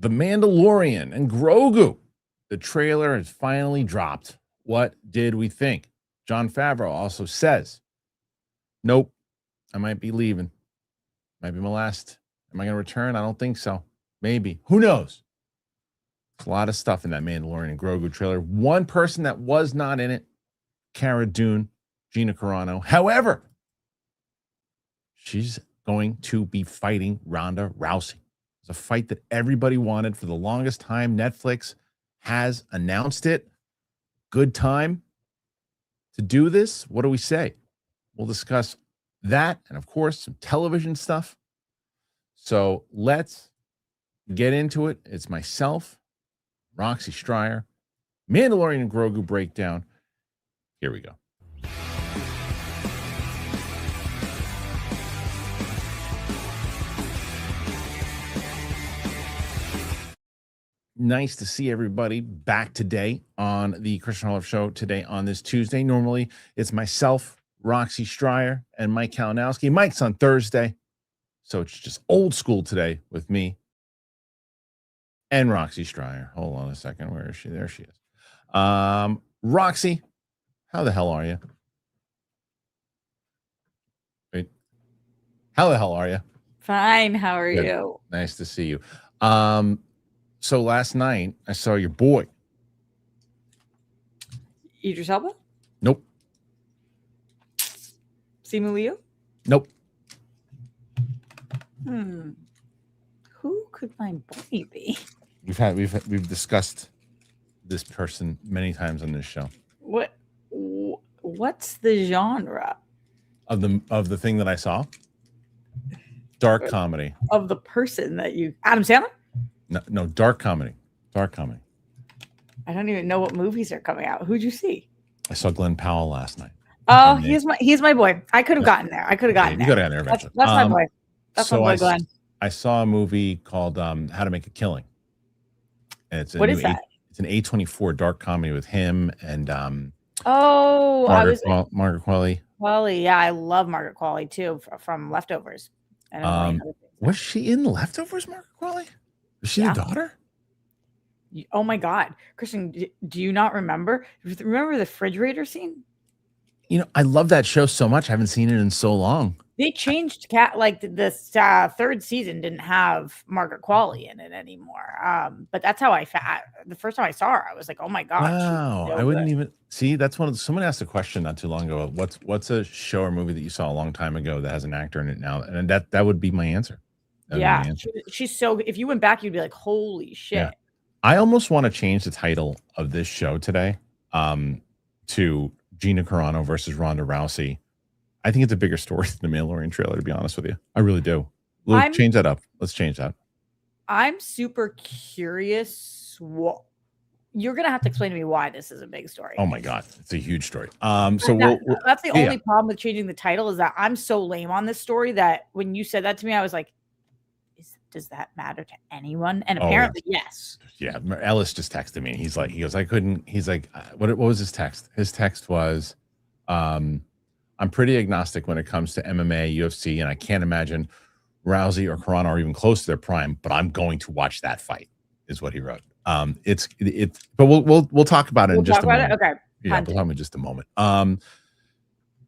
The Mandalorian and Grogu. The trailer has finally dropped. What did we think? Jon Favreau also says, nope, I might be leaving. Might be my last. Am I going to return? I don't think so. Maybe. Who knows? There's a lot of stuff in that Mandalorian and Grogu trailer. One person that was not in it, Cara Dune, Gina Carano. However, she's going to be fighting Ronda Rousey. It's a fight that everybody wanted for the longest time. Netflix has announced it. Good time to do this. What do we say? We'll discuss that and, of course, some television stuff. So let's get into it. It's myself, Roxy Stryer, Mandalorian and Grogu breakdown. Here we go. Nice to see everybody back today on the Kristian Harloff Show today on this Tuesday. Normally, it's myself, Roxy Stryer, and Mike Kalinowski. Mike's on Thursday, so it's just old school today with me and Roxy Stryer. Hold on a second. Where is she? There she is. Roxy, how the hell are you? Wait. How the hell are you? Fine. How are Good. you? Nice to see you. So last night I saw your boy. Idris Elba? Nope. Simu Liu? Nope. Who could my boy be? We've discussed this person many times on this show. What's the genre Of the thing that I saw? Dark comedy. of the person that you Adam Sandler? No, dark comedy. Dark comedy. I don't even know what movies are coming out. Who'd you see? I saw Glenn Powell last night. Oh, he's my boy. I could have gotten there. I could have gotten You there. got to there eventually. That's my boy. That's my boy, Glenn. I saw a movie called How to Make a Killing. And it's What is that? It's an A24 dark comedy with him and Margaret Qualley. Qualley. Yeah, I love Margaret Qualley too from Leftovers. Was she in Leftovers, Margaret Qualley? Was she the daughter? Oh my God, Kristian, do you not remember? Remember the refrigerator scene? You know, I love that show so much. I haven't seen it in so long. They changed this third season didn't have Margaret Qualley in it anymore. But that's how the first time I saw her, I was like, oh my God. Wow. I wouldn't even see. That's someone asked a question not too long ago. What's a show or movie that you saw a long time ago that has an actor in it now? And that would be my answer. She's so, if you went back, you'd be like, holy shit. Yeah. I almost want to change the title of this show today to Gina Carano versus Ronda Rousey. I think it's a bigger story than the Mandalorian trailer, to be honest with you. I really do. Let's change that up. Let's change that. I'm super curious. You're going to have to explain to me why this is a big story. Oh my God. It's a huge story. That's the only problem with changing the title is that I'm so lame on this story that when you said that to me, I was like, does that matter to anyone? And apparently, yes. Yeah. Ellis just texted me. He's like, what was his text? His text was, I'm pretty agnostic when it comes to MMA, UFC, and I can't imagine Rousey or Carano are even close to their prime, but I'm going to watch that fight, is what he wrote. But we'll talk about it in just a moment. Okay. Yeah, we'll talk about it in just a moment.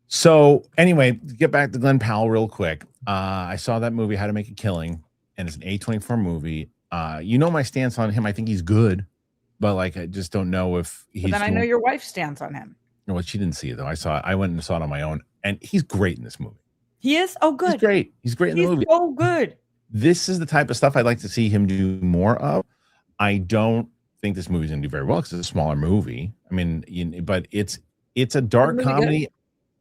So anyway, get back to Glenn Powell real quick. I saw that movie, How to Make a Killing, and it's an A24 movie. You know my stance on him. I think he's good, but like I just don't know if he's. But then I know your wife's stance on him. No, well, she didn't see it though. I went and saw it on my own, and he's great in this movie. He is? Oh, good. He's great. He's great in the movie. So good. This is the type of stuff I'd like to see him do more of. I don't think this movie's gonna do very well because it's a smaller movie. I mean, but it's a dark really comedy. Good.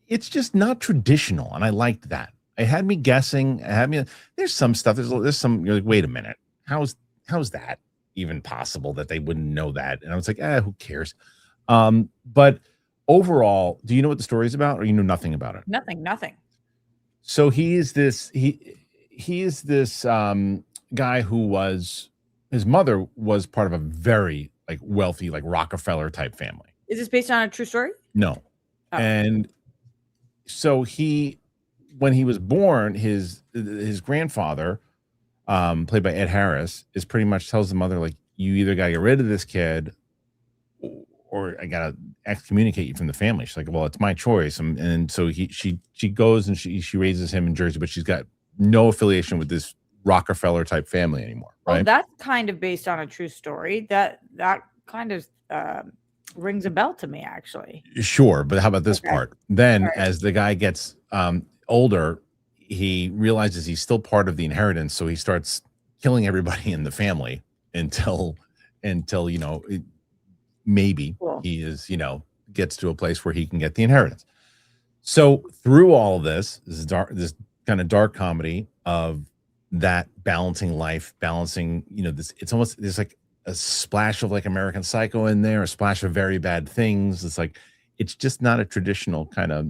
It's just not traditional, and I liked that. It had me guessing. There's some stuff. There's some. You're like, wait a minute. How's that even possible that they wouldn't know that? And I was like, who cares? But overall, do you know what the story is about, or you know nothing about it? Nothing. So he is this guy who was, his mother was part of a very like wealthy, like Rockefeller type family. Is this based on a true story? No. Oh. And so when he was born, his grandfather played by Ed Harris, is pretty much tells the mother, like, you either got to get rid of this kid or I got to excommunicate you from the family. She's like, well, it's my choice. And so she goes and she raises him in Jersey, but she's got no affiliation with this Rockefeller type family anymore. Right? Well, that's kind of based on a true story. That kind of rings a bell to me, actually. Sure. But how about this part? Then as the guy gets older, he realizes he's still part of the inheritance. So he starts killing everybody in the family until maybe he is, gets to a place where he can get the inheritance. So through all of this kind of dark comedy of that balancing life, this, it's almost, there's like a splash of like American Psycho in there, a splash of Very Bad Things. It's like, it's just not a traditional kind of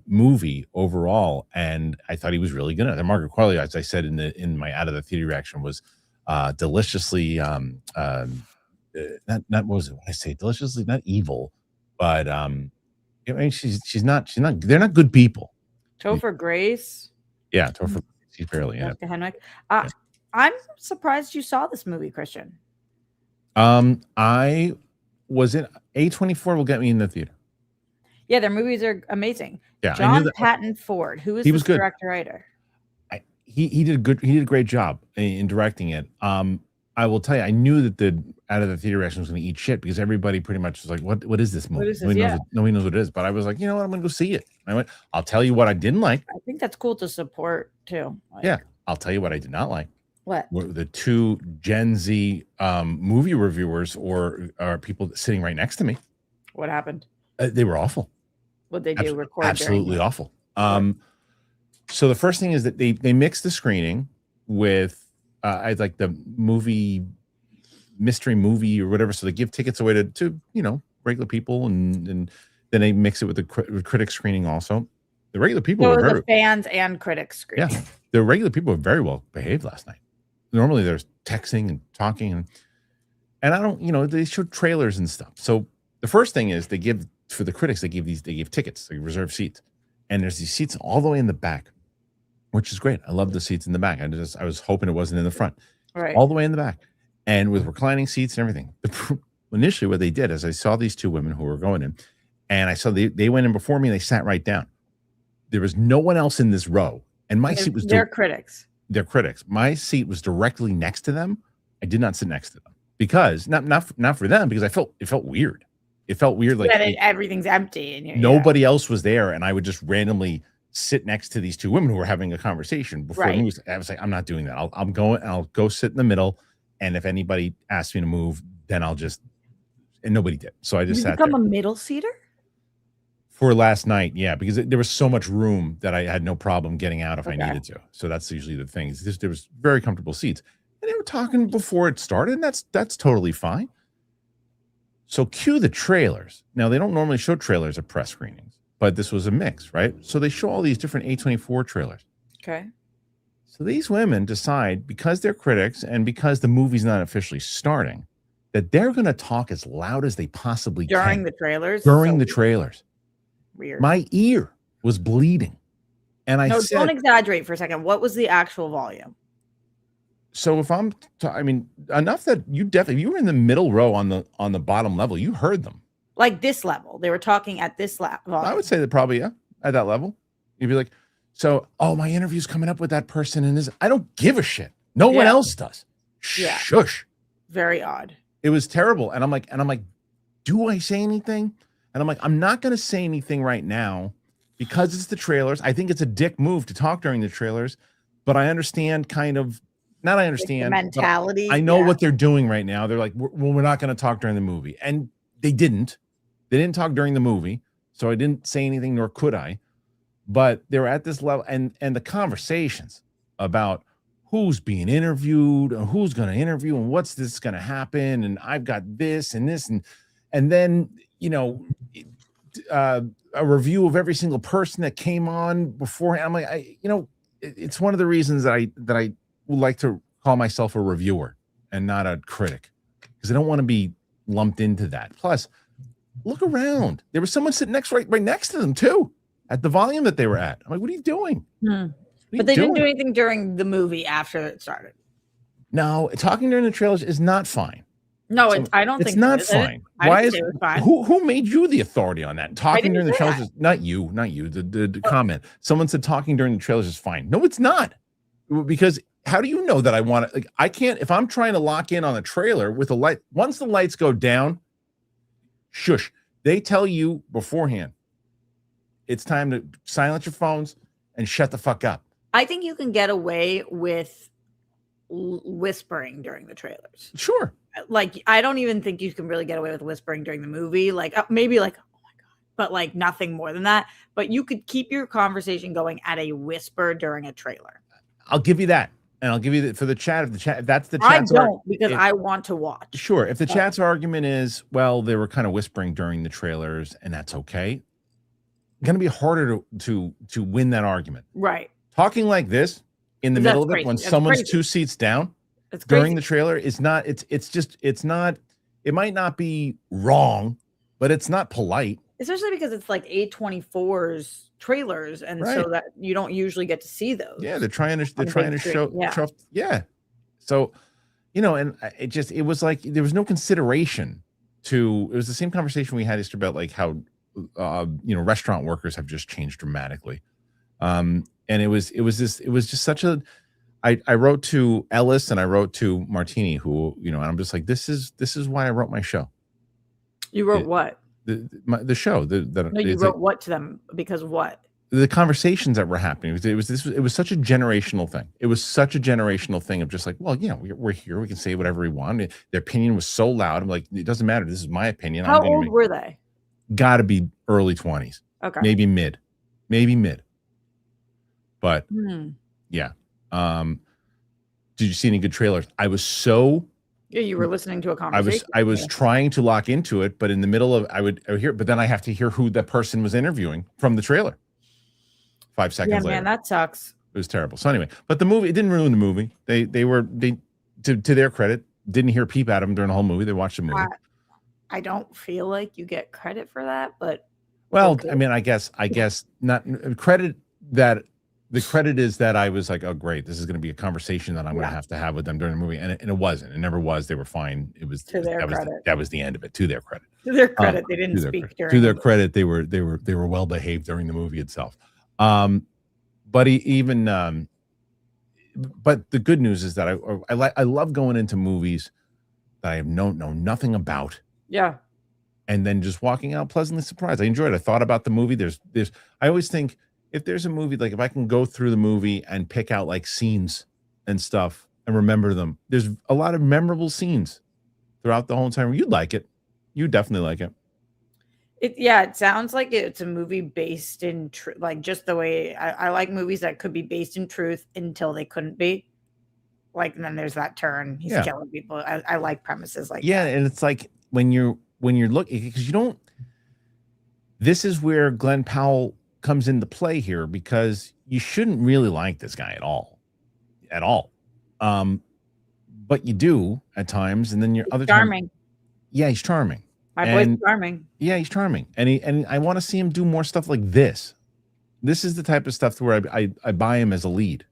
movie overall. And I thought he was really good at it. And Margaret Qualley, as I said in my out of the theater reaction, was deliciously not what was it when I say deliciously not evil, but I mean she's not they're not good people. Topher Grace. Yeah, Topher. She's barely in it. I'm surprised you saw this movie, Kristian. I was in A24 will get me in the theater. Yeah, their movies are amazing. Yeah, John Patton Ford, who is the director writer. He did a great job in directing it. I will tell you, I knew that the out of the theater reaction was going to eat shit because everybody pretty much was like, what is this movie? Nobody knows what it is. But I was like, you know what? I'm going to go see it. I went, I'll tell you what I didn't like. I think that's cool to support too. Yeah. I'll tell you what I did not like. What? Were the two Gen Z movie reviewers or people sitting right next to me. What happened? They were awful. What they do? Record absolutely awful. So the first thing is that they mix the screening with I like the mystery movie or whatever. So they give tickets away to regular people, and then they mix it with the critic screening also. The regular people were the fans and critics screening. Yeah, the regular people were very well behaved last night. Normally there's texting and talking and I don't, they showed trailers and stuff. So the first thing is they give for the critics, they give tickets, they reserve seats, and there's these seats all the way in the back, which is great. I love the seats in the back. I was hoping it wasn't in the front, right? All the way in the back, and with reclining seats and everything. Initially, what they did is I saw these two women who were going in, and I saw they went in before me and they sat right down. There was no one else in this row, and my seat was their critics. They're critics. My seat was directly next to them. I did not sit next to them because not for them because it felt weird. It felt weird, like everything's empty and nobody else was there, and I would just randomly sit next to these two women who were having a conversation before the movie. I was like, I'm not doing that. I'll go sit in the middle, and if anybody asks me to move, then I'll just. And nobody did, so I just sat there. Become a middle seater for last night, yeah, because there was so much room that I had no problem getting out if I needed to. So that's usually the thing. There was very comfortable seats, and they were talking before it started, and that's totally fine. So cue the trailers. Now, they don't normally show trailers at press screenings, but this was a mix, right? So they show all these different A24 trailers. Okay. So these women decide, because they're critics and because the movie's not officially starting, that they're going to talk as loud as they possibly can. During the trailers? During the trailers. Weird. My ear was bleeding. And I said... don't exaggerate for a second. What was the actual volume? So if enough that you were in the middle row on the bottom level, you heard them. Like this level. They were talking at this level. I would say that probably, yeah, at that level. You'd be like, so, my interview's coming up with that person, and I don't give a shit. No one else does. Yeah. Shush. Very odd. It was terrible. And I'm like, do I say anything? And I'm like, I'm not going to say anything right now because it's the trailers. I think it's a dick move to talk during the trailers, but I understand not I understand the mentality. I know what they're doing right now. They're like, we're not going to talk during the movie. And they didn't talk during the movie. So I didn't say anything, nor could I. But they were at this level, and the conversations about who's being interviewed and who's going to interview and what's this going to happen. And I've got this and this. And then, a review of every single person that came on beforehand. I'm like, it's one of the reasons that I would like to call myself a reviewer and not a critic, because I don't want to be lumped into that. Plus, look around. There was someone sitting right next to them too, at the volume that they were at. I'm like, what are you doing? But they didn't do anything during the movie after it started. No, talking during the trailers is not fine. No, I don't think it's not fine. Why is who made you the authority on that? Talking during the trailers is not you. The comment. Someone said talking during the trailers is fine. No, it's not. Because how do you know that I want to? Like, I can't. If I'm trying to lock in on a trailer with a light, once the lights go down, shush. They tell you beforehand. It's time to silence your phones and shut the fuck up. I think you can get away with whispering during the trailers. Sure. Like, I don't even think you can really get away with whispering during the movie. Like, maybe like, oh my God, but like nothing more than that. But you could keep your conversation going at a whisper during a trailer. I'll give you that. And I'll give you that for the chat. If that's the chat. I don't, because I want to watch. Sure. If the chat's argument is, well, they were kind of whispering during the trailers and that's okay. Going to be harder to win that argument. Right. Talking like this in the middle of it when someone's 2 seats down during the trailer is not, it's not, it might not be wrong, but it's not polite. Especially because it's like A24's trailers, and so that you don't usually get to see those. Yeah, they're trying to show. Yeah. So, and it was like there was no consideration to. It was the same conversation we had yesterday about like how, restaurant workers have just changed dramatically. And it was just such a. I wrote to Ellis and I wrote to Martini, who and I'm just like, this is why I wrote my show. You wrote what? The show. No, you wrote what to them because of what? The conversations that were happening. It was such a generational thing. It was such a generational thing of just like, well, yeah, we're here. We can say whatever we want. Their opinion was so loud. I'm like, it doesn't matter. This is my opinion. How old were they? Got to be early 20s. Okay. Maybe mid. But yeah. Did you see any good trailers? I was so. Yeah, you were listening to a conversation. I was trying to lock into it, but in the middle of I would hear, but then I have to hear who that person was interviewing from the trailer. 5 seconds later. Man, that sucks. It was terrible. So anyway, but the movie, it didn't ruin the movie. They to their credit, didn't hear peep at them during the whole movie. They watched the movie. I don't feel like you get credit for that, but okay. I mean, I guess not credit that. The credit is that I was like, oh, great. This is going to be a conversation that I'm going to have with them during the movie. And it wasn't. It never was. They were fine. It was to their credit. That was the end of it. To their credit. To their credit. They didn't speak during. To their credit, they were well behaved during the movie itself. But but the good news is that I love going into movies that I have know nothing about. Yeah. And then just walking out pleasantly surprised. I enjoyed it. I thought about the movie. I always think, if there's a movie, like if I can go through the movie and pick out like scenes and stuff and remember them, there's a lot of memorable scenes throughout the whole time. You'd like it. You definitely like it. It sounds like it's a movie based in like just the way I like movies that could be based in truth until they couldn't be. Like, and then there's that turn. He's killing people. I like premises like that. Yeah, and it's like when you're looking, because you don't. This is where Glenn Powell comes into play here, because you shouldn't really like this guy at all. But you do at times, and then your other charming. Yeah, he's charming. My boy's charming. Yeah, he's charming, and I want to see him do more stuff like this. This is the type of stuff where I buy him as a lead.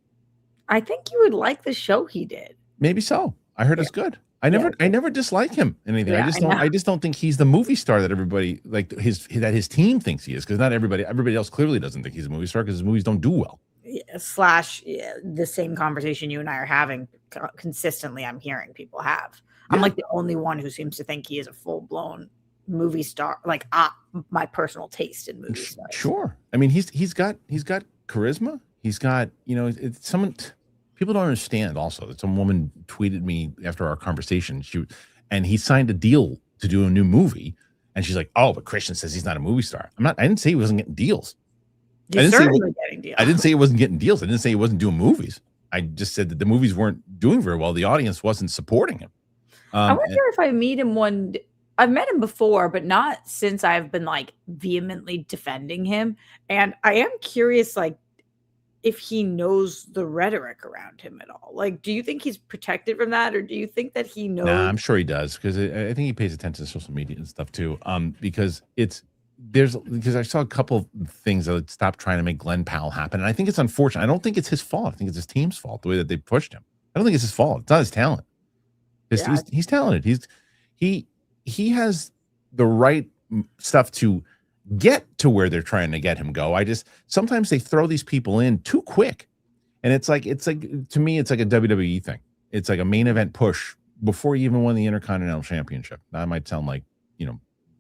I think you would like the show he did. Maybe so. I heard it's good. I never dislike him in anything. Yeah, I just don't think he's the movie star that everybody like his team thinks he is, because not everybody else clearly doesn't think he's a movie star because his movies don't do well. The same conversation you and I are having consistently. I'm hearing people have. I'm like the only one who seems to think he is a full-blown movie star, like my personal taste in movies. Sure. I mean, he's got charisma. He's got, it's someone. People don't understand also that some woman tweeted me after our conversation. And he signed a deal to do a new movie. And she's like, oh, but Kristian says he's not a movie star. I didn't say he wasn't getting deals. You're certainly getting deals. I didn't say he wasn't getting deals. I didn't say he wasn't doing movies. I just said that the movies weren't doing very well. The audience wasn't supporting him. I wonder if I meet him I've met him before, but not since I've been like vehemently defending him. And I am curious, like, if he knows the rhetoric around him at all. Like, do you think he's protected from that, or do you think that he knows? Nah, I'm sure he does, because I think he pays attention to social media and stuff too. Because I saw a couple of things that would stop trying to make Glenn Powell happen, and I think it's unfortunate. I don't think it's his fault. I think it's his team's fault, the way that they pushed him. I don't think it's his fault. It's not his talent. Yeah. He's talented. He has the right stuff to get to where they're trying to get him go. Sometimes they throw these people in too quick. And it's like to me, it's like a WWE thing. It's like a main event push before you even won the Intercontinental Championship. Now, I might sound like,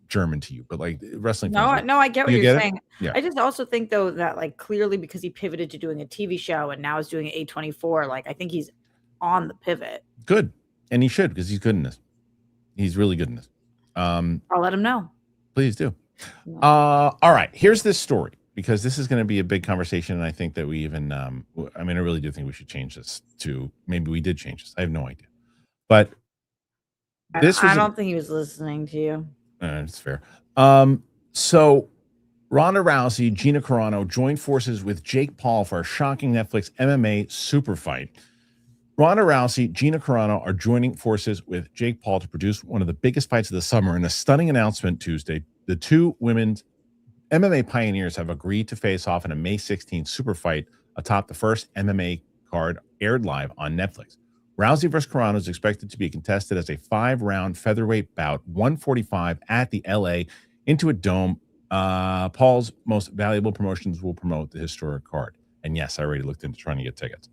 German to you, but like wrestling. No, I get what you're saying. Yeah. I just also think though that like clearly because he pivoted to doing a TV show and now is doing A24, like I think he's on the pivot. Good. And he should, because he's good in this. He's really good in this. I'll let him know. Please do. All right. Here's this story, because this is going to be a big conversation. And I think that we even, I really do think we should change this to, maybe we did change this. I have no idea. But I don't think he was listening to you. It's fair. So Ronda Rousey, Gina Carano joined forces with Jake Paul for a shocking Netflix MMA super fight. Ronda Rousey, Gina Carano are joining forces with Jake Paul to produce one of the biggest fights of the summer. In a stunning announcement Tuesday, the two women's MMA pioneers have agreed to face off in a May 16th super fight atop the first MMA card aired live on Netflix. Rousey vs. Carano is expected to be contested as a 5-round featherweight bout, 145 at the LA into a dome. Paul's most valuable promotions will promote the historic card. And yes, I already looked into trying to get tickets.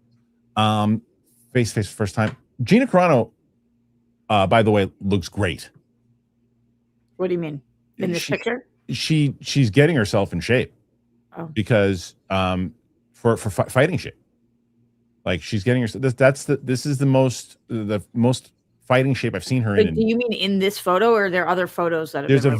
Face first time. Gina Carano, by the way, looks great. What do you mean? In this picture? She's getting herself in shape. Because for fighting shape. Like she's getting herself. This is the most fighting shape I've seen her in. Do you mean in this photo, or are there other photos that have There's a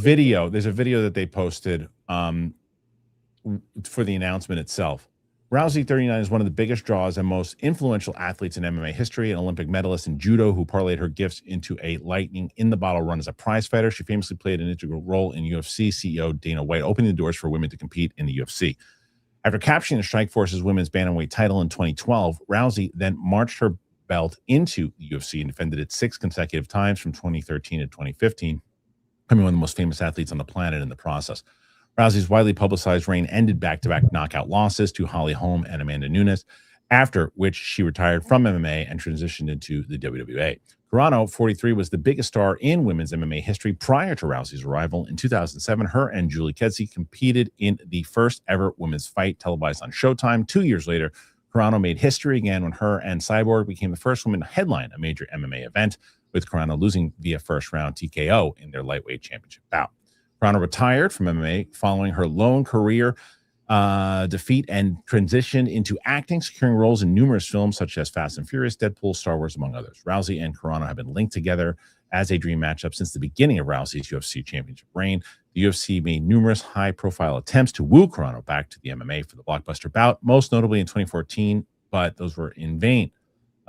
video that they posted for the announcement itself. Rousey, 39, is one of the biggest draws and most influential athletes in MMA history, an Olympic medalist in judo who parlayed her gifts into a lightning-in-the-bottle run as a prize fighter. She famously played an integral role in UFC CEO Dana White, opening the doors for women to compete in the UFC. After capturing the Strikeforce's women's bantamweight title in 2012, Rousey then marched her belt into the UFC and defended it 6 consecutive times from 2013 to 2015, becoming one of the most famous athletes on the planet in the process. Rousey's widely publicized reign ended back-to-back knockout losses to Holly Holm and Amanda Nunes, after which she retired from MMA and transitioned into the WWE. Carano, 43, was the biggest star in women's MMA history prior to Rousey's arrival. In 2007, her and Julie Kedzie competed in the first ever women's fight televised on Showtime. 2 years later, Carano made history again when her and Cyborg became the first woman to headline a major MMA event, with Carano losing via first-round TKO in their lightweight championship bout. Carano retired from MMA following her lone career defeat and transitioned into acting, securing roles in numerous films such as Fast and Furious, Deadpool, Star Wars, among others. Rousey and Carano have been linked together as a dream matchup since the beginning of Rousey's UFC championship reign. The UFC made numerous high-profile attempts to woo Carano back to the MMA for the blockbuster bout, most notably in 2014, but those were in vain.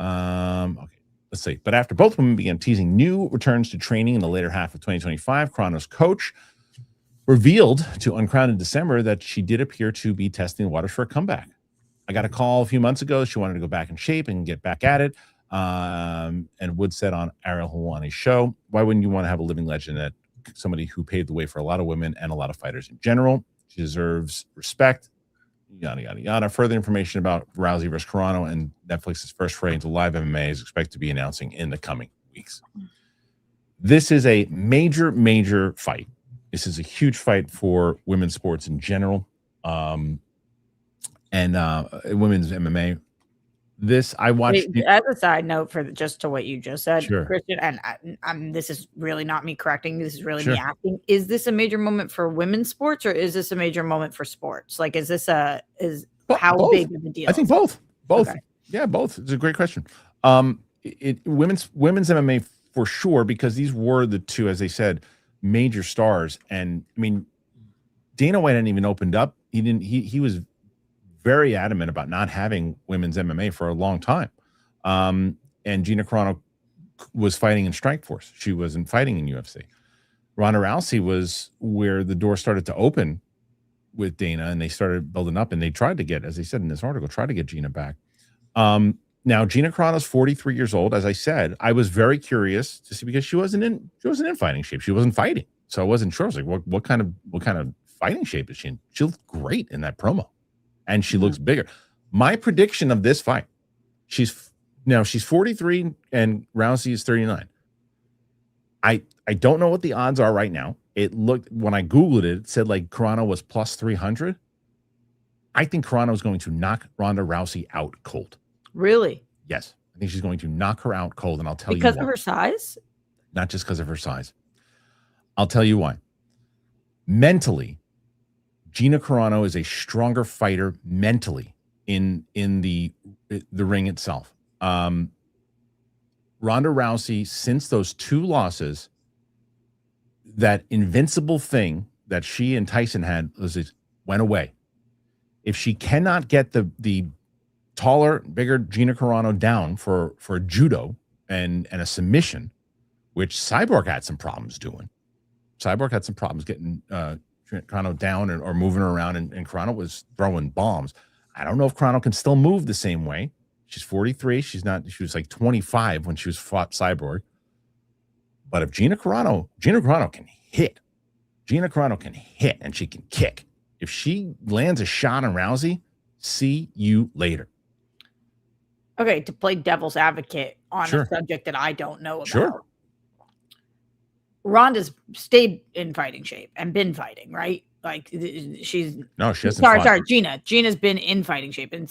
Okay, let's see. But after both women began teasing new returns to training in the later half of 2025, Carano's coach revealed to Uncrowned in December that she did appear to be testing the waters for a comeback. I got a call a few months ago. She wanted to go back in shape and get back at it. And Wood said on Ariel Helwani's show, why wouldn't you want to have a living legend, that somebody who paved the way for a lot of women and a lot of fighters in general? She deserves respect, yada, yada, yada. Further information about Rousey versus Carano and Netflix's first foray into live MMA is expected to be announcing in the coming weeks. This is a major, major fight. This is a huge fight for women's sports in general, and women's MMA. This I watched. As a side note, for just to what you just said, Sure. Kristian, and this is really not me correcting. This is really me asking: is this a major moment for women's sports, or is this a major moment for sports? Like, is this how both. big of a deal? I think both. Okay. Yeah, both. It's a great question. Women's MMA for sure, because these were the two, as they said, major stars. And I mean, Dana White hadn't even opened up. He was very adamant about not having women's MMA for a long time. And Gina Carano was fighting in Strikeforce. She wasn't fighting in UFC. Ronda Rousey was where the door started to open with Dana, and they started building up, and they tried to get, as they said in this article, tried to get Gina back. Now Gina Carano's 43 years old. As I said, I was very curious to see, because she wasn't in fighting shape. She wasn't fighting. So I wasn't sure. I was like, what kind of fighting shape is she in? She looked great in that promo, and she looks bigger. My prediction of this fight, she's Now she's 43 and Rousey is 39. I don't know what the odds are right now. It looked, when I Googled it, it said like Carano was plus 300. I think Carano is going to knock Ronda Rousey out cold. Really? Yes. I think she's going to knock her out cold, and I'll tell you why. Because why. of her size? Not just because of her size. I'll tell you why. Mentally, Gina Carano is a stronger fighter mentally in the ring itself. Ronda Rousey, since those 2 losses, that invincible thing that she and Tyson had went away. If she cannot get the taller, bigger Gina Carano down for a judo and a submission, which Cyborg had some problems doing. Cyborg had some problems getting Carano down or moving her around, and Carano was throwing bombs. I don't know if Carano can still move the same way. She's 43. She was like 25 when she fought Cyborg. But if Gina Carano can hit. Gina Carano can hit, and she can kick. If she lands a shot on Rousey, see you later. Okay, to play devil's advocate on a subject that I don't know about. Sure. Ronda's stayed in fighting shape and been fighting, right? Like she hasn't. Sorry, Gina's been in fighting shape and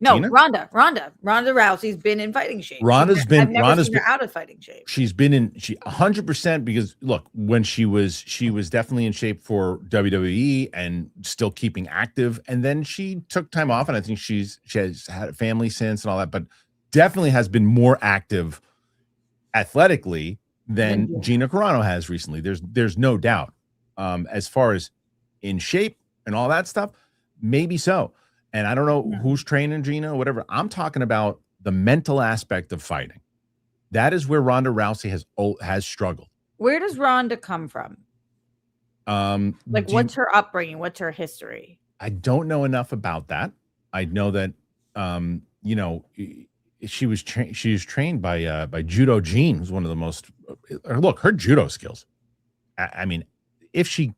Ronda Rousey's been in fighting shape. Ronda's been out of fighting shape. She's been in 100%, because look, when she was definitely in shape for WWE and still keeping active, and then she took time off, and I think she has had a family since and all that, but definitely has been more active athletically than Gina Carano has recently. There's no doubt. As far as in shape and all that stuff, maybe so. And I don't know who's training Gina or whatever. I'm talking about the mental aspect of fighting. That is where Ronda Rousey has struggled. Where does Ronda come from? What's her upbringing? What's her history? I don't know enough about that. I know that she was trained by Judo Jean, who's one of the most. Look, her judo skills. I mean, if she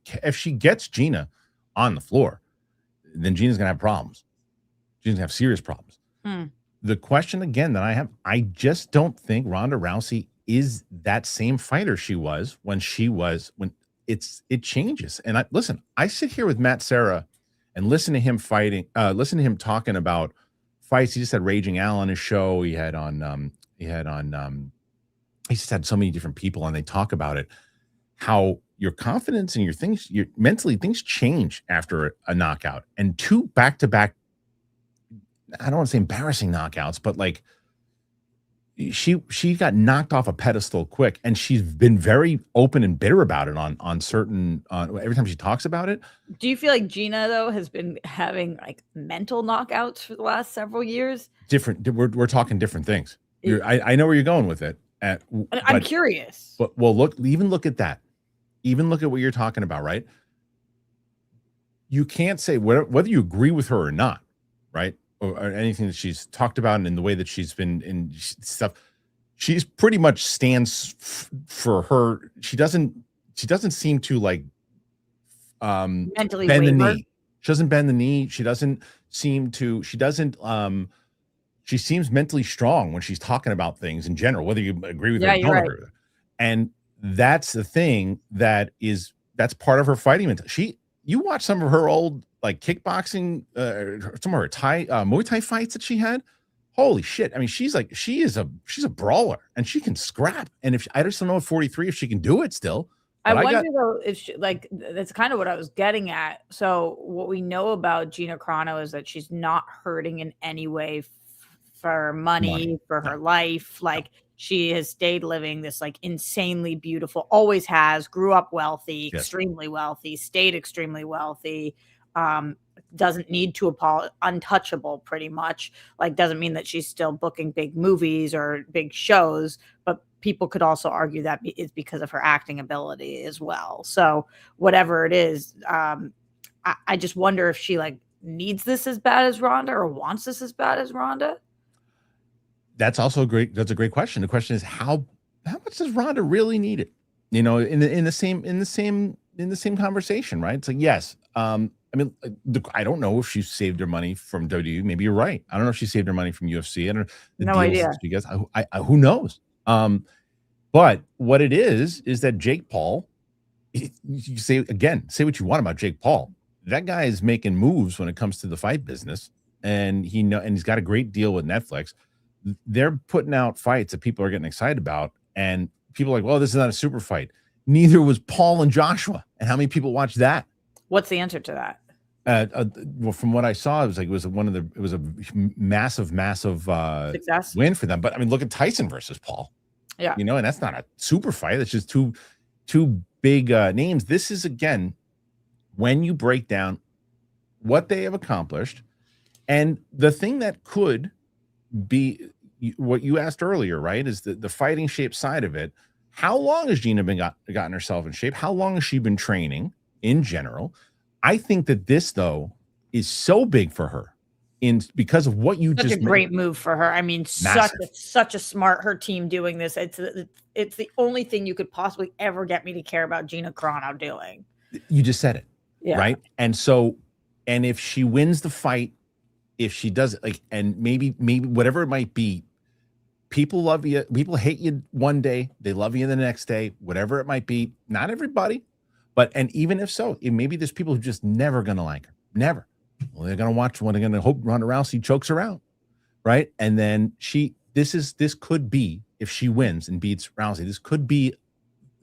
gets Gina on the floor, then Gina's gonna have problems. Gina's gonna have serious problems. The question again that I have, I just don't think Ronda Rousey is that same fighter she was when it changes. And I sit here with Matt Serra and listen to him talking about fights. He just had Raging Al on his show. He just had so many different people, and they talk about it, how your confidence and your mentally things change after a knockout. And 2 back-to-back, I don't want to say embarrassing knockouts, but like she got knocked off a pedestal quick, and she's been very open and bitter about it on certain every time she talks about it. Do you feel like Gina though has been having like mental knockouts for the last several years? Different. We're talking different things. I know where you're going with it. I'm curious. But look at that. Even look at what you're talking about, right? You can't say whether you agree with her or not, right? Or anything that she's talked about and in the way that she's been in stuff. She's pretty much stands for her. She doesn't seem to like mentally bend waver. the knee. She doesn't bend the knee. She seems mentally strong when she's talking about things in general, whether you agree with her or don't agree with her. And that's the thing that's part of her fighting mentality. You watch some of her old like kickboxing, some of her Muay Thai fights that she had. Holy shit! I mean, she's a brawler, and she can scrap. And I just don't know at 43 if she can do it still. I wonder though if that's kind of what I was getting at. So what we know about Gina Carano is that she's not hurting in any way for money. For her life. Like she has stayed living this like insanely beautiful, always has, grew up wealthy, extremely wealthy, stayed extremely wealthy. Doesn't need to untouchable pretty much. Like doesn't mean that she's still booking big movies or big shows, but people could also argue that it's because of her acting ability as well. So whatever it is, I just wonder if she like needs this as bad as Ronda or wants this as bad as Ronda. That's also great. That's a great question. The question is how much does Ronda really need it? In the same conversation, right? It's like, yes. I mean, I don't know if she saved her money from WWE. Maybe you're right. I don't know if she saved her money from UFC. I don't know the No deals idea. that she gets. Who knows? But what it is that Jake Paul, you say what you want about Jake Paul. That guy is making moves when it comes to the fight business, and he's got a great deal with Netflix. They're putting out fights that people are getting excited about, and people are like, well, this is not a super fight. Neither was Paul and Joshua. And how many people watched that? What's the answer to that? Well, from what I saw, it was a massive Success win for them. But I mean, look at Tyson versus Paul. Yeah, and that's not a super fight. It's just two big names. This is, again, when you break down what they have accomplished, and the thing that could be what you asked earlier, right, is the fighting shape side of it. How long has Gina gotten herself in shape? How long has she been training in general? I think that this, though, is so big for her because of what you such a great move for her. I mean, such a smart her team doing this. It's the only thing you could possibly ever get me to care about Gina Carano doing. You just said it, right? And so, and if she wins the fight, if she does it, and maybe whatever it might be, people love you, people hate you one day, they love you the next day, whatever it might be. Not everybody. And even if so, maybe there's people who just never going to like her. Never. Well, they're going to watch one. They're going to hope Ronda Rousey chokes her out. Right. And then this could be, if she wins and beats Rousey, this could be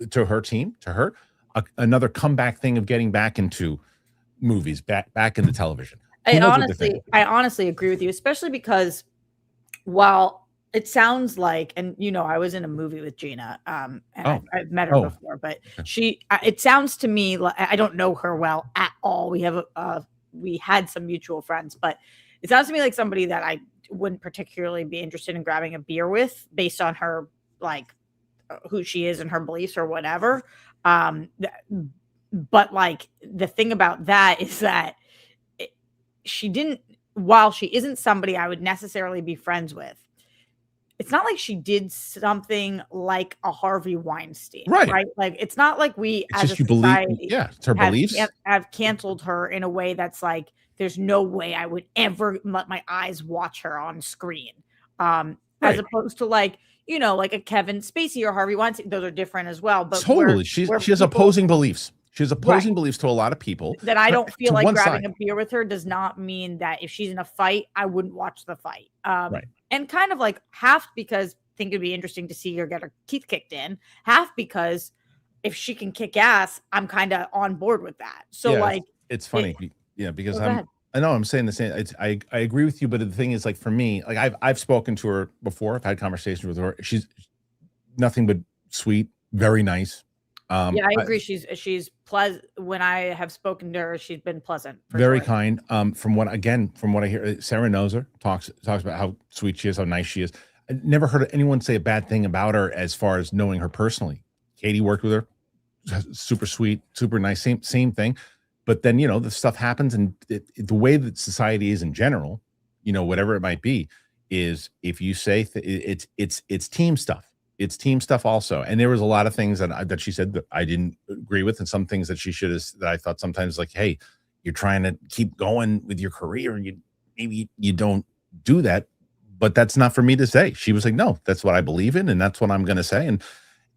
to her team, another comeback thing of getting back into movies, back into television. I honestly agree with you, especially because while it sounds like, and I was in a movie with Gina, and I've met her before, but it sounds to me like, I don't know her well at all. We had some mutual friends, but it sounds to me like somebody that I wouldn't particularly be interested in grabbing a beer with based on her, like, who she is and her beliefs or whatever. But like, the thing about that is that while she isn't somebody I would necessarily be friends with, it's not like she did something like a Harvey Weinstein, right? Like, it's not like as a society, it's her beliefs, have canceled her in a way that's like, there's no way I would ever let my eyes watch her on screen. As opposed to like a Kevin Spacey or Harvey Weinstein. Those are different as well. But totally, she has opposing beliefs. She has opposing beliefs to a lot of people. That I don't feel like grabbing a beer with her does not mean that if she's in a fight, I wouldn't watch the fight. And kind of like half because I think it'd be interesting to see her get her teeth kicked in, half because if she can kick ass, I'm kind of on board with that. So it's funny. Because I'm saying the same. I agree with you, but the thing is, like, for me, like, I've spoken to her before. I've had conversations with her. She's nothing but sweet, very nice. I agree. She's pleasant. When I have spoken to her, she's been pleasant. Very kind. From what I hear, Serra knows her, talks about how sweet she is, how nice she is. I never heard anyone say a bad thing about her as far as knowing her personally. Katie worked with her, super sweet, super nice, same thing. But then, the stuff happens, and the way that society is in general, whatever it might be, is if you say it's team stuff. It's team stuff also. And there was a lot of things that she said that I didn't agree with, and some things that she should have, that I thought sometimes, like, hey, you're trying to keep going with your career. Maybe you don't do that, but that's not for me to say. She was like, no, that's what I believe in, and that's what I'm going to say. And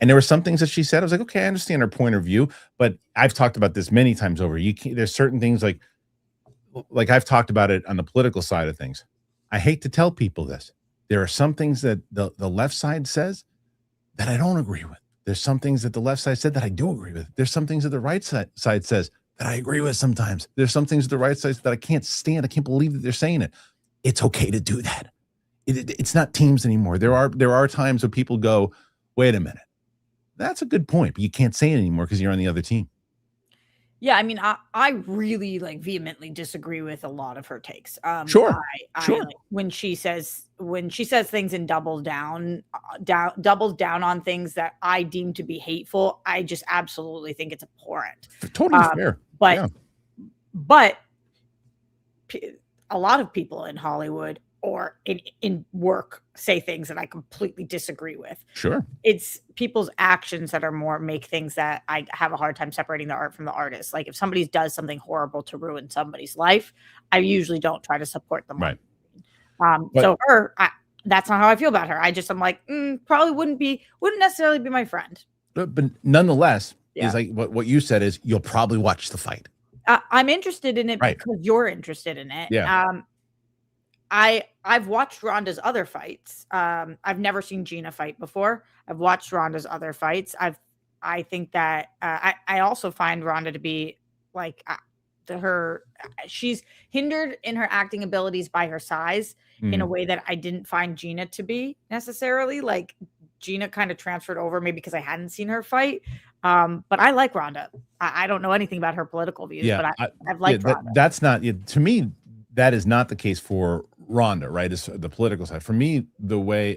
there were some things that she said. I was like, okay, I understand her point of view, but I've talked about this many times over. There's certain things like I've talked about it on the political side of things. I hate to tell people this. There are some things that the left side says that I don't agree with. There's some things that the left side said that I do agree with. There's some things that the right side says that I agree with sometimes. There's some things that the right side that I can't stand. I can't believe that they're saying it. It's okay to do that. It's not teams anymore. There are times when people go, wait a minute. That's a good point, but you can't say it anymore because you're on the other team. Yeah, I mean, I really vehemently disagree with a lot of her takes. Sure. When she says things and doubles down on things that I deem to be hateful, I just absolutely think it's abhorrent. Totally fair. But a lot of people in Hollywood or in work say things that I completely disagree with. Sure. It's people's actions that are more make things that I have a hard time separating the art from the artist. Like if somebody does something horrible to ruin somebody's life, I usually don't try to support them. Right. So that's not how I feel about her. I'm like, probably wouldn't necessarily be my friend. But nonetheless, is like what you said is you'll probably watch the fight. I'm interested in it because you're interested in it. Yeah. I've watched Ronda's other fights. I've never seen Gina fight before. I've watched Ronda's other fights. I think that I also find Ronda to be like she's hindered in her acting abilities by her size in a way that I didn't find Gina to be necessarily. Like Gina kind of transferred over maybe because I hadn't seen her fight. But I like Ronda. I don't know anything about her political views, but I've liked Ronda. That's not to me. That is not the case for Ronda, right? Is the political side. For me, the way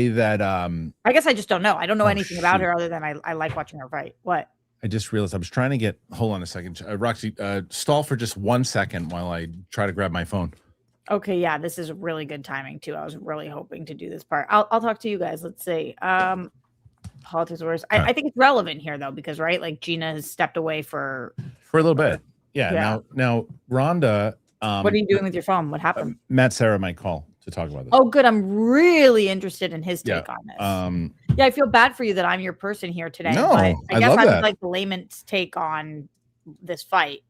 that I guess I just don't know. I don't know anything about her other than I like watching her fight. What? I just realized I was trying to get. Hold on a second, Roxy. Stall for just 1 second while I try to grab my phone. Okay, yeah, this is really good timing too. I was really hoping to do this part. I'll talk to you guys. Let's see. Politics wars. I think it's relevant here though because like Gina has stepped away for a little bit. Yeah. Now Ronda. What are you doing with your phone? What happened? Matt Serra might call to talk about this. Oh, good. I'm really interested in his take on this. I feel bad for you that I'm your person here today. No, but I guess love I would that. like the layman's take on this fight.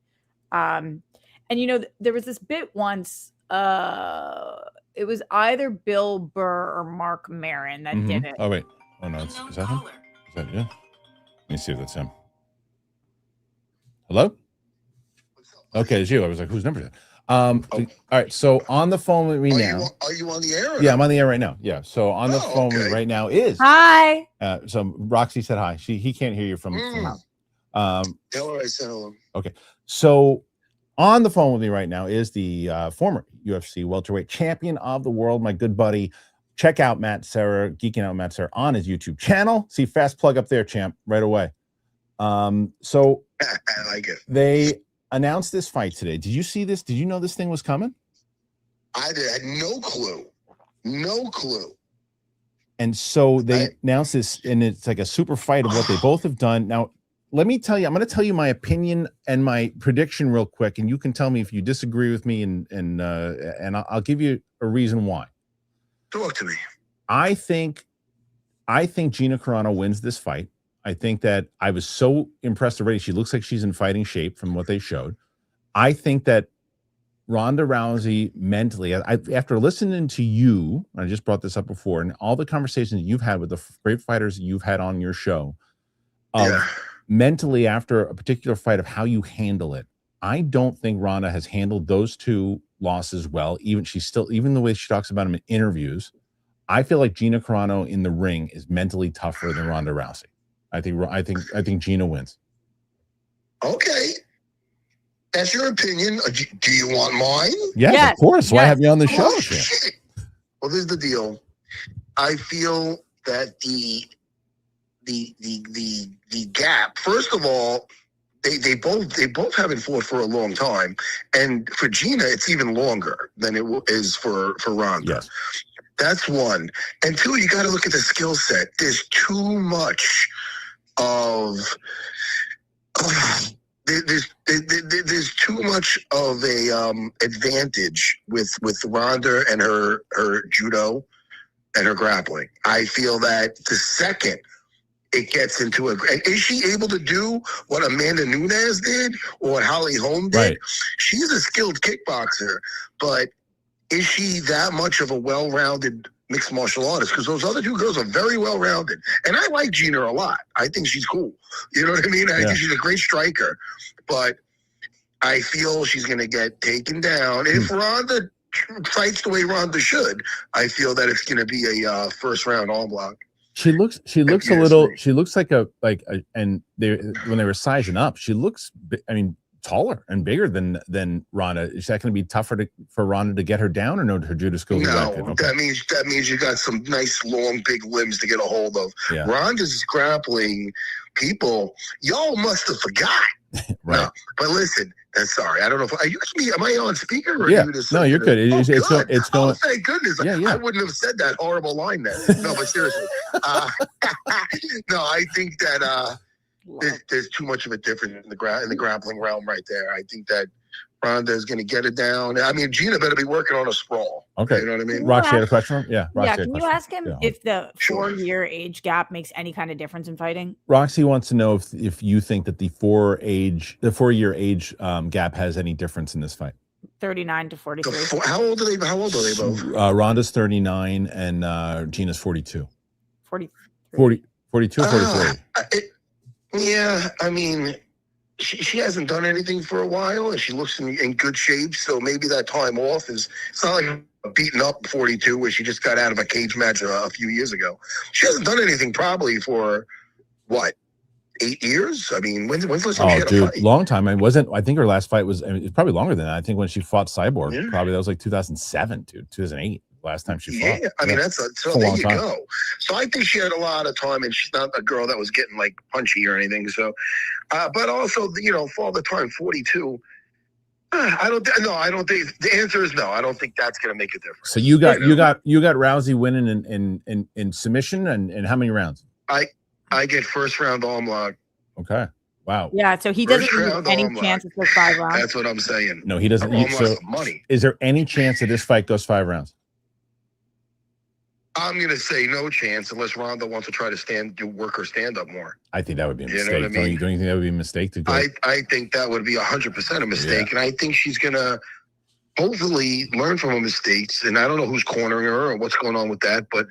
And there was this bit once. It was either Bill Burr or Mark Maron that did it. Oh wait. Oh no, is that him? Is that you? Let me see if that's him. Hello? Okay, it's you. I was like, whose number is that? All right. So on the phone with me now. Are you on the air? Yeah, I'm on the air right now. Yeah. So on the phone with me right now is hi. So Roxy said hi. He can't hear you from Tell her I said hello. Okay. So on the phone with me right now is the former UFC welterweight champion of the world, my good buddy. Check out Matt Serra, Geeking Out Matt Serra on his YouTube channel. See, fast plug up there, champ, right away. So I like it. They announced this fight today. Did you see this? Did you know this thing was coming? I had no clue. No clue. And so they announced this, and it's like a super fight of what they both have done. Now, let me tell you, I'm going to tell you my opinion and my prediction real quick, and you can tell me if you disagree with me, and I'll give you a reason why. Talk to me. I think Gina Carano wins this fight. I think that I was so impressed already. She looks like she's in fighting shape from what they showed. I think that Ronda Rousey mentally, after listening to you, I just brought this up before, and all the conversations you've had with the great fighters you've had on your show, mentally after a particular fight of how you handle it, I don't think Ronda has handled those two losses well. Even the way she talks about them in interviews, I feel like Gina Carano in the ring is mentally tougher than Ronda Rousey. I think Gina wins. Okay. That's your opinion. Do you want mine? Yes, of course. Why have you on the show? Shit. Well, this is the deal. I feel that the gap. First of all, they both haven't fought for a long time, and for Gina, it's even longer than it is for Ronda. Yes. That's one. And two, you got to look at the skill set. There's too much of there's too much of a advantage with Ronda and her judo and her grappling. I feel that the second it gets into is she able to do what Amanda Nunes did or what Holly Holm did? Right. She's a skilled kickboxer, but is she that much of a well-rounded mixed martial artist? Because those other two girls are very well-rounded. And I like Gina a lot. I think she's cool. You know what I mean? I think she's a great striker. But I feel she's going to get taken down. If Ronda fights the way Ronda should, I feel that it's going to be a first-round arm block. She looks like and when they were sizing up, she looks, taller and bigger than Ronda. Is that going to be tougher for Ronda to get her down, or no? Her judo skills. No, that means you got some nice, long, big limbs to get a hold of. Yeah. Ronda's grappling people. Y'all must have forgot. Right. No, but listen, sorry, I don't know if am I on speaker? Or yeah, you just no, you're good. It's going. Oh, thank goodness. Yeah, yeah. I wouldn't have said that horrible line then. No, but seriously, no, I think that there's too much of a difference in the grappling realm right there. I think that Ronda is going to get it down. I mean, Gina better be working on a sprawl. Okay. You know what I mean? Roxy had a question? Yeah. Yeah, can you ask him if the 4-year age gap makes any kind of difference in fighting? Roxy wants to know if you think that the 4-year age gap has any difference in this fight. 39 to 43. How old are they both? Ronda's 39 and Gina's 42. 42 or 43. Yeah, I mean, she hasn't done anything for a while, and she looks in good shape. So maybe that time off it's not like a beaten up 42 where she just got out of a cage match a few years ago. She hasn't done anything probably for what, 8 years? I mean, when's the last time she had a fight? Long time. I think her last fight was, it's probably longer than that. I think when she fought Cyborg, probably that was like 2007, dude, 2008. Last time she fought. Yeah, I mean, so there you go. So I think she had a lot of time, and she's not a girl that was getting like punchy or anything. So, but also, for all the time, 42. I don't think the answer is no. I don't think that's going to make a difference. So you got Rousey winning in submission, and how many rounds? I get first round arm lock. Okay. Wow. Yeah, so he doesn't have any chances for 5 rounds. That's what I'm saying. No, he doesn't. Money. Is there any chance that this fight goes 5 rounds? I'm going to say no chance unless Ronda wants to try to work her stand up more. I think that would be a mistake. You know what I mean? Don't you think that would be a mistake to go? I think that would be 100% a mistake, and I think she's going to hopefully learn from her mistakes. And I don't know who's cornering her or what's going on with that, but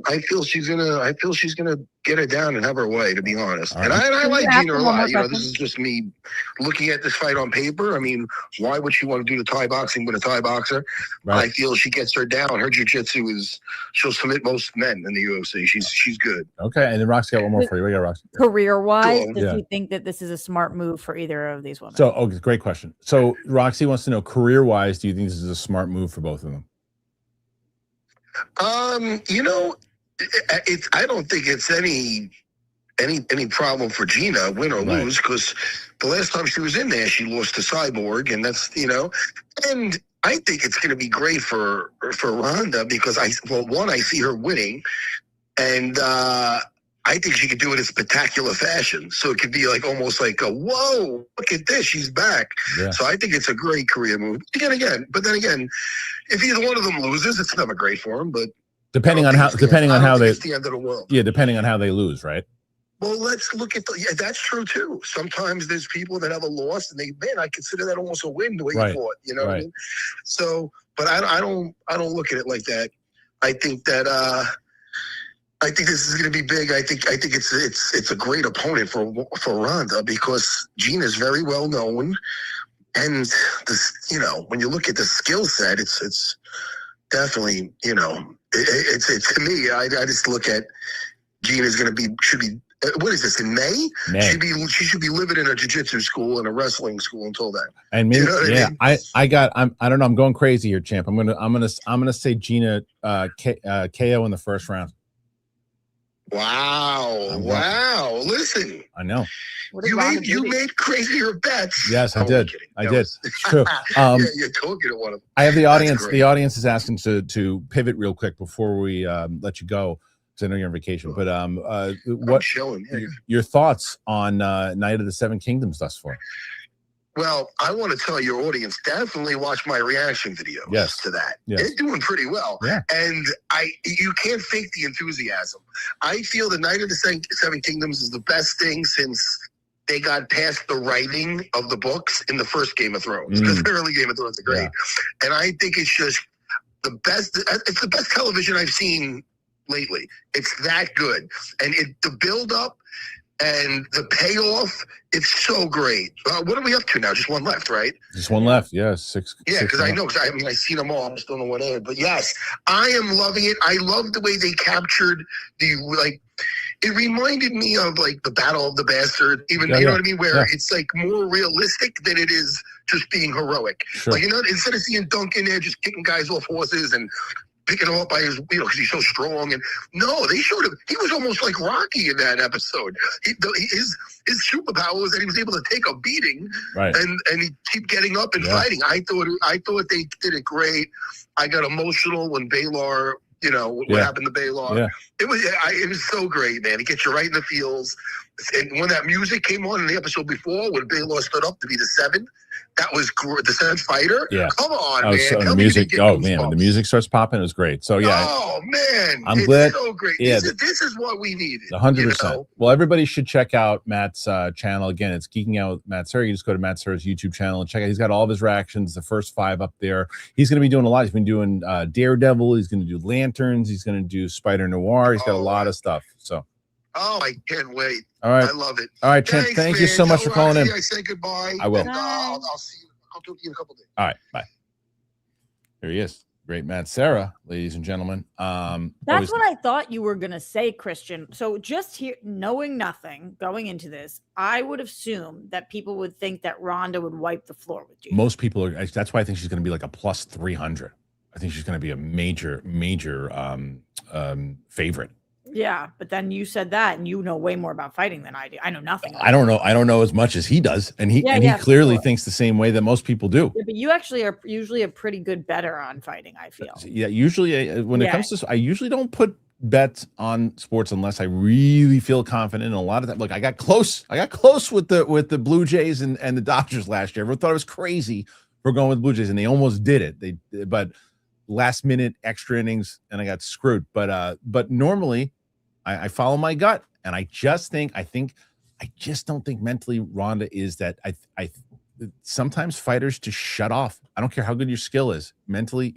I feel she's gonna get her down and have her way, to be honest. Right. And I like Gina a lot. This is just me looking at this fight on paper. I mean, why would she want to do the Thai boxing with a Thai boxer? Right. I feel she gets her down. Her jiu-jitsu she'll submit most men in the UFC. She's good. Okay, and then Roxy got one more for you. We got Roxy. Career-wise, does you think that this is a smart move for either of these women? So, great question. So Roxy wants to know, career-wise, do you think this is a smart move for both of them? I don't think it's any problem for Gina, win or lose, because the last time she was in there, she lost to Cyborg, and that's and I think it's going to be great for Ronda because I see her winning, and I think she could do it in spectacular fashion. So it could be like almost like a whoa, look at this, she's back. Yeah. So I think it's a great career move. But then again, if either one of them loses, it's never great for them. But depending on how they, it's the end of the world. Yeah, depending on how they lose, right? Well, let's look at that's true too. Sometimes there's people that have a loss and I consider that almost a win the way you fought. You know what I mean? So, but I don't look at it like that. I think that I think this is going to be big. I think it's a great opponent for Ronda because Gina's very well known, and when you look at the skill set, it's definitely it's to me. I just look at Gina's should be. What is this in May? She should be living in a jiu-jitsu school and a wrestling school until then. And maybe, I don't know. I'm going crazy here, champ. I'm gonna say Gina KO in the first round. Wow! Listen, I know you made crazier bets. Yes, I did. I did. It's true. You're talking to one of them. I have the audience. The audience is asking to pivot real quick before we let you go. Because I know you're on vacation, but what your thoughts on Night of the Seven Kingdoms thus far? Well, I want to tell your audience, definitely watch my reaction videos to that. Yes. They're doing pretty well. Yeah. And you can't fake the enthusiasm. I feel the Night of the Seven Kingdoms is the best thing since they got past the writing of the books in the first Game of Thrones. Because the early Game of Thrones are great. Yeah. And I think it's just the best. It's the best television I've seen lately. It's that good. And the build up and the payoff, it's so great. What are we up to now? Just one left, right? Just one left. Yeah, six. Yeah, because I know. I've seen them all. I just don't know what aired. But yes, I am loving it. I love the way they captured it reminded me of the Battle of the Bastards. Even you know what I mean, where it's more realistic than it is just being heroic. Sure. Instead of seeing Duncan there just kicking guys off horses and picking him up by his, because he's so strong. And no, they showed him. He was almost like Rocky in that episode. His superpower was that he was able to take a beating, right, and he keep getting up and fighting. I thought they did it great. I got emotional when Baylor, what happened to Baylor. Yeah. It was so great, man. It gets you right in the feels. And when that music came on in the episode before, when Baylor stood up to be the seventh, that was the seventh fighter. Yeah. Come on, man. So the music. Oh man, when the music starts popping, it was great. So yeah. Oh man, I'm glad. So great. Yeah, this is what we needed. 100%. Well, everybody should check out Matt's channel. Again, it's Geeking Out with Matt Serra. You just go to Matt Serra's YouTube channel and check out. He's got all of his reactions, the first 5 up there. He's going to be doing a lot. He's been doing Daredevil. He's going to do Lanterns. He's going to do Spider Noir. He's got a lot of stuff. So. Oh, I can't wait. All right. I love it. All right, Champ. Thank you so much for calling in. I say goodbye. I will. And, I'll see you. I'll talk to you in a couple days. All right. Bye. Here he is. Great Matt Serra, ladies and gentlemen. That's what I thought you were going to say, Kristian. So just here, knowing nothing, going into this, I would assume that people would think that Ronda would wipe the floor with you. Most people are. That's why I think she's going to be like a plus 300. I think she's going to be a major favorite. Yeah, but then you said that, and you know way more about fighting than I do. I know nothing. I don't know. I don't know as much as he does, and he clearly thinks the same way that most people do. Yeah, but you actually are usually a pretty good bettor on fighting, I feel. Yeah, usually when it comes to, I usually don't put bets on sports unless I really feel confident. And a lot of that, look, I got close with the Blue Jays and the Dodgers last year. Everyone thought it was crazy for going with the Blue Jays, and they almost did it. But last minute extra innings, and I got screwed. But normally, I follow my gut, and I just don't think mentally Ronda is that. I sometimes fighters just shut off. I don't care how good your skill is. Mentally,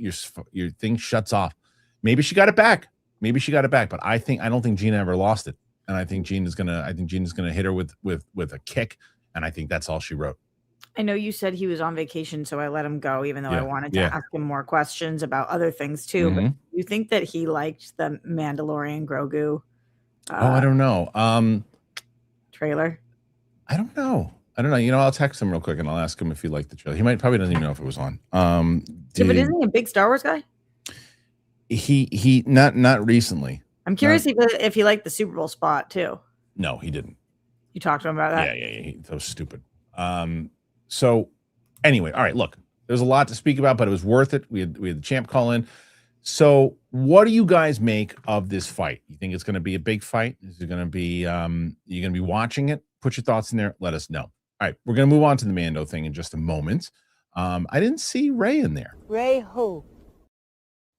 your thing shuts off. Maybe she got it back. But I don't think Gina ever lost it, and I think Gina's gonna hit her with a kick, and I think that's all she wrote. I know you said he was on vacation, so I let him go, even though I wanted to ask him more questions about other things too. But you think that he liked the Mandalorian Grogu? I don't know. Trailer. I don't know. I'll text him real quick and I'll ask him if he liked the trailer. He probably doesn't even know if it was on. But isn't he a big Star Wars guy? He not recently. I'm curious if he liked the Super Bowl spot too. No, he didn't. You talked to him about that? Yeah. That was stupid. So anyway, all right, look, there's a lot to speak about, but it was worth it. We had the champ call in. So what do you guys make of this fight? You think it's going to be a big fight? Is it going to be, you're going to be watching it? Put your thoughts in there. Let us know. All right. We're going to move on to the Mando thing in just a moment. I didn't see Rey in there. Rey who?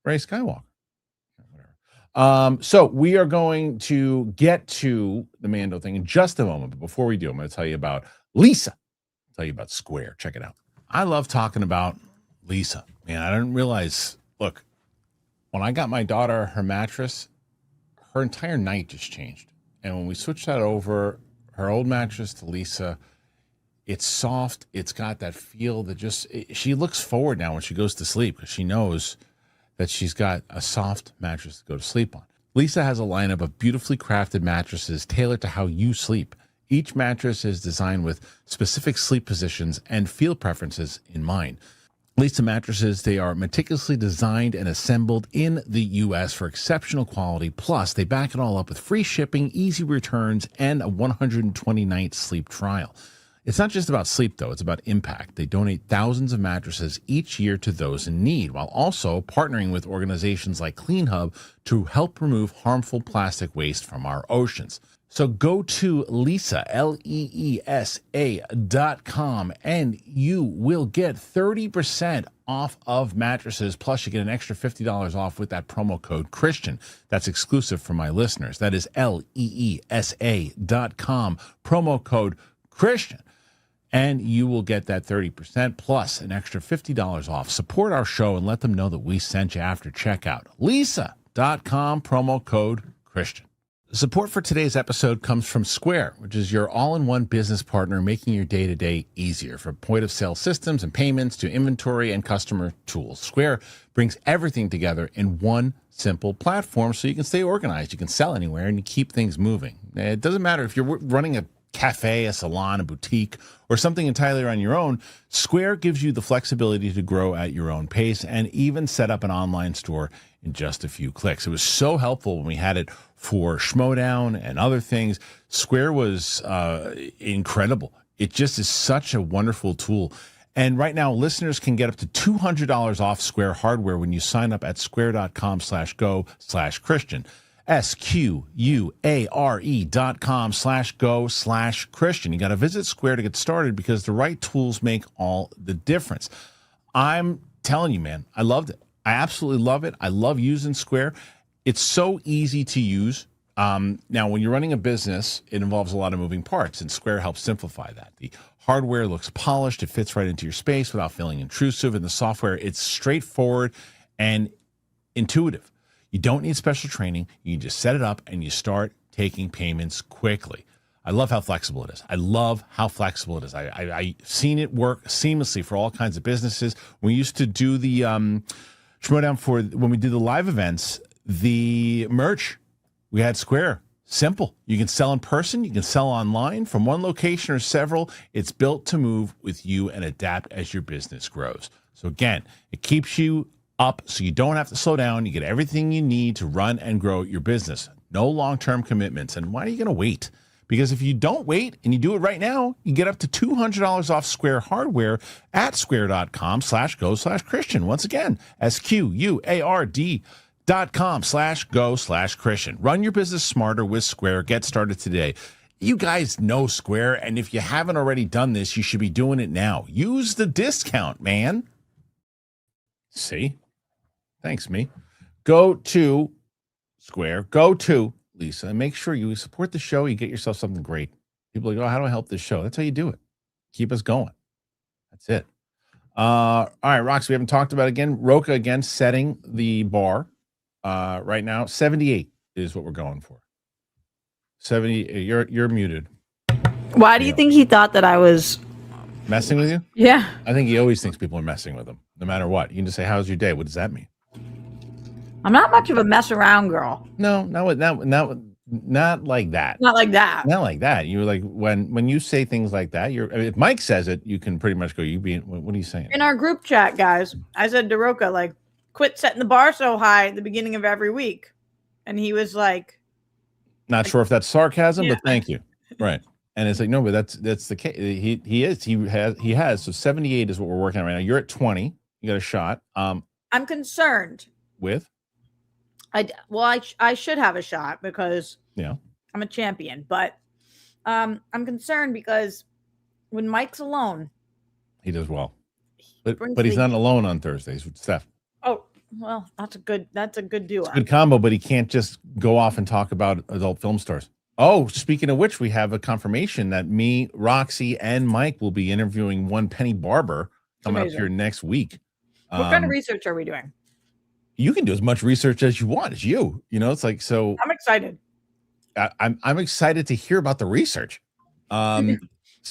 Rey Skywalker. Whatever. So we are going to get to the Mando thing in just a moment. But before we do, I'm going to tell you about Lisa. I'll tell you about Square. Check it out. I love talking about Lisa. Man, I didn't realize, look, when I got my daughter her mattress, her entire night just changed. And when we switched that over, her old mattress to Lisa, it's soft. It's got that feel that she looks forward now when she goes to sleep because she knows that she's got a soft mattress to go to sleep on. Lisa has a lineup of beautifully crafted mattresses tailored to how you sleep. Each mattress is designed with specific sleep positions and feel preferences in mind. Lisa mattresses, they are meticulously designed and assembled in the U.S. for exceptional quality. Plus, they back it all up with free shipping, easy returns, and a 120-night sleep trial. It's not just about sleep, though. It's about impact. They donate thousands of mattresses each year to those in need, while also partnering with organizations like Clean Hub to help remove harmful plastic waste from our oceans. So go to Leesa, LEESA.com, and you will get 30% off of mattresses. Plus, you get an extra $50 off with that promo code Kristian. That's exclusive for my listeners. That is LEESA.com, promo code Kristian. And you will get that 30% plus an extra $50 off. Support our show and let them know that we sent you after checkout. Leesa.com, promo code Kristian. Support for today's episode comes from Square, which is your all-in-one business partner making your day-to-day easier. From point-of-sale systems and payments to inventory and customer tools, Square brings everything together in one simple platform so you can stay organized, you can sell anywhere, and you keep things moving. It doesn't matter if you're running a cafe, a salon, a boutique, or something entirely on your own, Square gives you the flexibility to grow at your own pace and even set up an online store in just a few clicks. It was so helpful when we had it for Schmodown and other things. Square was incredible. It just is such a wonderful tool. And right now, listeners can get up to $200 off Square hardware when you sign up at square.com/go/Christian. SQUARE.com/go/Christian. You got to visit Square to get started because the right tools make all the difference. I'm telling you, man, I loved it. I absolutely love it. I love using Square. It's so easy to use. Now, when you're running a business, it involves a lot of moving parts, and Square helps simplify that. The hardware looks polished. It fits right into your space without feeling intrusive. And the software, it's straightforward and intuitive. You don't need special training. You can just set it up and you start taking payments quickly. I love how flexible it is. I've seen it work seamlessly for all kinds of businesses. We used to do the Schmodown for when we did the live events, the merch, we had Square. Simple. You can sell in person. You can sell online from one location or several. It's built to move with you and adapt as your business grows. So again, it keeps you up so you don't have to slow down. You get everything you need to run and grow your business. No long-term commitments. And why are you going to wait? Because if you don't wait and you do it right now, you get up to $200 off Square hardware at square.com/go/Christian. Once again, SQUARD.com/go/Christian. Run your business smarter with Square. Get started today. You guys know Square, and if you haven't already done this, you should be doing it now. Use the discount, man. See? Thanks, me. Go to Square. Go to Lisa, and make sure you support the show. You get yourself something great. People are like, oh, how do I help this show? That's how you do it. Keep us going. That's it. All right, Rox, we haven't talked about again. Roka again setting the bar right now. 78 is what we're going for. 70. You're muted. Why do you think he thought that I was messing with you? Yeah. I think he always thinks people are messing with him, no matter what. You can just say, how's your day? What does that mean? I'm not much of a mess around girl. No, not like that. Not like that. Not like that. You're like when you say things like that, if Mike says it, you can pretty much go, what are you saying? In our group chat, guys, I said to Roka, like, quit setting the bar so high at the beginning of every week. And he was like, not sure if that's sarcasm, but thank you. Right. And it's like, no, but that's the case. He has. So 78 is what we're working on right now. You're at 20. You got a shot. I'm concerned. With? I should have a shot because I'm a champion, but I'm concerned because when Mike's alone, he does well. But he's not alone on Thursdays with Steph. Oh, well, that's a good duo. It's a good combo, but he can't just go off and talk about adult film stars. Oh, speaking of which, we have a confirmation that me, Roxy, and Mike will be interviewing one Penny Barber coming up here next week. What kind of research are we doing? You can do as much research as you want. It's you. It's like, so I'm excited. I'm excited to hear about the research. So I'm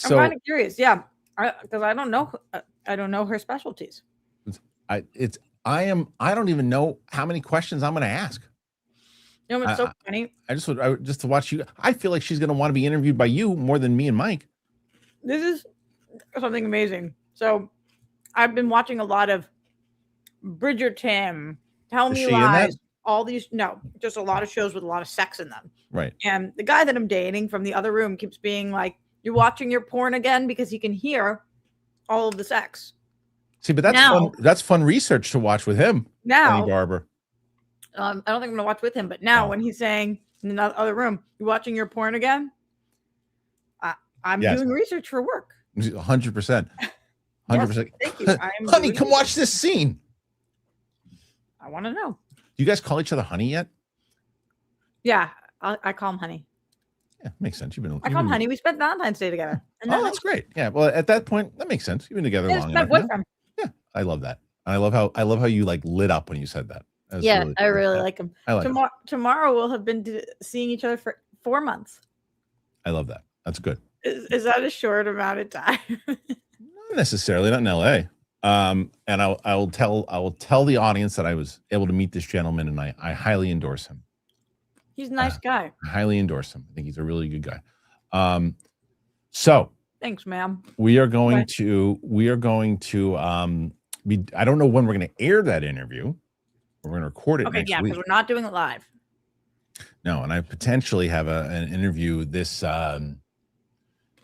kind of curious. Yeah. Because I don't know. I don't know her specialties. I don't even know how many questions I'm going to ask. You know what's so funny? Just to watch you. I feel like she's going to want to be interviewed by you more than me and Mike. This is something amazing. So I've been watching a lot of Bridgerton, Tell Me Lies, all these, just a lot of shows with a lot of sex in them. Right. And the guy that I'm dating from the other room keeps being like, you're watching your porn again, because he can hear all of the sex. See, but that's fun research to watch with him. Now, Penny Barber. I don't think I'm going to watch with him, but now when he's saying in the other room, you're watching your porn again, I'm doing research for work. 100%. 100%. Thank you. Honey, come watch this scene. I want to know. Do you guys call each other honey yet? Yeah, I call him honey. Yeah, makes sense. I call him honey. We spent Valentine's Day together. And that's great. Yeah, well, at that point, that makes sense. You've been together long enough. Yeah, I love that. And I love how you like lit up when you said that. I really like him. Tomorrow we'll have been seeing each other for 4 months. I love that. That's good. Is that a short amount of time? Not necessarily, not in LA. And I will tell the audience that I was able to meet this gentleman, and I highly endorse him. He's a nice guy. I highly endorse him. I think he's a really good guy. So thanks, ma'am. we are going to I don't know when we're going to air that interview. We're going to record it next week. Because we're not doing it live. No, and I potentially have an interview this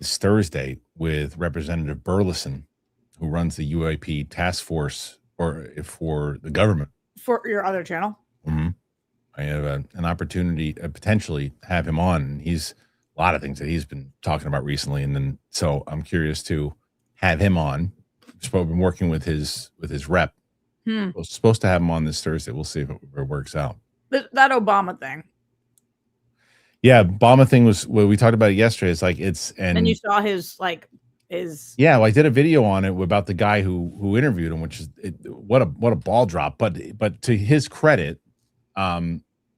Thursday with Representative Burleson, who runs the UAP task force for the government. For your other channel? Mm-hmm. I have an opportunity to potentially have him on. He's a lot of things that he's been talking about recently, and then so I'm curious to have him on. I've been working with his rep. Supposed to have him on this Thursday. We'll see if it works out. That Obama thing. Yeah, Obama thing was what we talked about it yesterday. It's like and you saw his yeah. Well, I did a video on it about the guy who interviewed him, which is what a ball drop. But to his credit,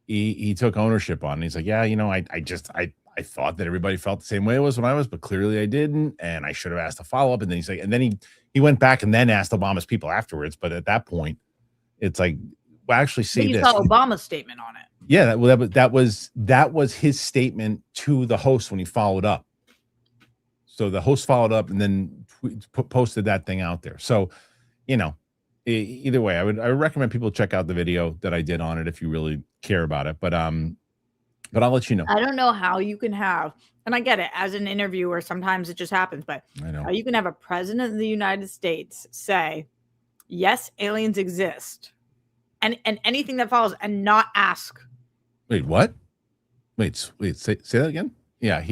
he took ownership on it. He's like, yeah, I thought that everybody felt the same way it was when I was, but clearly I didn't, and I should have asked a follow up. And then he's like, and then he went back and then asked Obama's people afterwards. But at that point, it's like, well, actually, see this. You saw Obama's statement on it. Yeah, that was his statement to the host when he followed up. So the host followed up and then posted that thing out there. So, either way, I would recommend people check out the video that I did on it if you really care about it. But I'll let you know. I don't know how you can have, and I get it as an interviewer, sometimes it just happens, but I know how you can have a president of the United States say, yes, aliens exist, and anything that follows, and not ask. Wait, what? Wait, say that again? Yeah,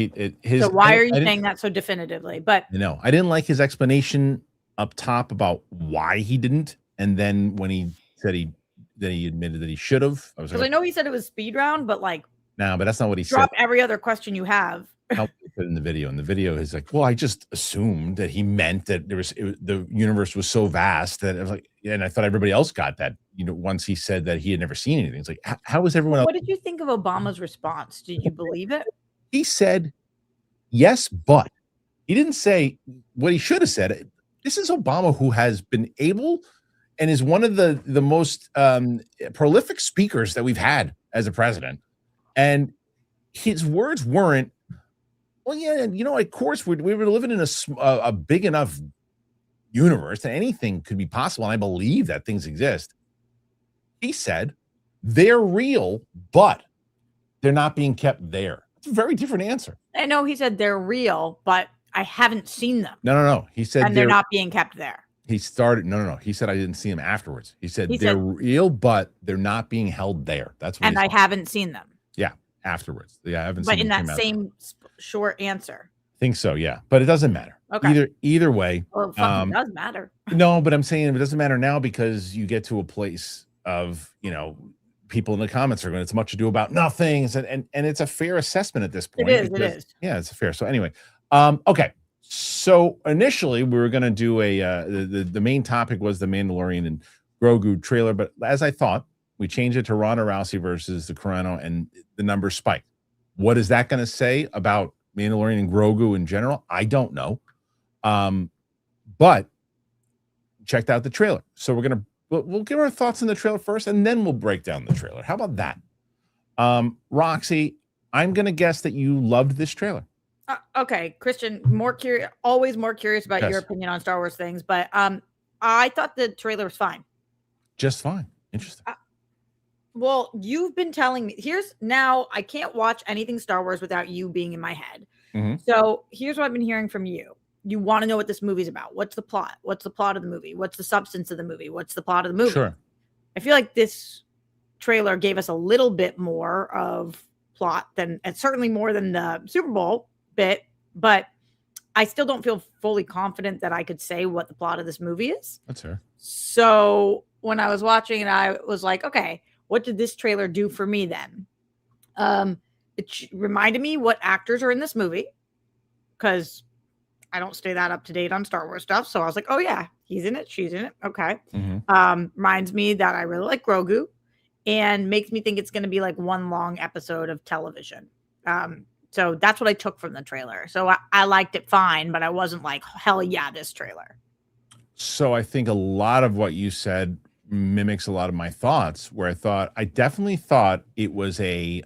so why are you saying that so definitively? But I didn't like his explanation up top about why he didn't, and then when he said he admitted that he should have. Because I know he said it was speed round, but no, but that's not what he said. Drop every other question you have. I'll put in the video. And the video is like, well, I just assumed that he meant that the universe was so vast that I was like, yeah, and I thought everybody else got that. Once he said that he had never seen anything, it's like, how was everyone else? What did you think of Obama's response? Did you believe it? He said, yes, but he didn't say what he should have said. This is Obama, who has been able and is one of the most prolific speakers that we've had as a president. And his words weren't, well, yeah, of course, we were living in a big enough universe that anything could be possible. And I believe that things exist. He said, they're real, but they're not being kept there. It's a very different answer. I know he said they're real, but I haven't seen them. No. He said and they're not being kept there. He started, no. He said, I didn't see them afterwards. He said, they're real, but they're not being held there. That's what. And I haven't seen them. Yeah, afterwards. Yeah, I haven't seen them. But in that same short answer. I think so, yeah. But it doesn't matter. Okay. Either way. Well, it fucking does matter. No, but I'm saying it doesn't matter now because you get to a place of, people in the comments are going, it's much ado about nothing. And it's a fair assessment at this point. It is. Yeah, it's fair. So anyway, okay. So initially we were going to do the main topic was the Mandalorian and Grogu trailer. But as I thought, we changed it to Ronda Rousey versus the Carano, and the numbers spiked. What is that going to say about Mandalorian and Grogu in general? I don't know. But checked out the trailer. So we'll give our thoughts on the trailer first, and then we'll break down the trailer. How about that? Roxy, I'm going to guess that you loved this trailer. Okay, Kristian, always more curious about your opinion on Star Wars things, but I thought the trailer was fine. Just fine. Interesting. Well, you've been telling me I can't watch anything Star Wars without you being in my head. Mm-hmm. So here's what I've been hearing from you. You want to know what this movie's about. What's the plot? What's the plot of the movie? What's the substance of the movie? What's the plot of the movie? Sure. I feel like this trailer gave us a little bit more of plot and certainly more than the Super Bowl bit, but I still don't feel fully confident that I could say what the plot of this movie is. That's fair. So when I was watching it, I was like, okay, what did this trailer do for me then? It reminded me what actors are in this movie, because I don't stay that up to date on Star Wars stuff. So I was like, oh yeah, he's in it. She's in it. Okay. Mm-hmm. Reminds me that I really like Grogu, and makes me think it's going to be like one long episode of television. So that's what I took from the trailer. So I liked it fine, but I wasn't like, hell yeah, this trailer. So I think a lot of what you said mimics a lot of my thoughts, where I definitely thought it was it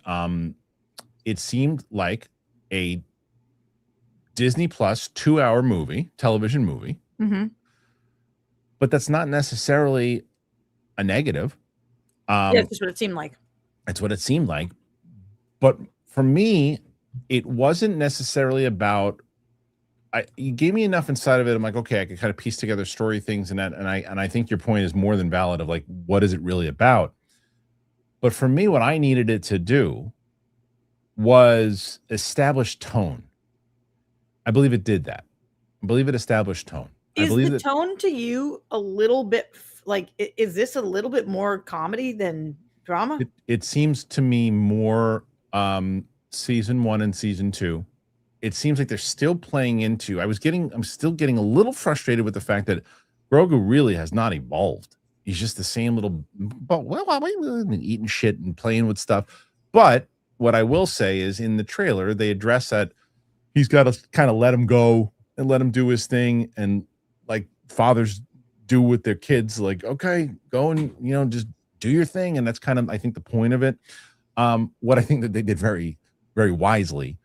seemed like a Disney Plus 2-hour television movie. Mm-hmm. But that's not necessarily a negative. Yeah, that's what it seemed like. It's what it seemed like. But for me, it wasn't necessarily about. You gave me enough inside of it. I'm like, okay, I could kind of piece together story things and that. And I think your point is more than valid of like, what is it really about? But for me, what I needed it to do was establish tone. I believe it did that. I believe it established tone. Is the tone to you a little bit like, is this a little bit more comedy than drama? It seems to me more season 1 and season 2. It seems like they're still playing into. I'm still getting a little frustrated with the fact that Grogu really has not evolved. He's just the same little, eating shit and playing with stuff. But what I will say is in the trailer, they address that he's got to kind of let him go and let him do his thing. And like fathers do with their kids, like, okay, go and, just do your thing. And that's kind of, I think, the point of it. What I think that they did very, very wisely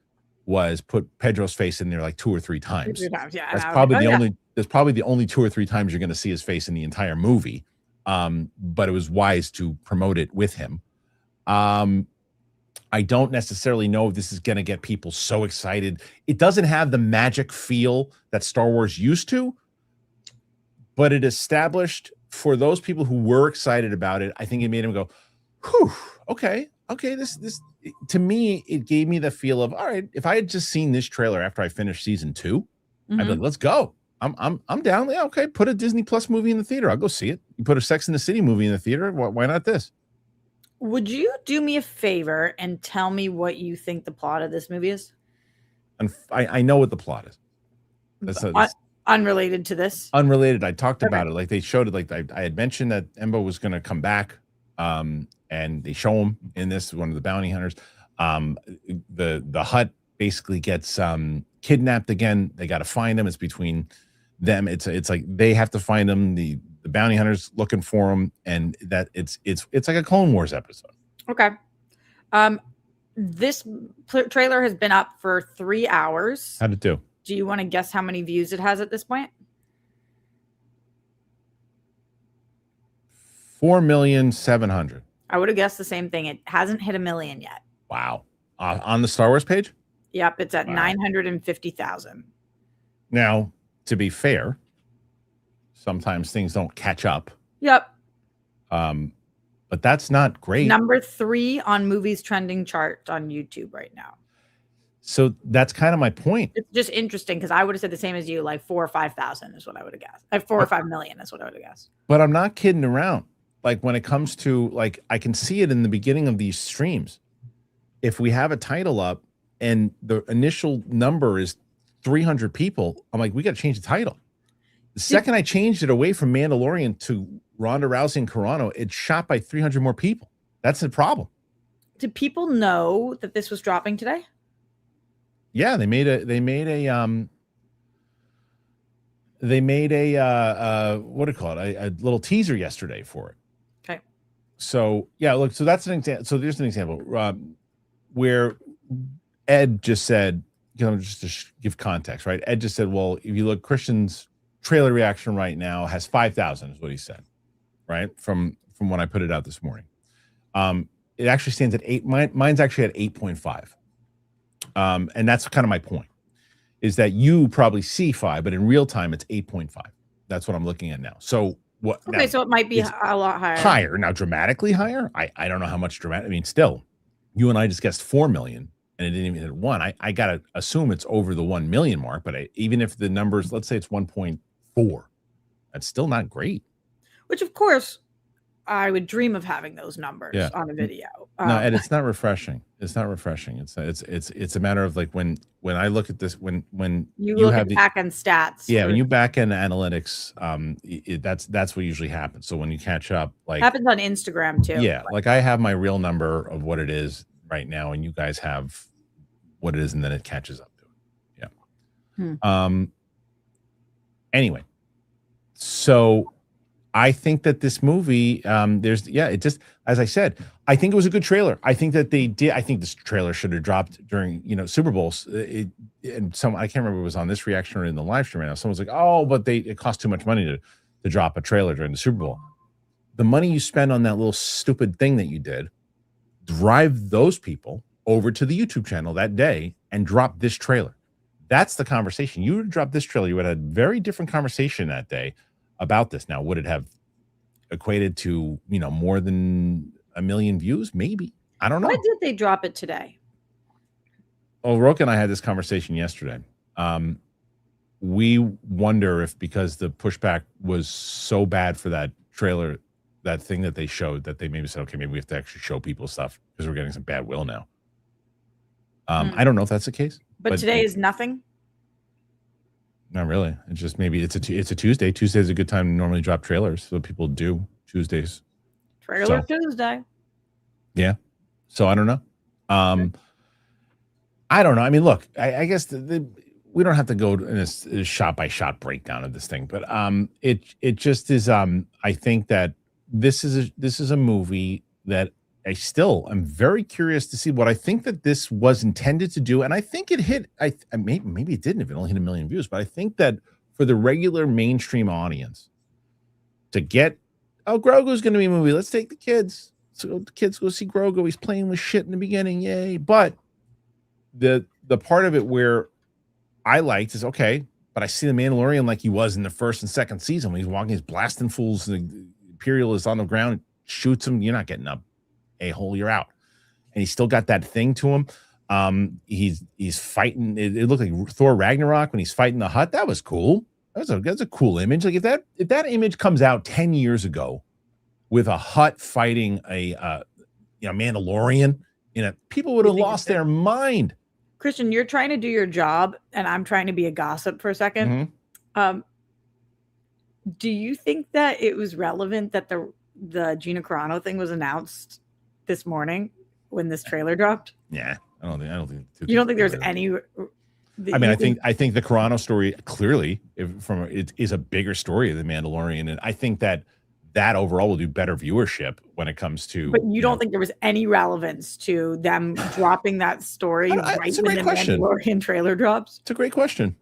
was put Pedro's face in there like 2 or 3 times. Yeah, that's probably the only 2 or 3 times you're going to see his face in the entire movie. But it was wise to promote it with him. I don't necessarily know if this is going to get people so excited. It doesn't have the magic feel that Star Wars used to, but it established for those people who were excited about it. I think it made them go, whew, okay. This to me, it gave me the feel of, all right, if I had just seen this trailer after I finished season 2, I'd be like, let's go. I'm down. Yeah, okay. Put a Disney Plus movie in the theater. I'll go see it. You put a Sex and the City movie in the theater. Why not this? Would you do me a favor and tell me what you think the plot of this movie is? And I know what the plot is. That's unrelated to this. Unrelated. I talked about it. Like they showed it. Like I had mentioned that Embo was going to come back. And they show him in this, one of the bounty hunters. The hut basically gets kidnapped again. They got to find him. It's between them. It's like they have to find him. The bounty hunters looking for him, and that it's like a Clone Wars episode. Okay. This trailer has been up for 3 hours. How'd it do? Do you want to guess how many views it has at this point? 4,700,000. I would have guessed the same thing. It hasn't hit 1 million yet. Wow. On the Star Wars page? Yep, it's at 950,000. Now, to be fair, sometimes things don't catch up. Yep. But that's not great. Number 3 on movies trending chart on YouTube right now. So that's kind of my point. It's just interesting because I would have said the same as you, like 4 or 5,000 is what I would have guessed. Like 4 or 5 million is what I would have guessed. But I'm not kidding around. Like when it comes to, like, I can see it in the beginning of these streams. If we have a title up and the initial number is 300 people, I'm like, we got to change the title. The second I changed it away from Mandalorian to Ronda Rousey and Carano, it shot by 300 more people. That's the problem. Did people know that this was dropping today? Yeah, they made a what do you call it? A little teaser yesterday for it. Okay. So yeah, look. So that's an example. So there's an example where Ed just said, just to give context, right? Ed just said, well, if you look, Kristian's trailer reaction right now has 5,000, is what he said, right? From when I put it out this morning. It actually stands at 8. Mine's actually at 8.5. And that's kind of my point, is that you probably see 5, but in real time it's 8.5. That's what I'm looking at now. So what? Okay, now, so it might be a lot higher. Higher now, dramatically higher. I don't know how much dramatic. I mean, still, you and I just guessed 4 million, and it didn't even hit 1. I gotta assume it's over the 1 million mark. But even if the numbers, let's say it's 1.4, that's still not great. Which, of course, I would dream of having those numbers on a video. No, and it's not refreshing. It's not refreshing. It's a matter of like when I look at this, when you look have at back end stats. Yeah, when you back end analytics, that's what usually happens. So when you catch up, like happens on Instagram too. Yeah, like I have my real number of what it is right now, and you guys have what it is, and then it catches up to it. Yeah. Anyway, so I think that this movie, it just, as I said, I think it was a good trailer. I think that they did. I think this trailer should have dropped during, Super Bowls. and I can't remember if it was on this reaction or in the live stream right now. Someone's like, oh, but it cost too much money to drop a trailer during the Super Bowl. The money you spend on that little stupid thing that you did, drive those people over to the YouTube channel that day and drop this trailer. That's the conversation. You would drop this trailer, you would have a very different conversation that day about this. Now, would it have equated to, more than 1 million views? Maybe. I don't know. Why did they drop it today? Oh, Roke and I had this conversation yesterday. We wonder if because the pushback was so bad for that trailer, that thing that they showed, that they maybe said, okay, maybe we have to actually show people stuff because we're getting some bad will now. I don't know if that's the case. But today is nothing? Not really. It's just maybe it's a Tuesday. Tuesday is a good time to normally drop trailers. So people do Tuesdays. Trailer Tuesday. Yeah. So I don't know. I don't know. I mean, look, I guess we don't have to go in a shot by shot breakdown of this thing, but it just is. I think that this is a movie that I'm very curious to see what I think that this was intended to do, and I think it hit. Maybe it didn't if it only hit 1 million views, but I think that for the regular mainstream audience to get, Grogu's going to be a movie. Let's take the kids. So the kids go see Grogu. He's playing with shit in the beginning, yay! But the part of it where I liked is okay, but I see the Mandalorian like he was in the first and second season when he's walking, he's blasting fools, and the Imperial is on the ground, shoots him. You're not getting up, a-hole, you're out. And he's still got that thing to him. He's fighting. It looked like Thor Ragnarok when he's fighting the Hutt. That was cool. That's a cool image. Like if that image comes out 10 years ago with a Hutt fighting a Mandalorian, people would have lost their mind. Kristian, you're trying to do your job, and I'm trying to be a gossip for a second. Mm-hmm. Do you think that it was relevant that the Gina Carano thing was announced this morning when this trailer dropped? Yeah, I don't think. You don't think there's any? I think the Carano story clearly it is a bigger story than Mandalorian, and I think that overall will do better viewership when it comes to. But you don't think there was any relevance to them dropping that story right when the Mandalorian trailer drops? It's a great question.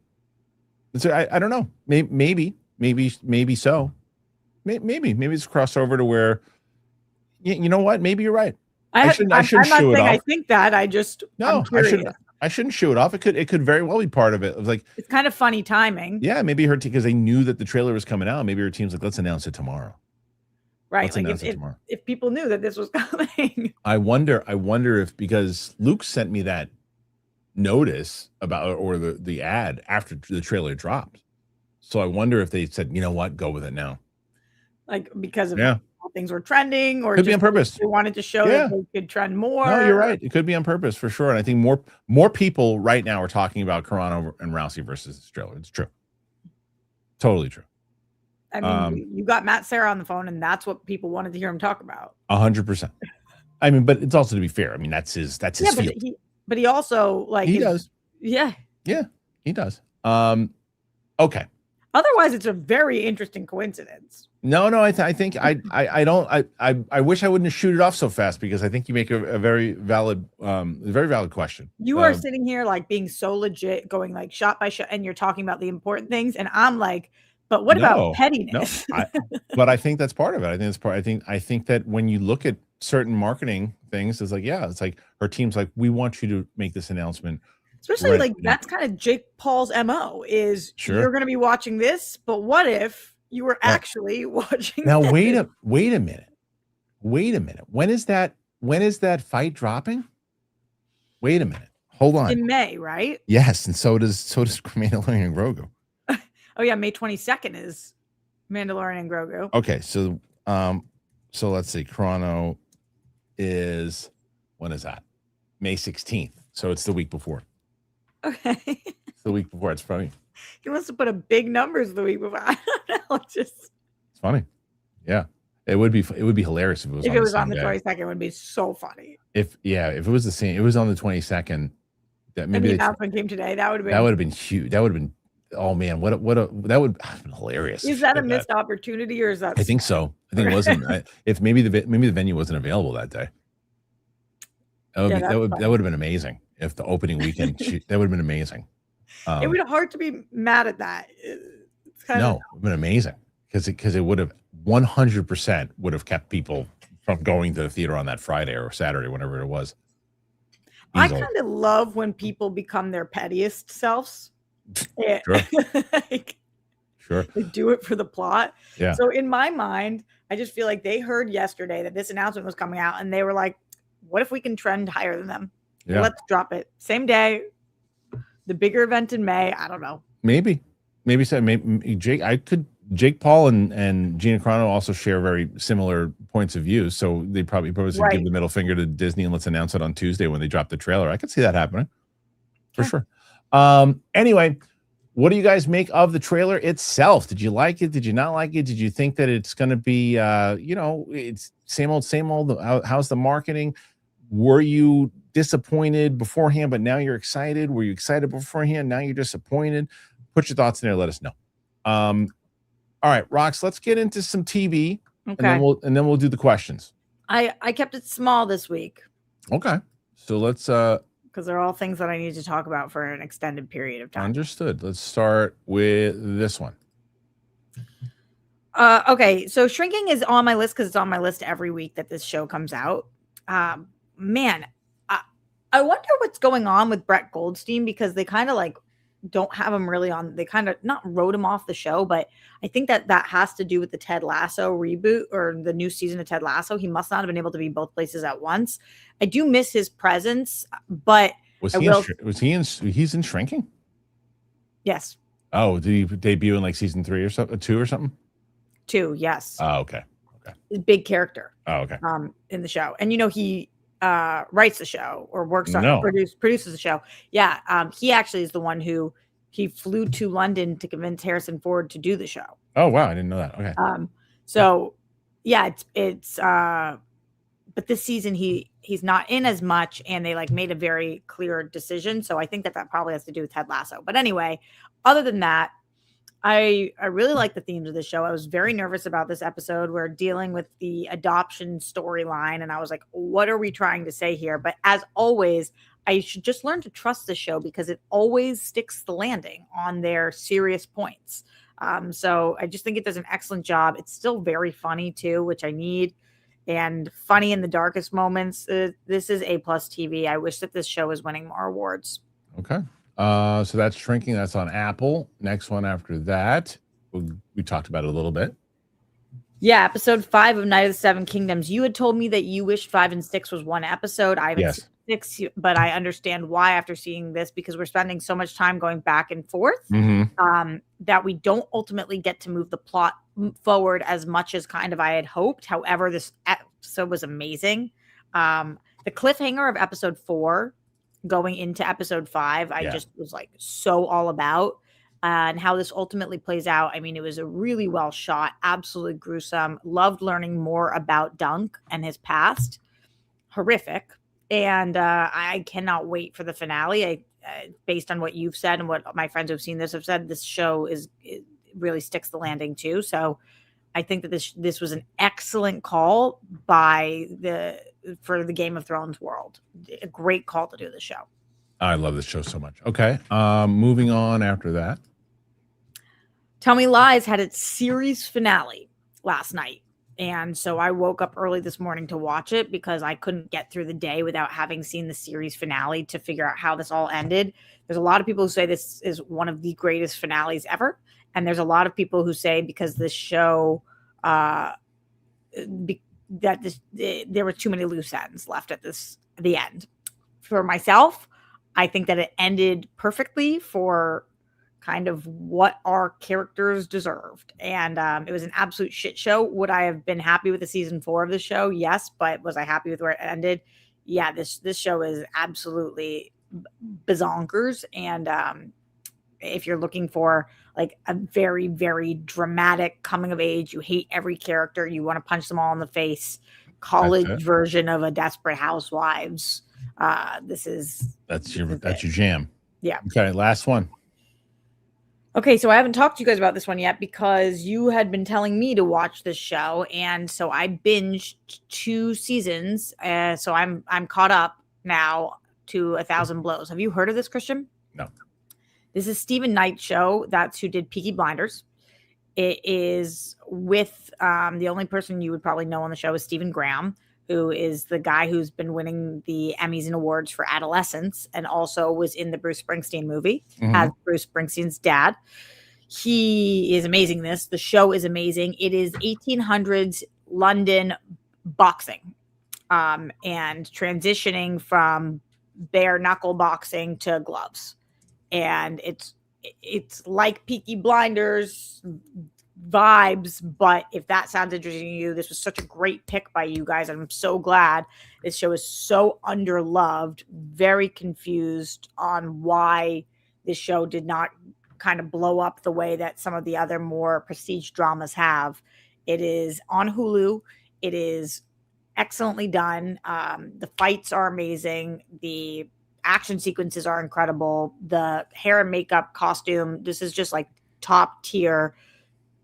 I don't know. Maybe so. Maybe it's crossover to where, you know what? Maybe you're right. I shouldn't shoo it off. I think that. I shouldn't shoo it off. It could very well be part of it. It was like it's kind of funny timing. Yeah, maybe her team, because they knew that the trailer was coming out. Maybe her team's like, let's announce it tomorrow. Right. Like if people knew that this was coming. I wonder if because Luke sent me that notice about or the ad after the trailer dropped. So I wonder if they said, you know what, go with it now. Like because of how things were trending, or could be on purpose. They wanted to show that they could trend more. No, you're right. It could be on purpose for sure. And I think more people right now are talking about Carano and Rousey versus this trailer. It's true. Totally true. I mean, you got Matt Serra on the phone, and that's what people wanted to hear him talk about. 100%. I mean, but it's also, to be fair, I mean, that's his field. But he also he does. Yeah. Yeah, he does. Okay. Otherwise, it's a very interesting coincidence. No, I think I wish I wouldn't have shoot it off so fast, because I think you make a very valid question. You are sitting here like being so legit, going like shot by shot, and you're talking about the important things, and I'm like, but what about pettiness? No, but I think that's part of it. I think it's part. I think that when you look at certain marketing things, it's like, it's like her team's like, we want you to make this announcement. Especially that's kind of Jake Paul's MO is you're going to be watching this, but what if you were actually watching now? This? Wait a minute. When is that fight dropping? Wait a minute. Hold on. In May, right? Yes, and so does Mandalorian and Grogu. Oh yeah, May 22nd is Mandalorian and Grogu. Okay, so let's see. Carano is, when is that? May 16th. So it's the week before. Okay. It's the week before. It's funny. He wants to put a big numbers the week before. I don't know. It's funny. Yeah. It would be hilarious if it was on the 22nd. It would be so funny. If it was the same, it was on the 22nd. That maybe the announcement came today. That would have been huge. That would have been, oh man, that would have been hilarious. Is that a missed opportunity, or is that? I think so. I think it wasn't. If maybe the venue wasn't available that day. That would have been amazing if the opening weekend that would have been amazing. It would hard to be mad at that. It's kind No, it would have been amazing because it would have 100% would have kept people from going to the theater on that Friday or Saturday, whenever it was. I Easily. kind of love when people become their pettiest selves. Sure. Like, Sure. they do it for the plot. Yeah. So in my mind, I just feel like they heard yesterday that this announcement was coming out, and they were like, "What if we can trend higher than them? Yeah. Let's drop it same day, the bigger event in May." I don't know. Maybe so. Maybe Jake Paul and Gina Carano also share very similar points of view. So they probably Right. give the middle finger to Disney and let's announce it on Tuesday when they drop the trailer. I could see that happening for sure. Anyway, what do you guys make of the trailer itself? Did you like it? Did you not like it? Did you think that it's going to be, it's same old? How's the marketing? Were you disappointed beforehand, but now you're excited? Were you excited beforehand? Now you're disappointed? Put your thoughts in there. Let us know. All right, Rox, let's get into some TV, Okay. and then we'll do the questions. I kept it small this week Okay, so let's. because they're all things that I need to talk about for an extended period of time. Understood. Let's start with this one. Okay, so Shrinking is on my list because it's on my list every week that this show comes out. Man, I wonder what's going on with Brett Goldstein, because they kind of like don't have him really on. They kind of not wrote him off the show, but I think that has to do with the Ted Lasso reboot or the new season of Ted Lasso. He must not have been able to be both places at once. I do miss his presence, but he's in Shrinking? Yes. Oh, did he debut in like season 3 or something, 2 or something? 2, yes. Oh, okay. Big character. Oh, okay. In the show, and he writes the show or works on produces the show. Yeah. He actually is the one who he flew to London to convince Harrison Ford to do the show. Oh, wow. I didn't know that. Okay. So yeah, it's but this season he's not in as much, and they like made a very clear decision. So I think that probably has to do with Ted Lasso. But anyway, other than that, I really like the themes of the show. I was very nervous about this episode. We're dealing with the adoption storyline, and I was like, what are we trying to say here? But as always, I should just learn to trust the show because it always sticks the landing on their serious points. So I just think it does an excellent job. It's still very funny too, which I need, and funny in the darkest moments. This is A+ TV. I wish that this show was winning more awards. Okay. So that's Shrinking. That's on Apple. Next one after that, we talked about it a little bit. Yeah, episode 5 of Night of the Seven Kingdoms. You had told me that you wished 5 and 6 was one episode. I haven't seen 6, but I understand why after seeing this, because we're spending so much time going back and forth that we don't ultimately get to move the plot forward as much as kind of I had hoped. However, this episode was amazing. The cliffhanger of episode 4 going into episode 5, I just was like so all about, and how this ultimately plays out. I mean, it was a really well shot, absolutely gruesome. Loved learning more about Dunk and his past. Horrific. And I cannot wait for the finale. Based on what you've said and what my friends who've seen this have said, this show it really sticks the landing too. So I think that this was an excellent call for the Game of Thrones world. A great call to do the show. I love this show so much. Okay. Moving on after that. Tell Me Lies had its series finale last night. And so I woke up early this morning to watch it because I couldn't get through the day without having seen the series finale to figure out how this all ended. There's a lot of people who say this is one of the greatest finales ever. And there's a lot of people who say because this show, there were too many loose ends left at the end. For myself, I think that it ended perfectly for kind of what our characters deserved. And it was an absolute shit show. Would I have been happy with the season 4 of the show? Yes. But was I happy with where it ended? Yeah, this show is absolutely bazonkers. And if you're looking for like a very, very dramatic coming of age, you hate every character, you want to punch them all in the face, college version of a Desperate Housewives. That's your jam. Yeah. Okay, last one. Okay, so I haven't talked to you guys about this one yet because you had been telling me to watch this show, and so I binged 2 seasons. So I'm caught up now to 1,000 Blows. Have you heard of this, Kristian? No. This is Stephen Knight's show. That's who did Peaky Blinders. It is with the only person you would probably know on the show is Stephen Graham, who is the guy who's been winning the Emmys and awards for Adolescence and also was in the Bruce Springsteen movie as Bruce Springsteen's dad. He is amazing. The show is amazing. It is 1800s London boxing and transitioning from bare knuckle boxing to gloves. And it's like Peaky Blinders vibes, but if that sounds interesting to you, this was such a great pick by you guys. And I'm so glad. This show is so underloved, very confused on why this show did not kind of blow up the way that some of the other more prestige dramas have. It is on Hulu. It is excellently done. The fights are amazing. The action sequences are incredible. The hair and makeup, costume, this is just like top tier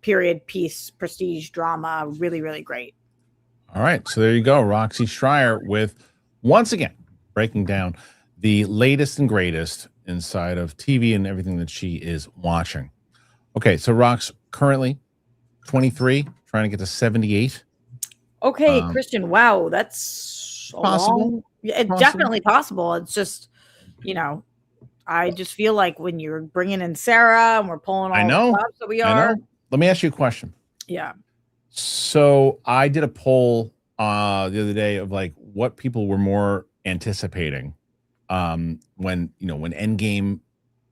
period piece prestige drama. Really, really great. All right, so there you go, Roxy Schreier with once again breaking down the latest and greatest inside of TV and everything that she is watching. Okay, so Rox currently 23, trying to get to 78. Okay, Kristian, wow, that's possible. Yeah, it's definitely possible. It's just, I just feel like when you're bringing in Serra and we're pulling all the stops that we are. Let me ask you a question. Yeah. So I did a poll the other day of like what people were more anticipating when Endgame,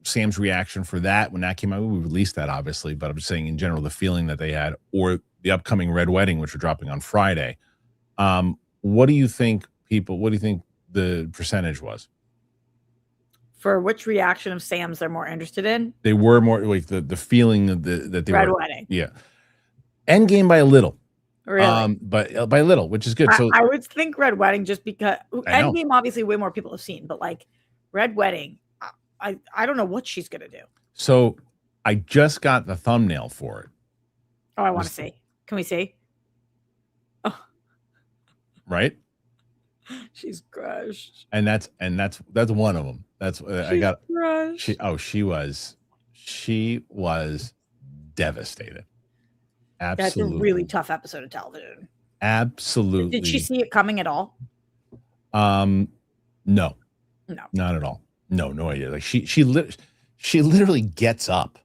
Sam's reaction for that, when that came out. We released that obviously, but I'm just saying in general the feeling that they had, or the upcoming Red Wedding, which are dropping on Friday. What do you think the percentage was? For which reaction of Sam's they're more interested in? They were more like the feeling of that they Red were. Wedding. Yeah. Endgame by a little. Really? But by a little, which is good. So I would think Red Wedding just because Endgame obviously way more people have seen, but like Red Wedding, I don't know what she's gonna do. So I just got the thumbnail for it. Oh, I want to see. Can we see? Oh. Right? She's crushed. And that's one of them. That's I got crushed. She was devastated. Absolutely. That's a really tough episode of television. Absolutely. Did she see it coming at all? No. No. Not at all. No idea. Like she literally gets up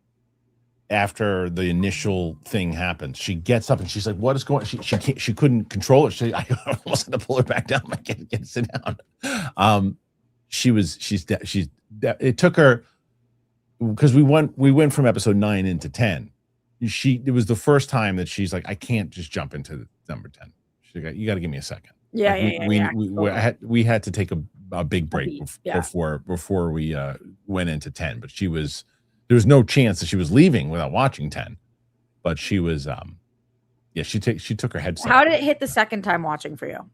after the initial thing happens. She gets up and she's like, "What is going?" She couldn't control it. I was going to pull her back down. I'm like, get sit down. It took her because we went from episode 9 into 10. It was the first time that she's like, I can't just jump into number 10. She's like, you got to give me a second. Yeah. We had to take a big break before we went into 10. But there was no chance that she was leaving without watching 10. But she was she took her headset. How did it hit the second time watching for you?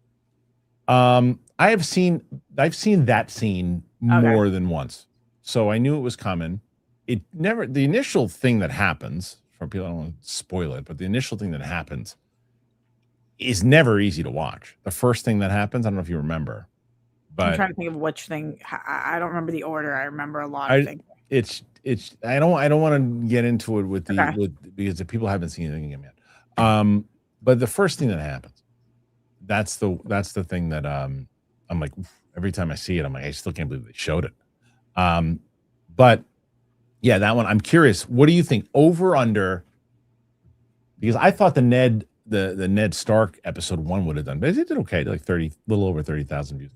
I've seen that scene more than once, so I knew it was coming. The initial thing that happens, for people, I don't want to spoil it, but the initial thing that happens is never easy to watch. The first thing that happens, I don't know if you remember, but I'm trying to think of which thing. I don't remember the order. I remember a lot of things. I don't want to get into it because the people haven't seen anything yet. But the first thing that happens, that's the thing that I'm like, every time I see it, I'm like, I still can't believe they showed it. But yeah, that one, I'm curious. What do you think? Over, under? Because I thought the Ned Stark episode 1 would have done, but it did okay, like little over 30,000 views.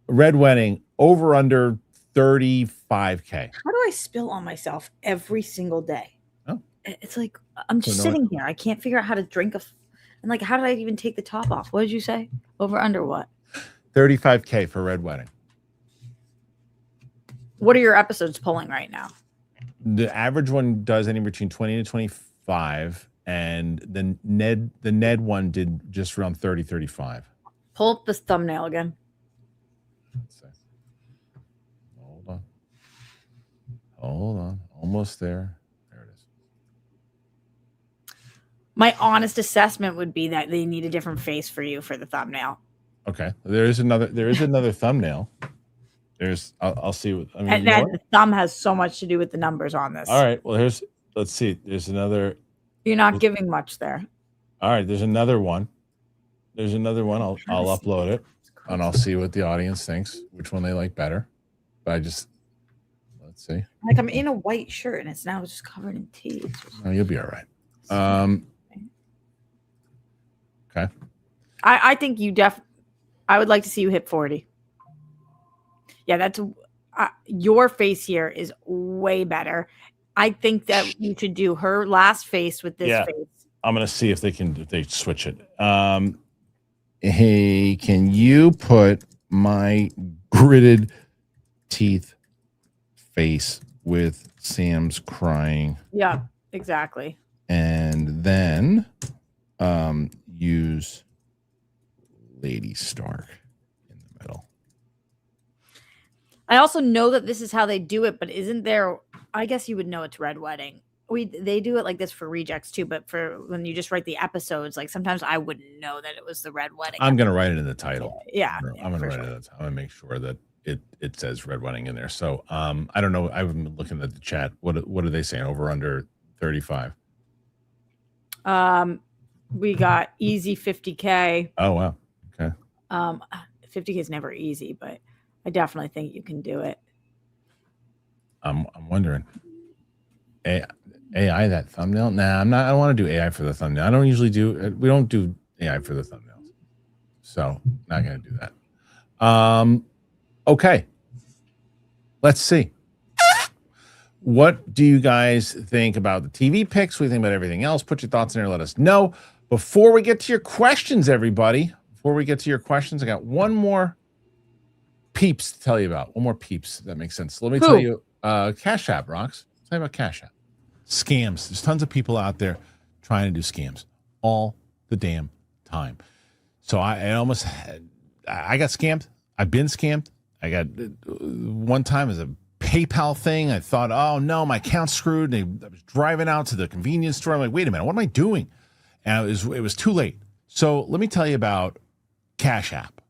Red Wedding, over, under 35K. How do I spill on myself every single day? Oh. It's like I'm just sitting here. I can't figure out how to drink and like, how did I even take the top off? What did you say? Over, under what? 35K for Red Wedding. What are your episodes pulling right now? The average one does anywhere between 20 to 25, and the Ned one did just around 30, 35. Pull up this thumbnail again. Hold on. Almost there. There it is. My honest assessment would be that they need a different face for you for the thumbnail. Okay. There is another thumbnail. I'll see what I mean. And then the thumb has so much to do with the numbers on this. All right. Well, let's see. There's another. You're not giving much there. All right. There's another one. I'll upload it and I'll see what the audience thinks, which one they like better. But let's see. Like I'm in a white shirt and it's now just covered in tea. Oh, you'll be all right. Okay. I think I would like to see you hit 40. Yeah, that's your face here is way better. I think that you should do her last face with this face. I'm gonna see if they switch it. Hey, can you put my gritted teeth face with Sam's crying? Yeah, exactly. And then use Lady Stark in the middle. I also know that this is how they do it, but isn't there? I guess you would know it's Red Wedding. They do it like this for Rejects too, but for when you just write the episodes, like sometimes I wouldn't know that it was the Red Wedding. I'm gonna write it in the title. Yeah, I'm gonna write it. I'm gonna make sure that it says Red Wedding in there. So I don't know. I've been looking at the chat. What are they saying? Over under 35. We got easy 50K. Oh wow. Okay. 50K is never easy, but I definitely think you can do it. I'm wondering. AI that thumbnail? Nah, I'm not. I don't want to do AI for the thumbnail. I don't usually do. We don't do AI for the thumbnails, so not gonna do that. Okay. Let's see. What do you guys think about the TV picks? What do you think about everything else? Put your thoughts in there. Let us know. Before we get to your questions, everybody. Before we get to your questions, I got one more peeps to tell you about. One more peeps. If that makes sense. Let me tell you. Cash App rocks. Tell you about Cash App. Scams. There's tons of people out there trying to do scams all the damn time. So I got scammed. I've been scammed. I got one time as a PayPal thing. I thought, oh no, my account's screwed. I was driving out to the convenience store. I'm like, wait a minute, what am I doing? And it was too late. So let me tell you about Cash App.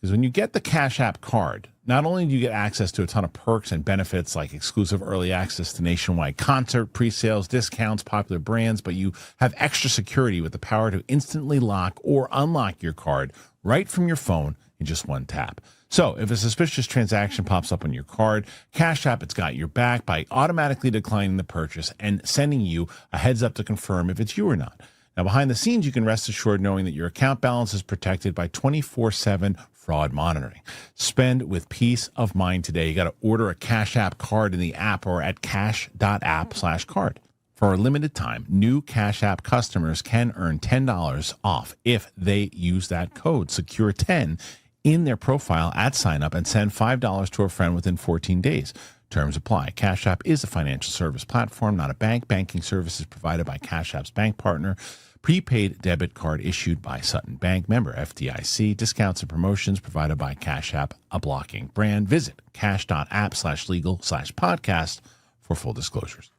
Because when you get the Cash App card, not only do you get access to a ton of perks and benefits like exclusive early access to nationwide concert, pre-sales, discounts, popular brands, but you have extra security with the power to instantly lock or unlock your card right from your phone in just one tap. So if a suspicious transaction pops up on your card, Cash App, it's got your back by automatically declining the purchase and sending you a heads up to confirm if it's you or not. Now, behind the scenes, you can rest assured knowing that your account balance is protected by 24/7 fraud monitoring. Spend with peace of mind today. You got to order a Cash App card in the app or at cash.app/card. For a limited time, new Cash App customers can earn $10 off if they use that code SECURE10 in their profile at sign up and send $5 to a friend within 14 days. Terms apply. Cash App is a financial service platform, not a bank. Banking services provided by Cash App's bank partner. Prepaid debit card issued by Sutton Bank, member FDIC. Discounts and promotions provided by Cash App, a blocking brand. Visit cash.app/legal/podcast for full disclosures.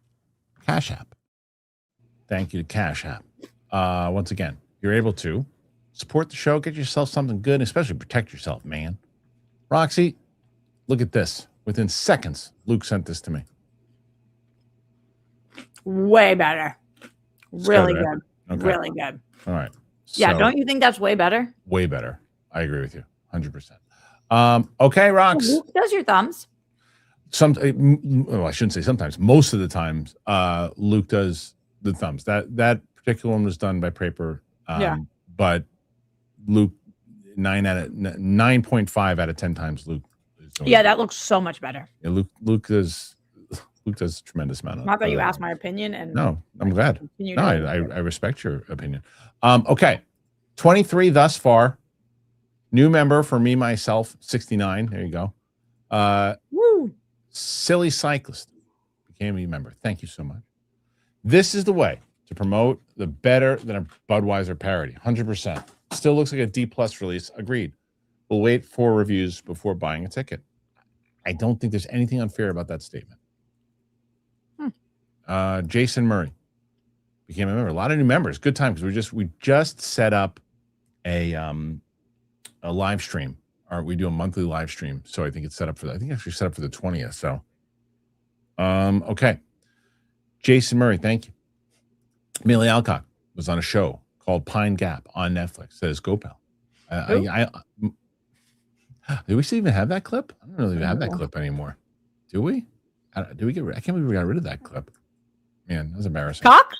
Cash App. Thank you to Cash App. Once again, you're able to support the show, get yourself something good, and especially protect yourself, man. Roxy, look at this. Within seconds, Luke sent this to me. Way better. Really good. Okay. Really good. All right. Yeah, don't you think that's way better? Way better. I agree with you. 100%. Okay, Rox. Luke does your thumbs. Well, I shouldn't say sometimes. Most of the times, Luke does the thumbs. That particular one was done by Praper. But Luke, 9.5 out of 10 times, Luke. Yeah, that looks so much better. Yeah, Luke does a tremendous amount of. Not that you asked my opinion, and no, I'm glad. No, I respect your opinion. Okay, 23 thus far. New member for me, myself, 69. There you go. Woo! Silly Cyclist became a member. Thank you so much. This is the way to promote the better than a Budweiser parody. 100%. Still looks like a D+ release. Agreed. We'll wait for reviews before buying a ticket. I don't think there's anything unfair about that statement. Jason Murray became a member. A lot of new members. Good time because we just set up a live stream, we do a monthly live stream. So I think it's set up for that. I think actually set up for the 20th. So, okay. Jason Murray, thank you. Millie Alcock was on a show called Pine Gap on Netflix. Says Go Pal. Do we still even have that clip? I don't really even have that clip anymore. Do we? Do we get rid? I can't believe we got rid of that clip. Man, that was embarrassing. Cock?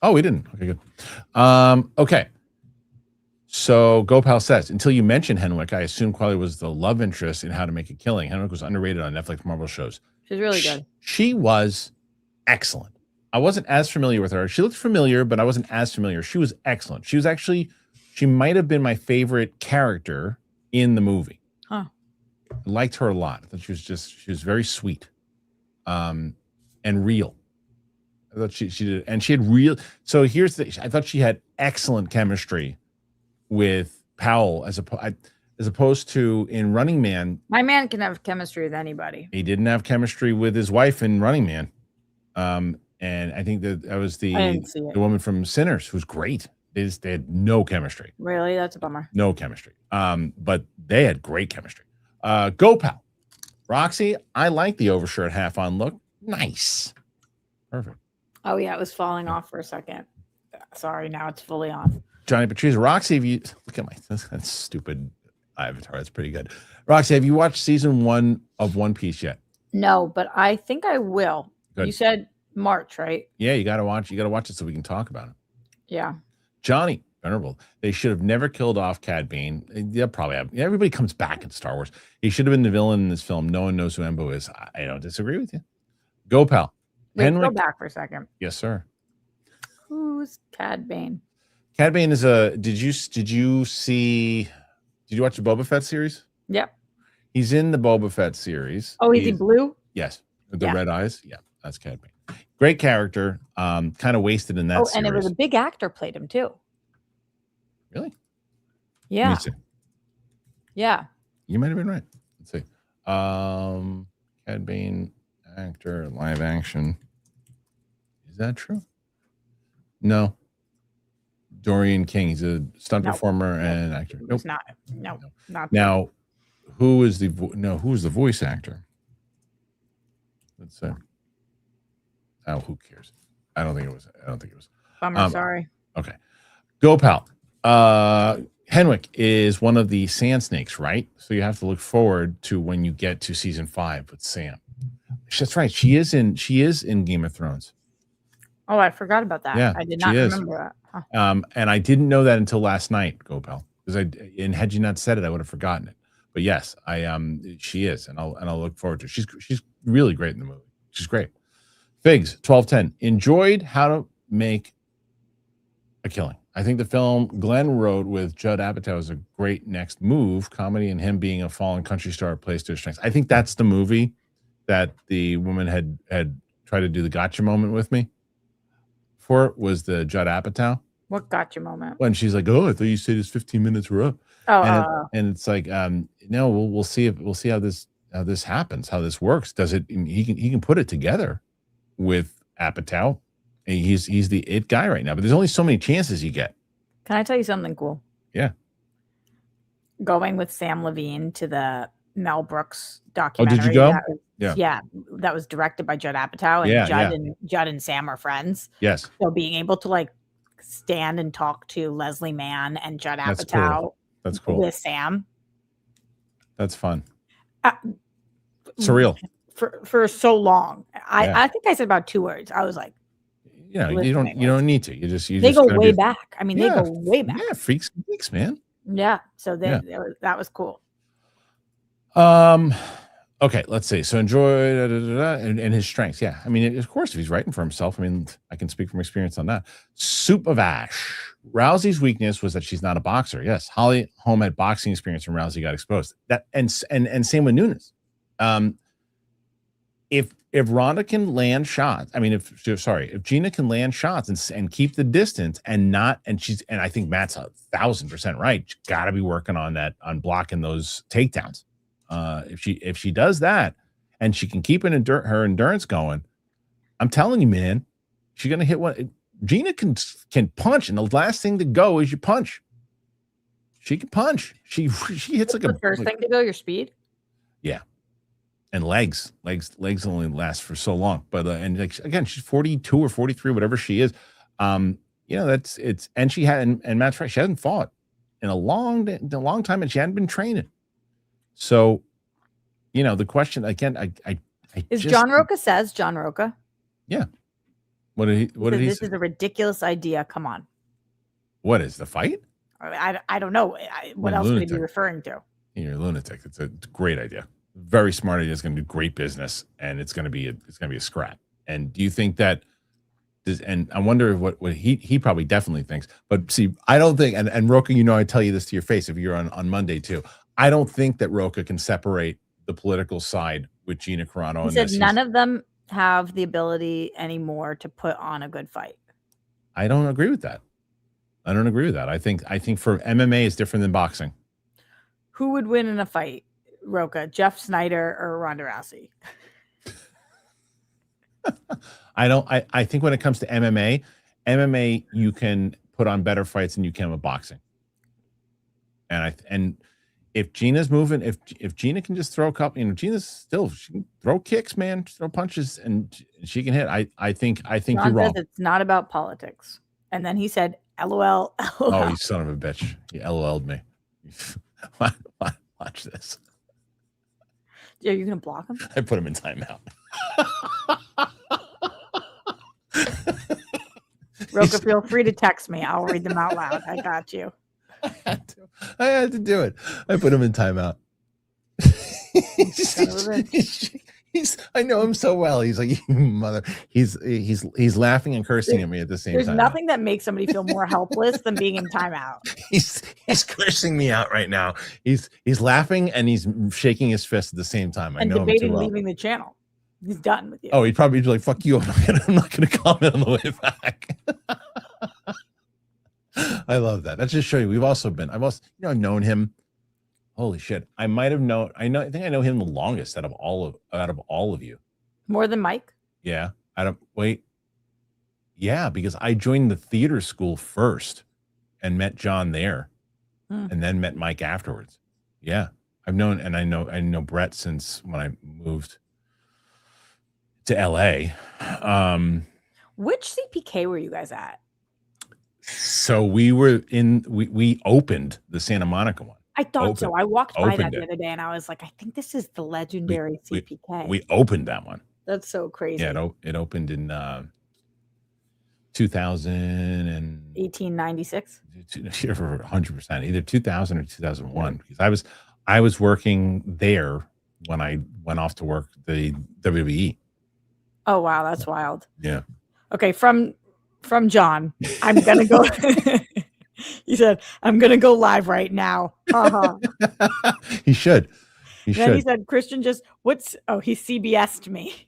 Oh, we didn't. Okay, good. Okay. So Gopal says, until you mentioned Henwick, I assumed Quali was the love interest in How to Make a Killing. Henwick was underrated on Netflix Marvel shows. She's really good. She was excellent. I wasn't as familiar with her. She looked familiar, but I wasn't as familiar. She was excellent. She might have been my favorite character in the movie. Huh. I liked her a lot. I thought she was very sweet, and real. I thought she did, and she had real. So I thought she had excellent chemistry with Powell as opposed to in Running Man. My man can have chemistry with anybody. He didn't have chemistry with his wife in Running Man. And I think that was the woman from Sinners who's great. They had no chemistry. Really? That's a bummer. No chemistry. But they had great chemistry. Go Pal. Roxy, I like the overshirt half on look. Nice. Perfect. Oh yeah, it was falling off for a second. Sorry, now it's fully on. Johnny Patrice. Roxy, if you look at that's stupid avatar. That's pretty good. Roxy, have you watched season 1 of One Piece yet? No, but I think I will. Good. You said March, right? Yeah, you gotta watch it so we can talk about it. Yeah. Johnny Venerable. They should have never killed off Cad Bane. They'll probably have. Everybody comes back in Star Wars. He should have been the villain in this film. No one knows who Embo is. I don't disagree with you. Go Pal. Wait, go back for a second. Yes, sir. Who's Cad Bane? Cad Bane is a. Did you watch the Boba Fett series? Yep. He's in the Boba Fett series. Oh, is he blue? Yes. With the red eyes. Yeah, that's Cad Bane. Great character. Kind of wasted in that series. And it was a big actor played him too. Really? Yeah. Yeah. You might have been right. Let's see. Cad Bane actor, live action. Is that true? No. Dorian King. He's a stunt performer and actor. Nope. It's not. No, not. Now, who is the voice actor? Let's see. Oh, who cares? I don't think it was. Bummer. Sorry. Okay. Go Pal. Henwick is one of the Sand Snakes, right? So you have to look forward to when you get to season 5 with Sam. That's right. She is in Game of Thrones. Oh, I forgot about that. Yeah, I did not remember that. Huh. And I didn't know that until last night, Gopal. Because had you not said it, I would have forgotten it. But yes, she is, and I'll look forward to it. She's really great in the movie. She's great. Figs 1210 enjoyed How to Make a Killing. I think the film Glenn wrote with Judd Apatow is a great next move. Comedy and him being a fallen country star plays to his strengths. I think that's the movie that the woman had tried to do the gotcha moment with me for. Was the Judd Apatow. What gotcha moment? When she's like, "Oh, I thought you said his 15 minutes were up." Oh, and it's like, no, we'll see how this happens, how this works. Does it? He can put it together with Apatow. He's the it guy right now, but there's only so many chances you get. Can I tell you something cool? Yeah. Going with Sam Levine to the Mel Brooks documentary. Oh, did you go? That was directed by Judd Apatow, and Judd and Sam are friends. Yes. So being able to like stand and talk to Leslie Mann and Judd Apatow. That's cool. With Sam. That's fun. Surreal. For so long. I think I said about 2 words. I was like, yeah, you don't need to. They go way back. I mean, they go way back. Yeah, freaks, man. Yeah. So that was cool. Okay, let's see. So enjoy and his strengths. Yeah. I mean, of course, if he's writing for himself, I mean, I can speak from experience on that. Soup of Ash. Rousey's weakness was that she's not a boxer. Yes. Holly Holm had boxing experience when Rousey got exposed. That and same with Nunes. If Ronda can land shots, I mean, if Gina can land shots and keep the distance and I think Matt's 1,000% right. She's got to be working on that, on blocking those takedowns. If she does that and she can keep her endurance going, I'm telling you, man, she's gonna hit one. Gina can punch, and the last thing to go is you punch. She can punch. She hits like the first thing to go. Your speed. Yeah, and legs only last for so long. But and like, again, she's 42 or 43, whatever she is. That's it's and she had and Matt's right. She hasn't fought in a long time, and she hadn't been training. So, the question again, I is John Roca says John Roca. Yeah. What did he say? This is a ridiculous idea. Come on. What is the fight? I don't know. What else would he be referring to? You're a lunatic. It's a great idea. Very smart idea. It's going to do great business, and it's going to be a scrap. And do you think that? And I wonder what he probably definitely thinks. But see, I don't think. And Roca, I tell you this to your face if you're on Monday too. I don't think that Roca can separate the political side with Gina Carano. He said none of them have the ability anymore to put on a good fight. I don't agree with that. I think for MMA is different than boxing. Who would win in a fight, Roca, Jeff Snyder or Ronda Rousey? I think when it comes to MMA you can put on better fights than you can with boxing. And if Gina's moving, if Gina can just throw a couple, she can throw kicks, man, throw punches, and she can hit. I think John you're wrong. It's not about politics. And then he said, LOL. Oh, you son of a bitch. He LOL'd me. Watch this. Are you going to block him? I put him in timeout. Roca, feel free to text me. I'll read them out loud. I got you. I had to do it. I put him in timeout. I know him so well. He's like, you mother. He's laughing and cursing at me at the same time. There's nothing that makes somebody feel more helpless than being in timeout. He's cursing me out right now. He's laughing and he's shaking his fist at the same time. And debating leaving the channel. He's done with you. Oh, he'd probably be like, "Fuck you! I'm not gonna comment on the way back." I love that. That's just show you. I've known him. Holy shit! I think I know him the longest out of all of you. More than Mike? Yeah. Yeah, because I joined the theater school first and met John there, and then met Mike afterwards. Yeah, I know Brett since when I moved to LA. Which CPK were you guys at? So we opened the Santa Monica one. I thought so. I walked by that the other day and I was like, I think this is the legendary CPK. We opened that one. That's so crazy. Yeah, it opened in 2000 and 1896. 100%, either 2000 or 2001. Because I was working there when I went off to work the WWE. Oh wow, that's wild. Yeah. Okay, from John, I'm gonna go. He said, "I'm gonna go live right now." He should. He said, "Kristian he CBS'd me."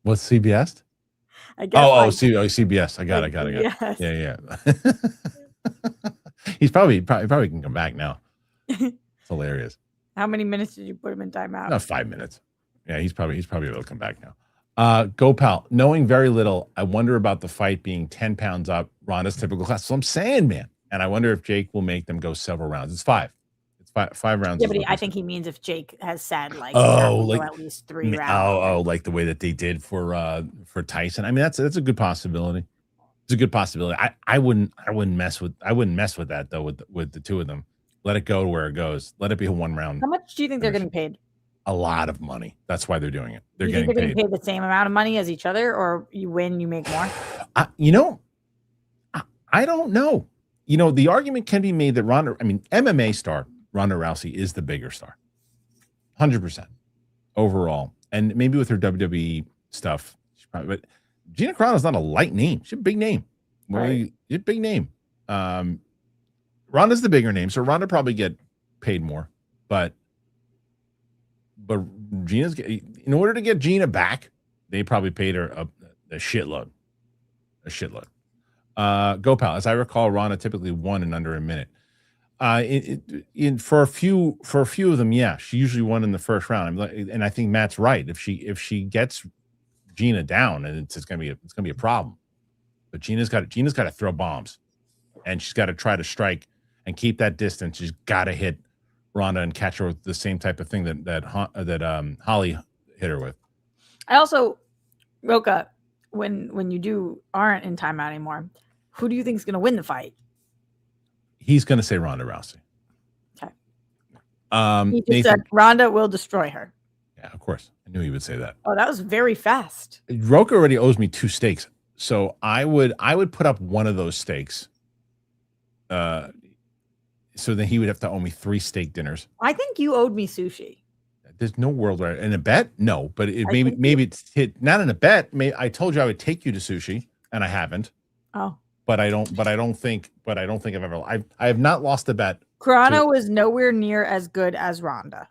What's CBS? I guess. CBS. I got it. Yeah. He's probably can come back now. It's hilarious. How many minutes did you put him in timeout? Not 5 minutes. Yeah, he's probably able to come back now. Go Pal. Knowing very little, I wonder about the fight being 10 pounds up, Ronda's typical class. So I'm saying, man. And I wonder if Jake will make them go several rounds. It's 5. It's five rounds. Yeah, but I think he means if Jake has said like at least 3 Oh, rounds. like the way that they did for Tyson. I mean, that's a good possibility. It's a good possibility. I wouldn't mess with that though with the two of them. Let it go to where it goes. Let it be a 1 round. How much do you think they're getting paid? A lot of money. That's why they're doing it. They're getting paid the same amount of money as each other, or you win, you make more? I don't know. The argument can be made that MMA star Ronda Rousey is the bigger star. 100% overall. And maybe with her WWE stuff, but Gina Carano's not a light name. She's a big name. Right. She's a big name. Ronda's the bigger name, so Ronda probably get paid more. But Gina's, in order to get Gina back, they probably paid her a shitload. Go Pal. As I recall, Ronda typically won in under a minute. For a few of them, yeah, she usually won in the first round. And I think Matt's right. If she gets Gina down, and it's gonna be a problem. But Gina's got to throw bombs, and she's got to try to strike. and keep that distance. She's got to hit Ronda and catch her with the same type of thing that Holly hit her with. I also, Roka, when you aren't in timeout anymore, who do you think is going to win the fight? He's going to say Ronda Rousey. Okay. He just said Ronda will destroy her. Yeah, of course. I knew he would say that. Oh, that was very fast. Roka already owes me 2 steaks, so I would put up one of those steaks. So then he would have to owe me 3 steak dinners. I think you owed me sushi. There's no world where in a bet, no, but maybe it's hit not in a bet. I told you I would take you to sushi, and I haven't. Oh, but I don't think I've ever. I have not lost a bet. Carano was nowhere near as good as Ronda.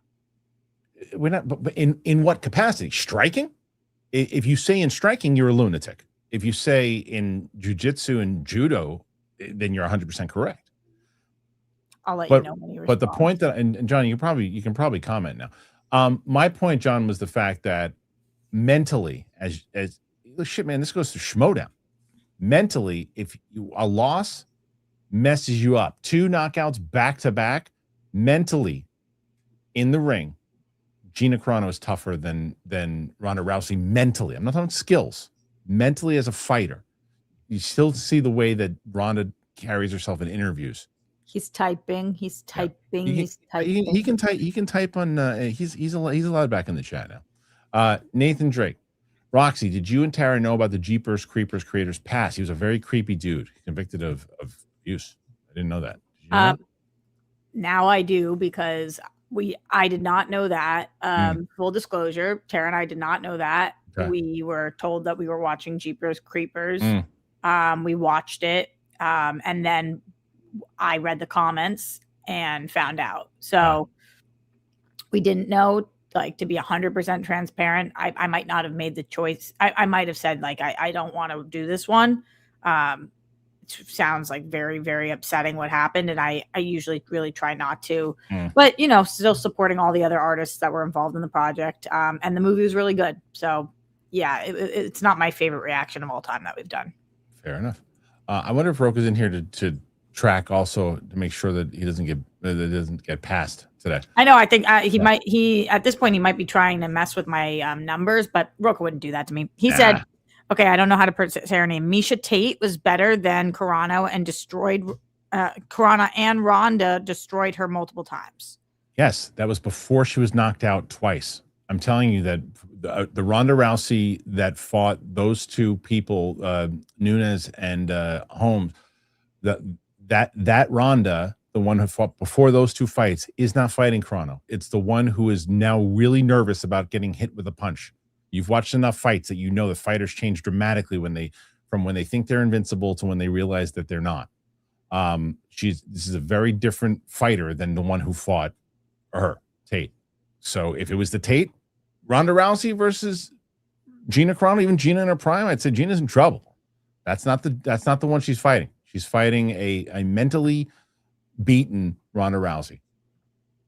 We're not, but in what capacity? Striking? If you say in striking, you're a lunatic. If you say in jiu-jitsu and judo, then you're 100% correct. I'll let you know when you respond. But the point that, and John, you can probably comment now. My point, John, was the fact that mentally, as shit, man, this goes to Schmodown. Mentally, if a loss messes you up, 2 knockouts back to back, mentally in the ring, Gina Carano is tougher than Ronda Rousey mentally. I'm not talking skills. Mentally as a fighter, you still see the way that Ronda carries herself in interviews. He's typing. He's typing. Yeah. He's typing. He can type. He can type on. He's allowed back in the chat now. Nathan Drake, Roxy, did you and Tara know about the Jeepers Creepers creator's past? He was a very creepy dude, convicted of abuse. I didn't know that. Did you know that? Now I do, because I did not know that. Full disclosure, Tara and I did not know that. Okay. We were told that we were watching Jeepers Creepers. We watched it, and then I read the comments and found out. So we didn't know. Like, to be 100% transparent, I might not have made the choice. I might have said, like, I don't want to do this one. It sounds like very, very upsetting what happened. And I usually really try not to. But, still supporting all the other artists that were involved in the project. And the movie was really good. So, yeah, it's not my favorite reaction of all time that we've done. Fair enough. I wonder if Roka's in here to track also to make sure that he doesn't get passed today. I know. I think he at this point he might be trying to mess with my numbers, but Roka wouldn't do that to me. He said, "Okay, I don't know how to pronounce her name. Misha Tate was better than Carano and destroyed Carano and Ronda destroyed her multiple times." Yes, that was before she was knocked out twice. I'm telling you that the Ronda Rousey that fought those 2 people, Nunes and Holmes, that Ronda, the one who fought before those 2 fights, is not fighting Carano. It's the one who is now really nervous about getting hit with a punch. You've watched enough fights that you know the fighters change dramatically from when they think they're invincible to when they realize that they're not. This is a very different fighter than the one who fought her, Tate. So if it was the Tate, Ronda Rousey versus Gina Carano, even Gina in her prime, I'd say Gina's in trouble. That's not the one she's fighting. She's fighting a mentally beaten Ronda Rousey.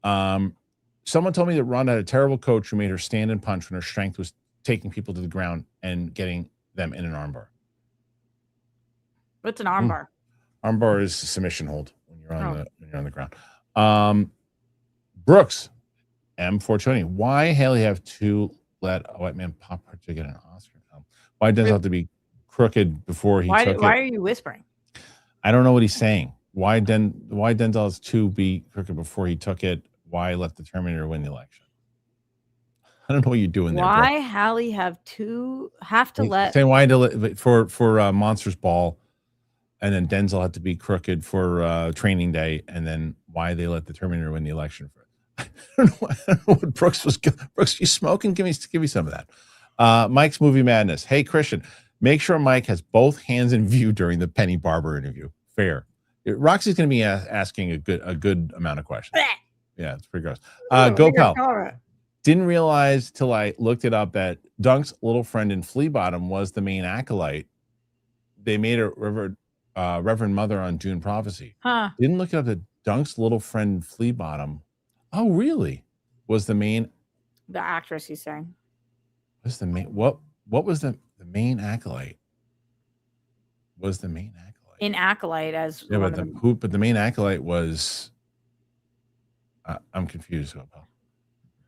Someone told me that Ronda had a terrible coach who made her stand and punch when her strength was taking people to the ground and getting them in an armbar. What's an armbar? Armbar is a submission hold when you're on the ground. Brooks, M420. Why Haley have to let a white man pop her to get an Oscar? Why does it have to be crooked before he took it? Why are you whispering? I don't know what he's saying. Why Denzel has to be crooked before he took it? Why let the Terminator win the election? I don't know what you're doing there. Why Hallie have to let saying why for Monsters Ball, and then Denzel had to be crooked for Training Day, and then why they let the Terminator win the election for it. I don't know what Brooks was. Brooks, you smoking? Give me some of that. Mike's Movie Madness. Hey Christian, make sure Mike has both hands in view during the Penny Barber interview. Fair. Roxy's going to be asking a good amount of questions. Yeah, it's pretty gross. Go Pal. Didn't realize till I looked it up that Dunk's little friend in Flea Bottom was the main acolyte. They made a Reverend Mother on Dune Prophecy. Didn't look it up that Dunk's little friend in Flea Bottom. Oh, really? Was the actress he's saying? Was the main what was the main acolyte? Was the main acolyte? in Acolyte as Yeah, but the main Acolyte was I'm confused.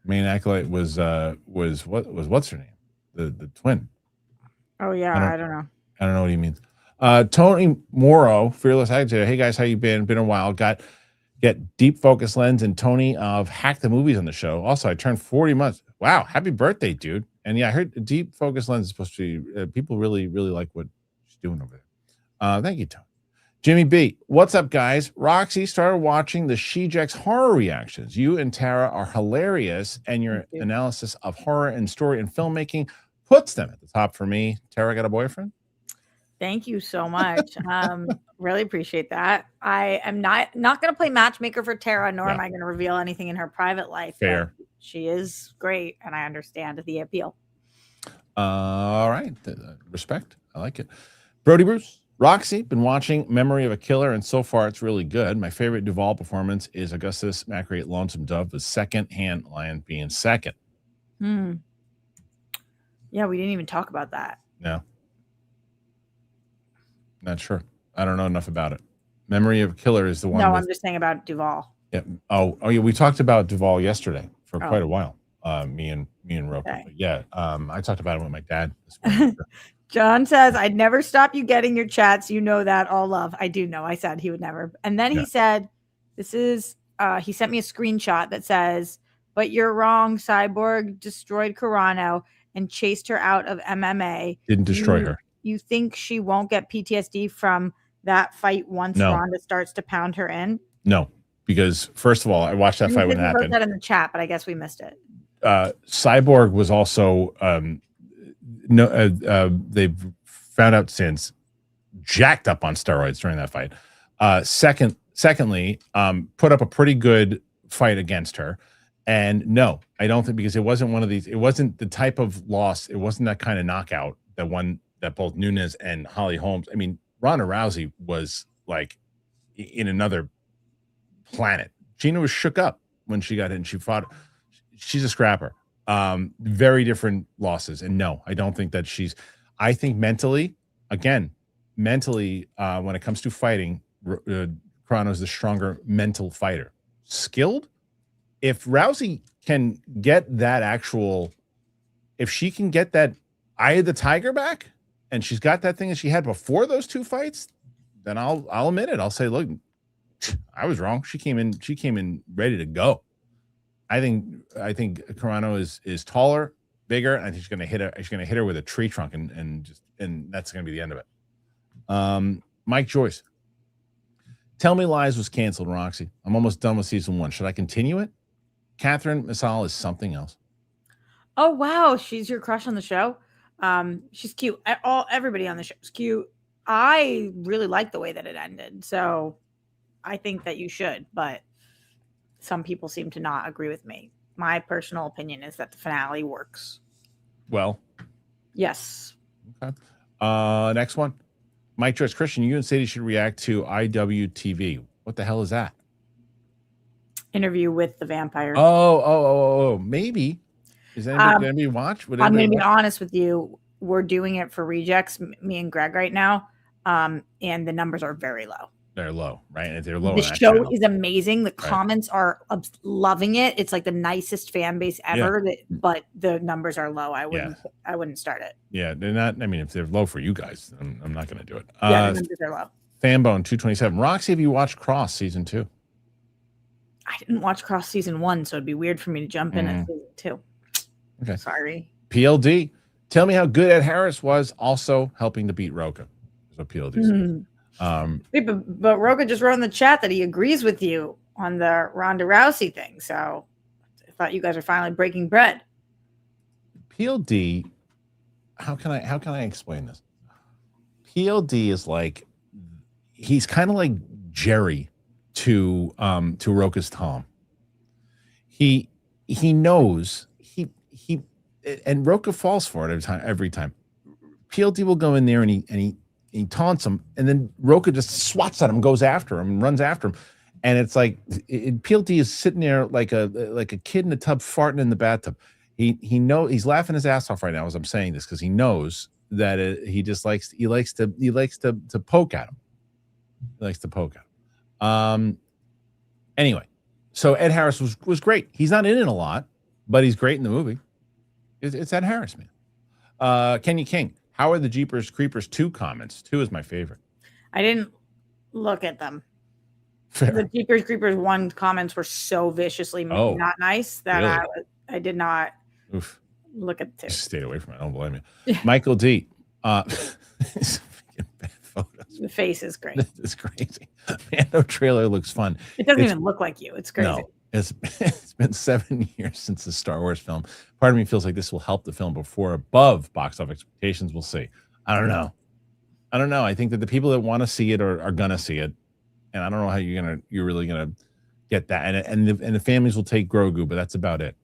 Main Acolyte was what's her name? The twin. Oh yeah, I don't know. I don't know what he means. Tony Morrow, Fearless Agitator. Hey guys, how you been? Been a while. Get Deep Focus Lens and Tony of Hack the Movies on the show. Also, I turned 40 months. Wow, happy birthday, dude. And yeah, I heard Deep Focus Lens is supposed to be people really like what she's doing over there. Thank you, Tony. Jimmy B, what's up, guys? Roxy started watching the She-Jex horror reactions. You and Tara are hilarious, and your analysis of horror and story and filmmaking puts them at the top for me. Tara got a boyfriend? Thank you so much. Really appreciate that. I am not going to play matchmaker for Tara, nor am I going to reveal anything in her private life. Fair. She is great, and I understand the appeal. All right. Respect. I like it. Brody Bruce. Roxy, been watching Memory of a Killer, and so far it's really good. My favorite Duvall performance is Augustus Macri, Lonesome Dove, the second, Hand Lion being second. Yeah, we didn't even talk about that. No. Not sure. I don't know enough about it. Memory of a Killer is the one. No, I'm just saying about Duvall. Yeah. Oh yeah. We talked about Duvall yesterday for quite a while. Me and Roku. Okay. Yeah. I talked about it with my dad this morning. John says, I'd never stop you getting your chats. You know that, all love. I do know. I said he would never. And then he said, this is, he sent me a screenshot that says, but you're wrong. Cyborg destroyed Carano and chased her out of MMA. Didn't destroy her. You think she won't get PTSD from that fight once Ronda starts to pound her in? No, because first of all, I watched that fight when it happened. Wrote that in the chat, but I guess we missed it. Cyborg was also they've found out since jacked up on steroids during that fight. Secondly, put up a pretty good fight against her. And no, I don't think, because it wasn't one of these, it wasn't the type of loss, it wasn't that kind of knockout that both Nunes and Holly Holmes. I mean, Ronda Rousey was like in another planet. Gina was shook up when she got in. She fought. She's a scrapper. Very different losses. And no, I don't think that I think mentally, when it comes to fighting, Carano's the stronger mental fighter. Skilled? If Rousey can get if she can get that Eye of the Tiger back, and she's got that thing that she had before those two fights, then I'll admit it. I'll say, look, I was wrong. She came in ready to go. I think Carano is taller, bigger, and she's gonna hit her with a tree trunk, and that's gonna be the end of it. Mike Joyce. Tell Me Lies was canceled, Roxy. I'm almost done with season 1. Should I continue it? Catherine Massal is something else. Oh wow, she's your crush on the show. She's cute. Everybody on the show is cute. I really like the way that it ended, so I think that you should, but some people seem to not agree with me. My personal opinion is that the finale works. Well, yes. Okay. Next one. Mike Joyce. Kristian, you and Sadie should react to IWTV. What the hell is that? Interview with the Vampire. Oh, maybe. Is anybody watch? I'm going to be honest with you. We're doing it for rejects, me and Greg right now, and the numbers are very low. They're low, right? And they're low. The show is amazing. The comments are loving it. It's like the nicest fan base ever. Yeah. But the numbers are low. I wouldn't start it. Yeah, they're not. I mean, if they're low for you guys, I'm not going to do it. Yeah, the numbers are low. Fanbone 227. Roxy, have you watched Cross season 2? I didn't watch Cross season 1, so it'd be weird for me to jump in at season 2. Okay. Sorry. PLD. Tell me how good Ed Harris was also helping to beat Roka. That's what PLD said. Wait, but Roka just wrote in the chat that he agrees with you on the Ronda Rousey thing. So I thought you guys are finally breaking bread. PLD, how can I explain this? PLD is like, he's kind of like Jerry to Roka's Tom. He knows and Roka falls for it every time. PLD will go in there and he taunts him, and then Roka just swats at him, goes after him, and runs after him, and it's like PLD is sitting there like a kid in a tub farting in the bathtub. He knows he's laughing his ass off right now as I'm saying this, because he knows that he likes to poke at him. He likes to poke out. Anyway, so Ed Harris was great. He's not in it a lot, but he's great in the movie. It's Ed Harris, man. Kenya King, how are the Jeepers Creepers 2 comments? 2 is my favorite. I didn't look at them. Fair. The Jeepers Creepers 1 comments were so viciously not nice that really? I did not Oof. look at 2. Just stayed away from it. I don't blame you. Michael D. Photos. The face is great. It's crazy. Mando trailer looks fun. It doesn't even look like you. It's crazy. No, it's been 7 years since the Star Wars film. Part of me feels like this will help the film before above box office expectations. We'll see. I don't know. I think that the people that want to see it are gonna see it, and I don't know how you're really gonna get that. And the families will take Grogu, but that's about it.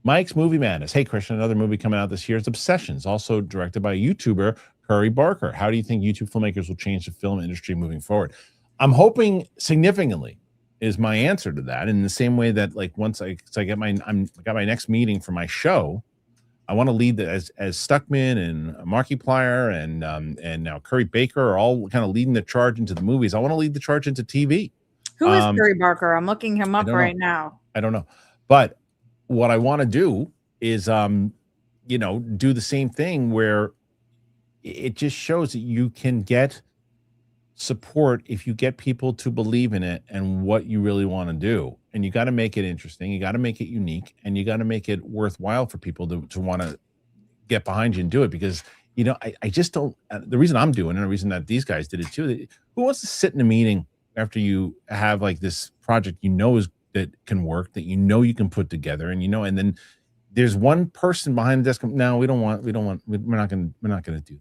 Mike's Movie Madness. Hey, Kristian, another movie coming out this year is Obsessions, also directed by YouTuber Curry Barker. How do you think YouTube filmmakers will change the film industry moving forward? I'm hoping significantly is my answer to that. In the same way that, like, once I got my next meeting for my show, I want to lead as Stuckman and Markiplier and now Curry Baker are all kind of leading the charge into the movies. I want to lead the charge into TV. Who is Curry Barker? I'm looking him up right now. I don't know, but what I want to do is do the same thing where it just shows that you can get support if you get people to believe in it and what you really want to do. And you got to make it interesting. You got to make it unique, and you got to make it worthwhile for people to want to get behind you and do it. Because, I just don't, the reason I'm doing it, and the reason that these guys did it too, who wants to sit in a meeting after you have like this project, that can work, that you can put together, and and then there's one person behind the desk. No, we're not going to do that.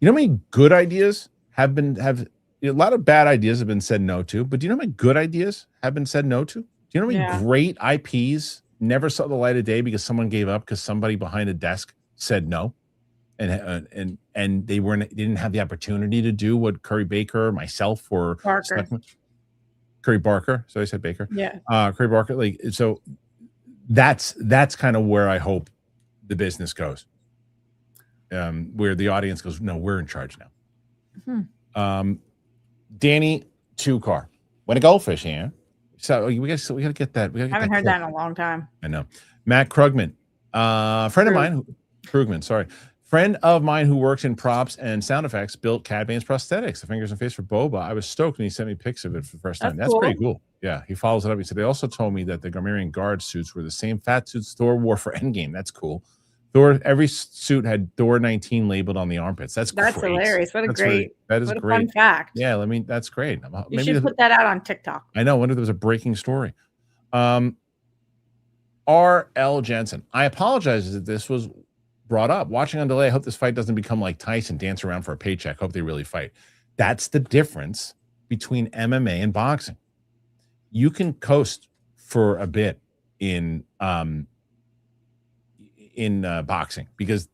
You know how many good ideas have a lot of bad ideas have been said no to, but do you know how many good ideas have been said no to? Do you know how many great IPs never saw the light of day because someone gave up because somebody behind a desk said no, and they didn't have the opportunity to do what Curry Baker, myself, or Curry Barker. So I said Baker. Yeah. Curry Barker. So that's kind of where I hope the business goes. Where the audience goes, no, we're in charge now. Danny Two Car. When a goldfish here. So we got to get that. I haven't heard that in a long time. I know. Matt Krugman, friend of mine, Krugman, sorry. Friend of mine who works in props and sound effects built Cad Bane's prosthetics, the fingers and face for Boba. I was stoked when he sent me pics of it for the first time. That's pretty cool. Yeah, he follows it up. He said, they also told me that the Garmarian guard suits were the same fat suits Thor wore for Endgame. That's cool. Every suit had Thor 19 labeled on the armpits. That's hilarious. That is a great. Fun fact. Yeah, that's great. You should put that out on TikTok. I know. I wonder if there was a breaking story. R.L. Jensen. I apologize that this was brought up. Watching on delay. I hope this fight doesn't become like Tyson, dance around for a paycheck. Hope they really fight. That's the difference between MMA and boxing. You can coast for a bit in boxing because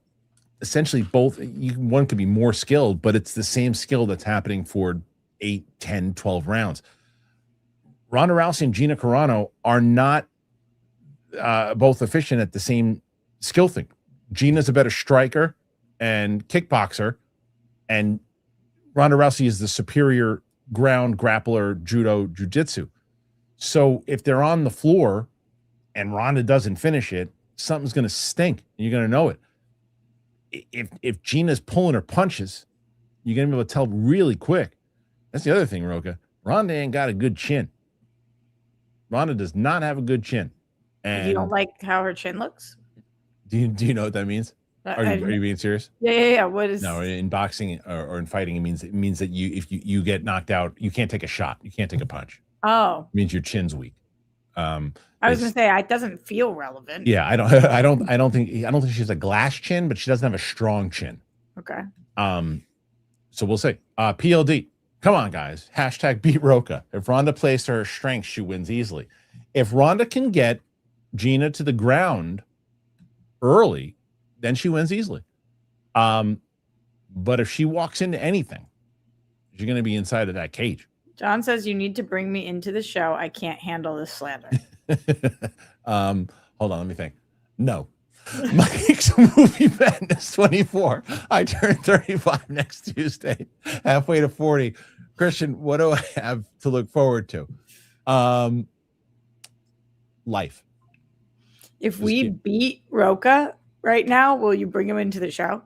essentially one could be more skilled, but it's the same skill that's happening for 8, 10, 12 rounds. Ronda Rousey and Gina Carano are not both efficient at the same skill thing. Gina's a better striker and kickboxer, and Ronda Rousey is the superior ground grappler, judo, jiu-jitsu. So if they're on the floor and Ronda doesn't finish it, something's going to stink, and you're going to know it. If Gina's pulling her punches, you're going to be able to tell really quick. That's the other thing, Roka. Ronda ain't got a good chin. Ronda does not have a good chin. And you don't like how her chin looks? Do you know what that means? Are you being serious? Yeah. What is? No, in boxing or in fighting, it means that if you get knocked out, you can't take a shot. You can't take a punch. Oh, it means your chin's weak. I was gonna say it doesn't feel relevant. Yeah, I don't think she has a glass chin, but she doesn't have a strong chin. Okay. So we'll see. PLD, come on, guys. # beat Roka. If Ronda plays to her strengths, she wins easily. If Ronda can get Gina to the ground early, then she wins easily. But if she walks into anything, she's going to be inside of that cage. John says you need to bring me into the show. I can't handle this slander. Hold on, let me think. No. Mike's Movie Madness 24. I turn 35 next Tuesday, halfway to 40. Kristian, what do I have to look forward to? Life. If we beat Roca right now, will you bring him into the show?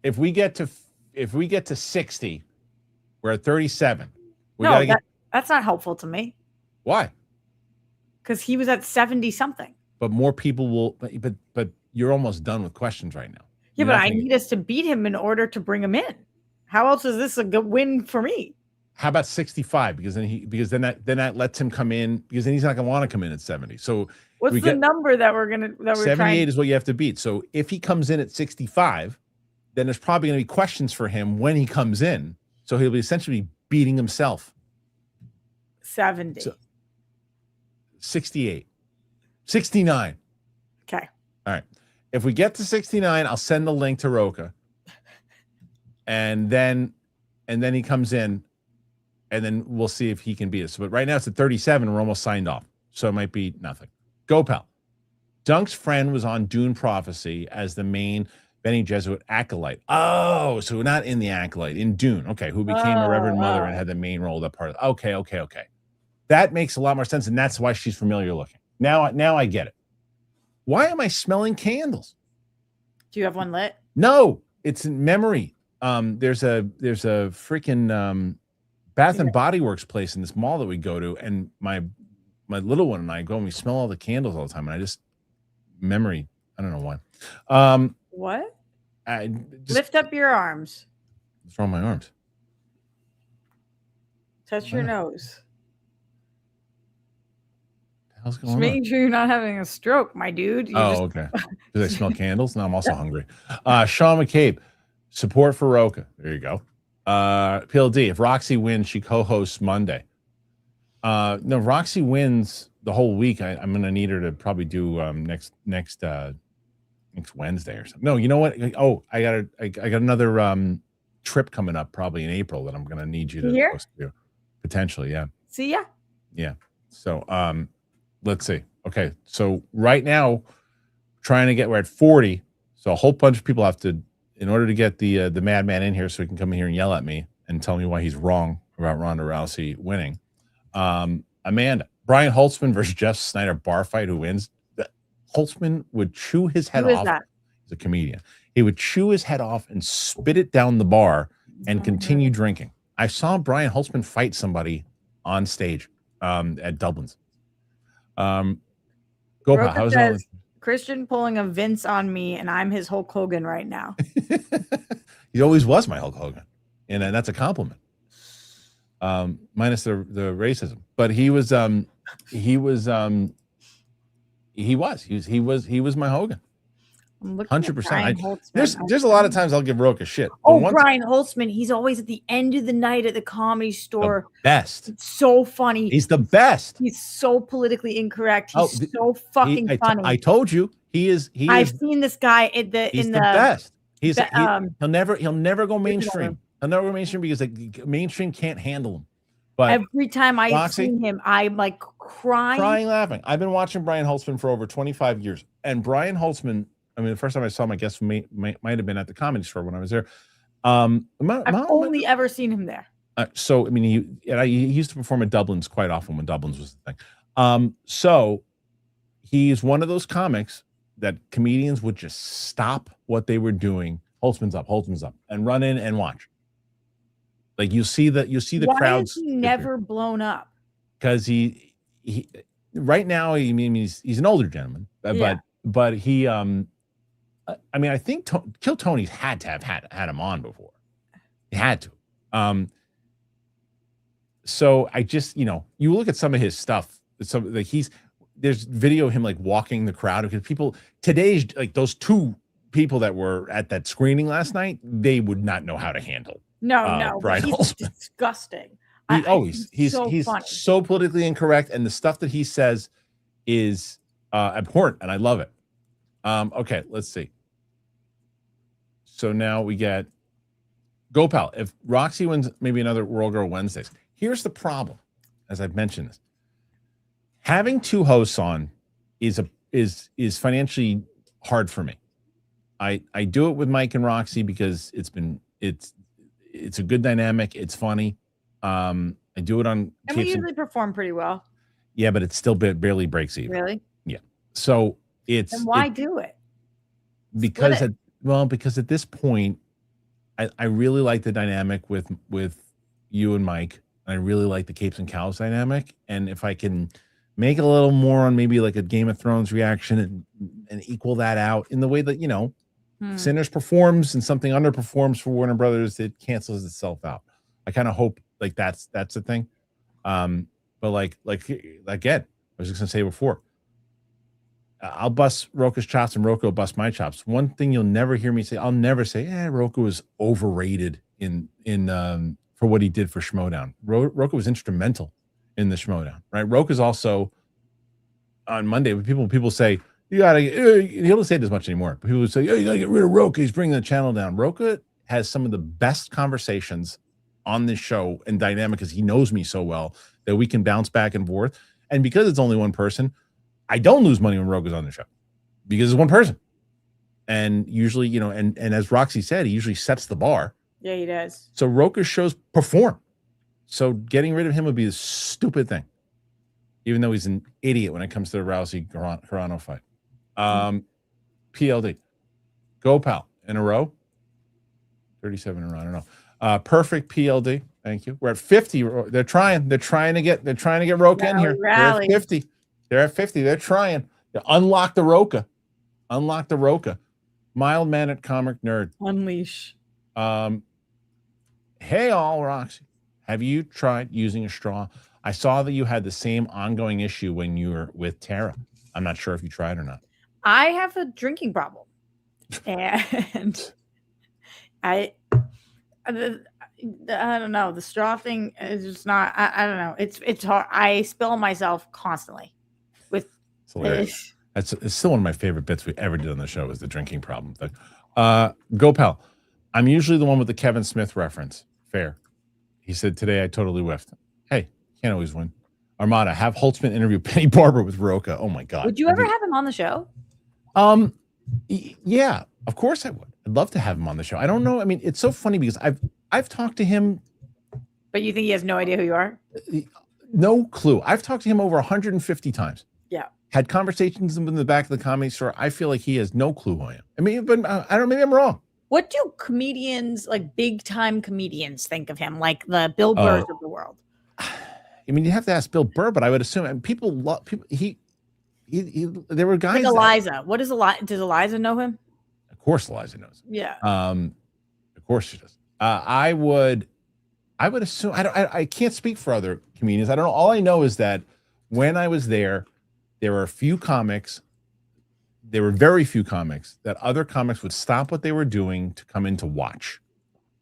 If we get to 60, we're at 37. That's not helpful to me. Why? Because he was at 70 something. But more people will. But you're almost done with questions right now. Yeah, but I need us to beat him in order to bring him in. How else is this a good win for me? How about 65? Because then that lets him come in, because then he's not going to want to come in at 70. So what's the number that we're 78 is what you have to beat. So if he comes in at 65, then there's probably going to be questions for him when he comes in. So he'll be essentially beating himself. 70. 68. 69. Okay. All right. If we get to 69, I'll send the link to Roca. And then he comes in, and then we'll see if he can beat us. But right now it's at 37. We're almost signed off. So it might be nothing. Go, pal. Dunk's friend was on Dune Prophecy as the main Bene Gesserit acolyte. Oh, so not in the acolyte, in Dune. Okay, who became a Reverend Mother and had the main role of that part. Okay. That makes a lot more sense, and that's why she's familiar looking. Now I get it. Why am I smelling candles? Do you have one lit? No, it's in memory. There's a freaking Bath and Body Works place in this mall that we go to, and my little one and I go and we smell all the candles all the time, and I just memory. I don't know why. What? Lift up your arms. What's wrong with my arms? Touch your nose. How's going Just making sure you're not having a stroke, my dude. Okay. Because I smell candles? No, I'm also hungry. Sean McCabe, support for Roca. There you go. PLD, if Roxy wins, she co-hosts Monday. No, Roxy wins the whole week. I'm going to need her to probably do next Wednesday or something. No, you know what? Oh, I got another trip coming up probably in April that I'm going to need you to host to. Potentially, yeah. See ya. Yeah. So, let's see. Okay, so right now, we're at 40. So a whole bunch of people have to, in order to get the madman in here so he can come in here and yell at me and tell me why he's wrong about Ronda Rousey winning. Amanda, Brian Holtzman versus Jeff Snyder bar fight, who wins? Holtzman would chew his head off. That? He's a comedian. He would chew his head off and spit it down the bar and continue drinking. I saw Brian Holtzman fight somebody on stage at Dublin's. Go, Pat. How's it? Kristian pulling a Vince on me, and I'm his Hulk Hogan right now. He always was my Hulk Hogan, and that's a compliment. Minus the racism, but he was my Hogan. 100%. There's a lot of times I'll give Roca shit. Brian Holtzman, he's always at the end of the night at the Comedy Store. The best. It's so funny. He's the best. He's so politically incorrect. He's so fucking funny. I told you he is. I've seen this guy he's the best. He'll never go mainstream. He'll never go mainstream because the mainstream can't handle him. But every time I've seen him, I'm like crying, laughing. I've been watching Brian Holtzman for over 25 years, and Brian Holtzman. I mean, the first time I saw him, I guess might have been at the Comedy Store when I was there. I've only ever seen him there. So I mean, he used to perform at Dublin's quite often when Dublin's was the thing. So he's one of those comics that comedians would just stop what they were doing. Holtzman's up, and run in and watch. Like you see the crowds. Why is he never blown up? Because he right now, he's an older gentleman, but he I mean, I think Kill Tony's had to have had him on before. He had to. So I just, you look at some of his stuff. There's video of him like walking the crowd, because today's like those two people that were at that screening last night, they would not know how to handle. No, Brian Holtzman. Disgusting. He's so politically incorrect, and the stuff that he says is abhorrent, and I love it. Okay, let's see. So now we get Go Pal. If Roxy wins maybe another World Girl Wednesdays, here's the problem. As I've mentioned this, having two hosts on is financially hard for me. I do it with Mike and Roxy because it's It's a good dynamic. It's funny. I do it on. And we usually perform pretty well. Yeah, but it still barely breaks even. Really? Yeah. So it's. And why do it? Because at this point, I really like the dynamic with you and Mike. I really like the Capes and Cows dynamic. And if I can make a little more on maybe like a Game of Thrones reaction and equal that out in the way that, Sinners performs and something underperforms for Warner Brothers, it cancels itself out. I kind of hope like that's the thing. But like again, I was just gonna say before, I'll bust Roka's chops and Roka will bust my chops. One thing you'll never hear me say, I'll never say, Roka was overrated in for what he did for Schmodown. Roka was instrumental in the Schmodown, right? Roka's also on Monday. People say you gotta. He don't say it as much anymore. But people would say, you gotta get rid of Roka. He's bringing the channel down. Roka has some of the best conversations on this show and dynamic because he knows me so well that we can bounce back and forth. And because it's only one person, I don't lose money when Roka's on the show because it's one person. And usually, and as Roxy said, he usually sets the bar. Yeah, he does. So Roka's shows perform. So getting rid of him would be a stupid thing, even though he's an idiot when it comes to the Rousey Carano fight. PLD. Go, pal. In a row. 37 in a row. I don't know. Perfect PLD. Thank you. We're at 50. They're trying to get Roka in here. Rally. They're at 50. They're at 50. They're trying to unlock the Roka. Unlock the Roka. Mild mannered comic nerd. Unleash. Hey all, Roxy. Have you tried using a straw? I saw that you had the same ongoing issue when you were with Tara. I'm not sure if you tried or not. I have a drinking problem. And I don't know. The straw thing is just not. I don't know. It's hard. I spill myself constantly. It's hilarious. It's still one of my favorite bits we ever did on the show is the drinking problem thing. Go, pal. I'm usually the one with the Kevin Smith reference. Fair. He said today I totally whiffed. Hey, can't always win. Armada, have Holtzman interview Penny Barber with Roka. Oh my God. Would you ever have him on the show? Yeah, of course I would. I'd love to have him on the show. I don't know. I mean, it's so funny because I've talked to him. But you think he has no idea who you are? No clue. I've talked to him over 150 times. Yeah. Had conversations in the back of the Comedy Store. I feel like he has no clue who I am. I mean, but I don't know. Maybe I'm wrong. What do comedians, like big time comedians, think of him? Like the Bill Burrs of the world? I mean, you have to ask Bill Burr, but I would assume, and people love people. There were guys. Like Eliza. What is Eliza? Does Eliza know him? Of course, Eliza knows him. Yeah. Of course she does. I would assume. I can't speak for other comedians. I don't know. All I know is that when I was there were a few comics. There were very few comics that other comics would stop what they were doing to come in to watch.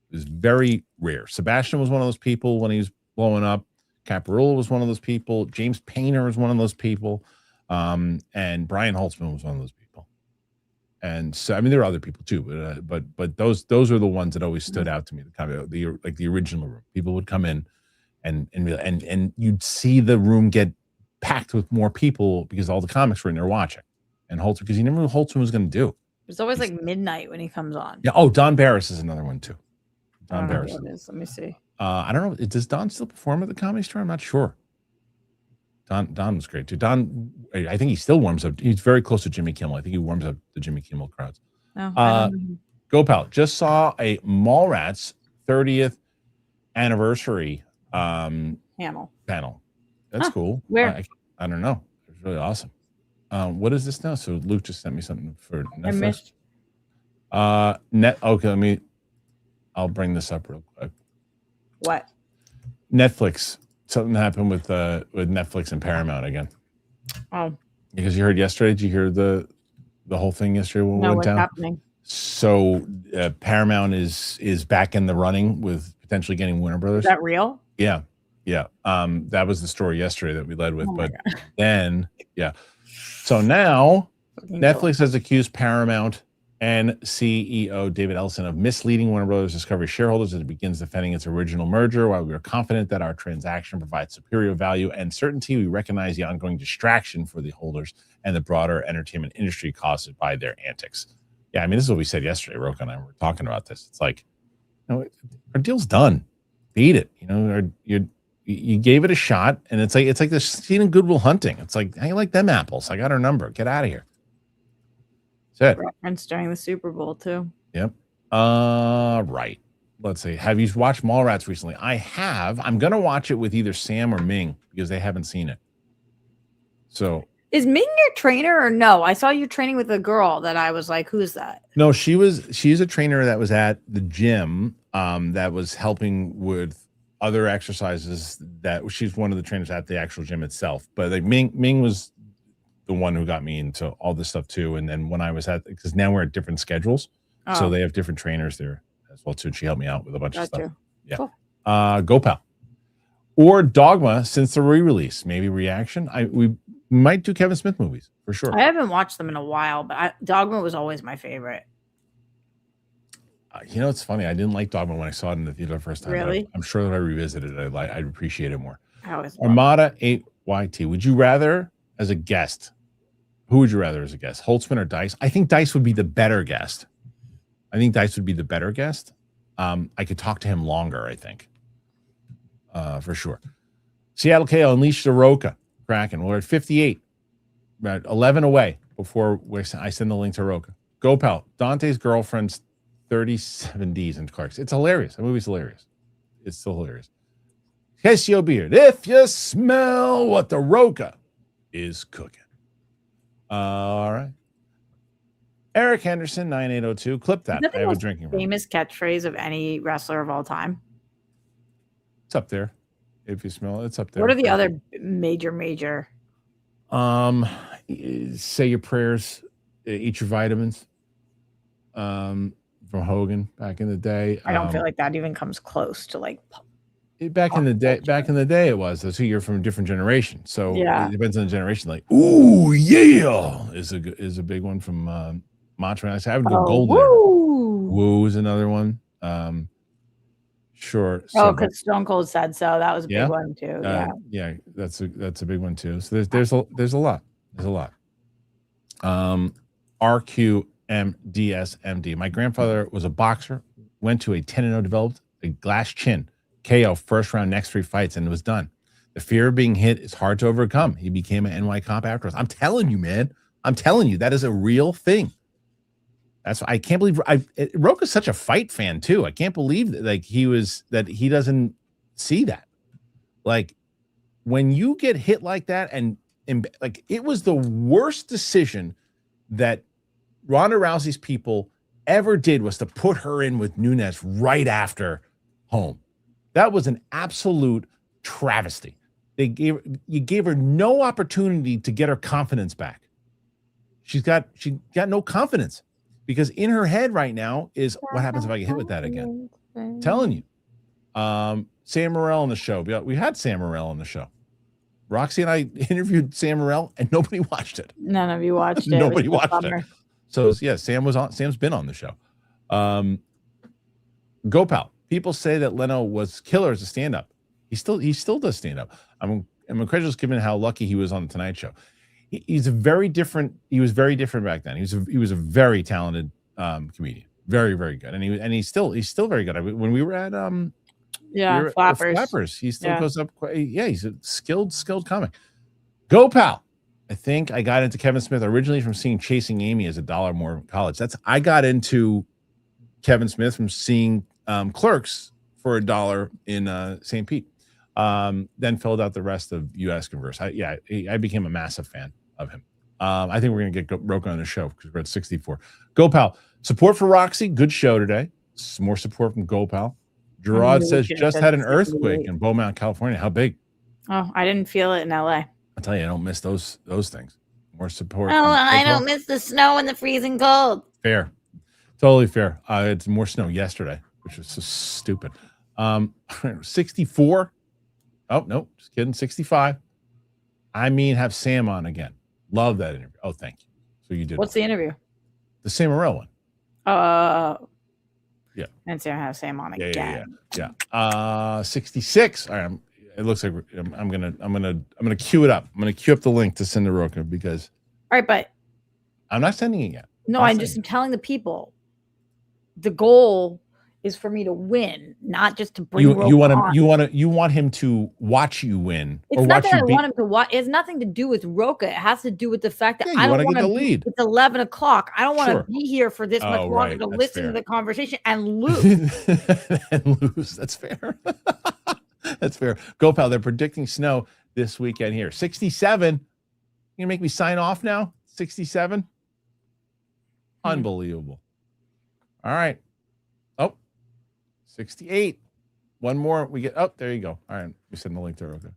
It was very rare. Sebastian was one of those people when he was blowing up. Caparola was one of those people. James Painter was one of those people. And Brian Holtzman was one of those people. And so, I mean, there are other people too, but those are the ones that always stood out to me. The original room. People would come in and you'd see the room get packed with more people because all the comics were in there watching. And Holtzman, because you never knew what Holtzman was going to do. It's always like midnight when he comes on. Yeah. Oh, Don Barris is another one too. Don Barris. Let me see. I don't know. Does Don still perform at the Comedy Store? I'm not sure. Don was great too. Don, I think he still warms up. He's very close to Jimmy Kimmel. I think he warms up the Jimmy Kimmel crowds. Go, pal. Just saw a Mallrats 30th anniversary panel. That's cool. Where? I don't know. It was really awesome. What is this now? So Luke just sent me something for Netflix. Okay, I'll bring this up real quick. What? Netflix. Something happened with Netflix and Paramount again. Oh. Because you heard yesterday. Did you hear the whole thing yesterday? What's happening? So Paramount is back in the running with potentially getting Warner Brothers. Is that real? Yeah. That was the story yesterday that we led with. But then, yeah. So now Netflix has accused Paramount and CEO David Ellison of misleading Warner Brothers Discovery shareholders as it begins defending its original merger. While we are confident that our transaction provides superior value and certainty, we recognize the ongoing distraction for the holders and the broader entertainment industry caused by their antics. Yeah, I mean, this is what we said yesterday. Roka and I were talking about this. It's like, our deal's done. Beat it. You gave it a shot, and it's like the scene in Good Will Hunting. It's like, how you like them apples? I got her number. Get out of here. That's it. Reference during the Super Bowl too. Yep. Right. Let's see. Have you watched Mallrats recently? I have. I'm gonna watch it with either Sam or Ming because they haven't seen it. So is Ming your trainer or no? I saw you training with a girl that I was like, who's that? No, she's a trainer that was at the gym that was helping with other exercises. That she's one of the trainers at the actual gym itself. But like Ming was the one who got me into all this stuff too. And then when I was because now we're at different schedules, so they have different trainers there as well too. She helped me out with a bunch of stuff. Yeah. Cool. GoPal or Dogma since the re-release. Maybe reaction. We might do Kevin Smith movies for sure. I haven't watched them in a while, but Dogma was always my favorite. It's funny. I didn't like Dogma when I saw it in the theater the first time. Really? I'm sure that I revisited it. I'd appreciate it more. Armada 8YT. Would you rather as a guest? Who would you rather as a guest? Holtzman or Dice? I think Dice would be the better guest. I could talk to him longer, I think. For sure. Seattle KO unleashed the Roca. Kraken. We're at 58. About 11 away before I send the link to Roca. GoPal. Dante's girlfriend's 37 Ds in Clarks. It's hilarious. The movie's hilarious. It's still hilarious. Casio Beard. If you smell what the Roca is cooking. All right. Eric Henderson, 9802. Clip that. I have a drinking famous catchphrase of any wrestler of all time. It's up there. If you smell it, it's up there. What are the other major? Say your prayers, eat your vitamins. From Hogan back in the day. I don't feel like that even comes close to like. Back in the day, it was. So you're from a different generation. So yeah, it depends on the generation. Like, ooh yeah, is a big one from Mantra. I would go Golden. Woo is another one. Sure. Because Stone Cold said so. That was a big one too. Yeah, that's a big one too. So there's a lot. RQMDSMD. My grandfather was a boxer. Went to a 10-0, developed a glass chin. KO first round, next 3 fights, and it was done. The fear of being hit is hard to overcome. He became an NY cop afterwards. I'm telling you, man. I'm telling you, that is a real thing. I can't believe Roka's such a fight fan too. I can't believe that he doesn't see that. Like when you get hit like that, and like it was the worst decision that Ronda Rousey's people ever did was to put her in with Nunes right after home. That was an absolute travesty. You gave her no opportunity to get her confidence back. She got no confidence. Because in her head right now is what happens if I get hit with that again. I'm telling you. Sam Morrell on the show. We had Sam Morrell on the show. Roxy and I interviewed Sam Morrell and nobody watched it. None of you watched it. Nobody watched it. So yeah, Sam's been on the show. GoPal. People say that Leno was killer as a stand-up. He still does stand-up. I'm incredulous given how lucky he was on the Tonight Show. He was very different back then. He was a very talented comedian, very, very good, and he's still very good. When we were at Flappers, he still goes up. He's a skilled comic. GoPal. I think I got into Kevin Smith originally from seeing Chasing Amy as $1 more in college. I got into Kevin Smith from seeing Clerks for $1 in St. Pete. Then filled out the rest of U.S. Converse. I became a massive fan of him. I think we're going to get Roka on the show because we're at 64. GoPal. Support for Roxy. Good show today. Some more support from GoPal. Gerard says just had an earthquake in Beaumont, California. How big? Oh, I didn't feel it in L.A. I tell you, I don't miss those things. More support. Oh, I don't miss the snow and the freezing cold. Fair. Totally fair. It's more snow yesterday, which is so stupid. 64. Oh, no, just kidding. 65. Have Sam on again. Love that interview. Oh, thank you. So you did. What's the interview? The Sam Morrell one. Yeah. And Sam have Sam on again. Yeah. 66. All right. It looks like I'm gonna queue it up. I'm gonna queue up the link to send to Roka because. All right, but. I'm not sending it yet. No, I'm just telling the people. The goal is for me to win, not just to bring you Roka want him on. you want him to watch you win. It's or not watch that you I beat. want him to watch. It has nothing to do with Roka. It has to do with the fact that Yeah, you I don't wanna get want the lead. It's 11 o'clock. I don't want Sure. to be here for this much Oh, longer right. to That's listen fair. to the conversation and lose. And lose. That's fair. That's fair. Go, pal. They're predicting snow this weekend here. 67. You gonna make me sign off now? 67. Unbelievable. All right. Oh, 68. One more. We get. Oh, there you go. All right. We send the link there. Okay.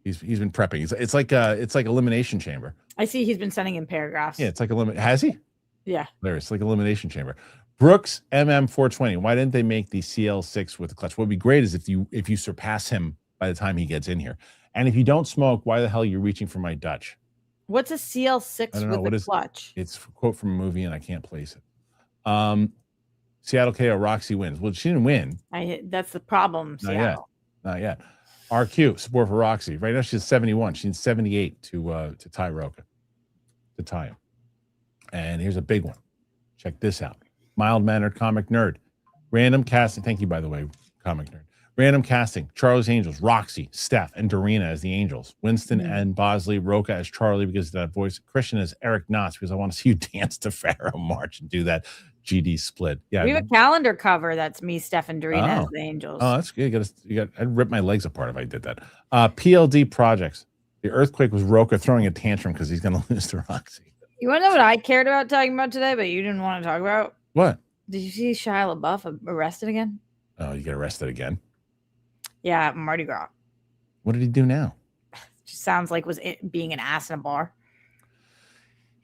He's been prepping. It's like elimination chamber. I see he's been sending in paragraphs. Yeah, it's like Has he? Yeah. There, it's like elimination chamber. Brooks MM420. Why didn't they make the CL6 with the clutch? What would be great is if you surpass him by the time he gets in here. And if you don't smoke, why the hell are you reaching for my Dutch? What's a CL6 with a clutch? It's a quote from a movie, and I can't place it. Seattle KO, Roxy wins. Well, she didn't win. That's the problem. Not yet. RQ, support for Roxy. Right now she's 71. She needs 78 to tie Roka. To tie him. And here's a big one. Check this out. Mild-mannered comic nerd. Random casting. Thank you, by the way, comic nerd. Random casting. Charlie's Angels, Roxy, Steph, and Dorina as the Angels. Winston and Bosley, Roka as Charlie because of that voice. Kristian as Eric Knotts because I want to see you dance to Pharaoh March and do that GD split. Yeah, we have a calendar cover that's me, Steph, and Dorina as the Angels. Oh, that's good. I'd rip my legs apart if I did that. PLD projects. The earthquake was Roka throwing a tantrum because he's going to lose to Roxy. You want to know what I cared about talking about today, but you didn't want to talk about? What? Did you see Shia LaBeouf arrested again? Oh, you get arrested again? Yeah, Mardi Gras. What did he do now? Just sounds like being an ass in a bar.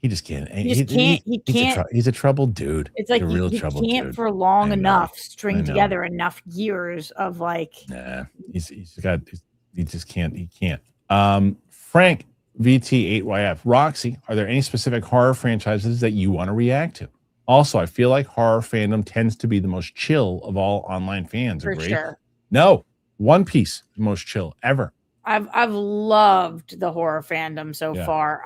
He just can't. He can't. He's a troubled dude. It's like a real he troubled can't dude. for long enough string together enough years of like. Nah, he just can't. He can't. Frank VT8YF, Roxy, are there any specific horror franchises that you want to react to? Also, I feel like horror fandom tends to be the most chill of all online fans. For Agree? sure. No, One Piece, the most chill ever. I've loved the horror fandom so far.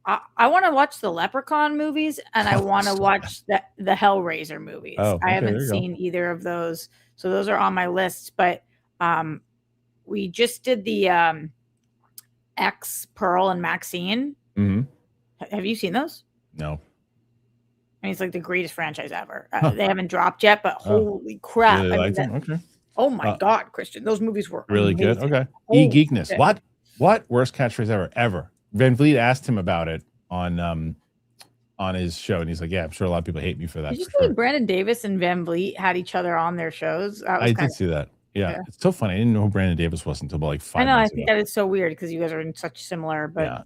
I want to watch the Leprechaun movies and I want to watch the Hellraiser movies. I haven't seen either of those, so those are on my list. But we just did the X, Pearl, and Maxine. Mm-hmm. Have you seen those? No. I mean, it's like the greatest franchise ever. They haven't dropped yet, but holy crap! Really liked them? Okay. Oh my God, Kristian, those movies were really amazing. good. Okay. E-geekness. Shit. What? Worst catchphrase ever. Van Vliet asked him about it on his show, and he's like, "Yeah, I'm sure a lot of people hate me for that." Did you see Brandon Davis and Van Vliet had each other on their shows? I did see that. Yeah, it's so funny. I didn't know who Brandon Davis was until about like 5 minutes I think that is so weird because you guys are in such similar, but I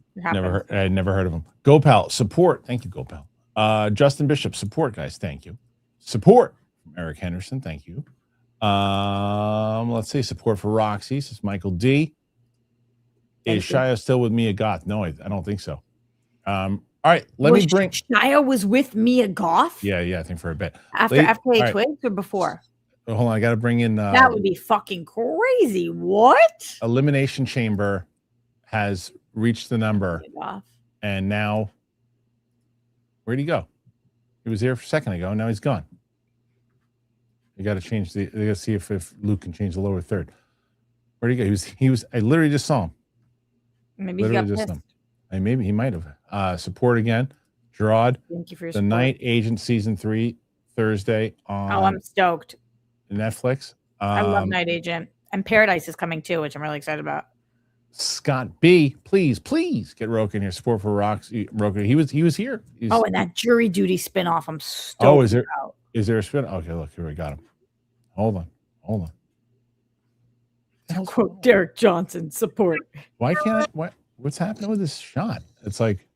had never heard of him. GoPal support. Thank you, GoPal. Justin Bishop support, guys. Thank you. Support from Eric Henderson. Thank you. Let's see. Support for Roxy. This is Michael D. Is Shia still with Mia Goth? No, I don't think so. All right, let me bring. Shia was with Mia Goth. Yeah, I think for a bit. After FKA Twigs or before? Hold on, I got to bring in. That would be fucking crazy. What? Elimination Chamber has reached the number, and now where'd he go? He was here a second ago, and now he's gone. You got to change the. They got to see if Luke can change the lower third. Where'd he go? He was. I literally just saw him. Maybe he got pissed. Maybe he might have. Support again, Gerard. Thank you for your support. Night Agent season 3 Thursday on. Oh, I'm stoked. Netflix. I love Night Agent, and Paradise is coming too, which I'm really excited about. Scott B, please get Roka in here. Support for Roxy. Roka. He was here. And that Jury Duty spinoff. I'm stoked. Oh, is there a spin? Okay, look here. We got him. Hold on. Quote Derek Johnson. Support. Why can't I? What's happening with this shot? It's like,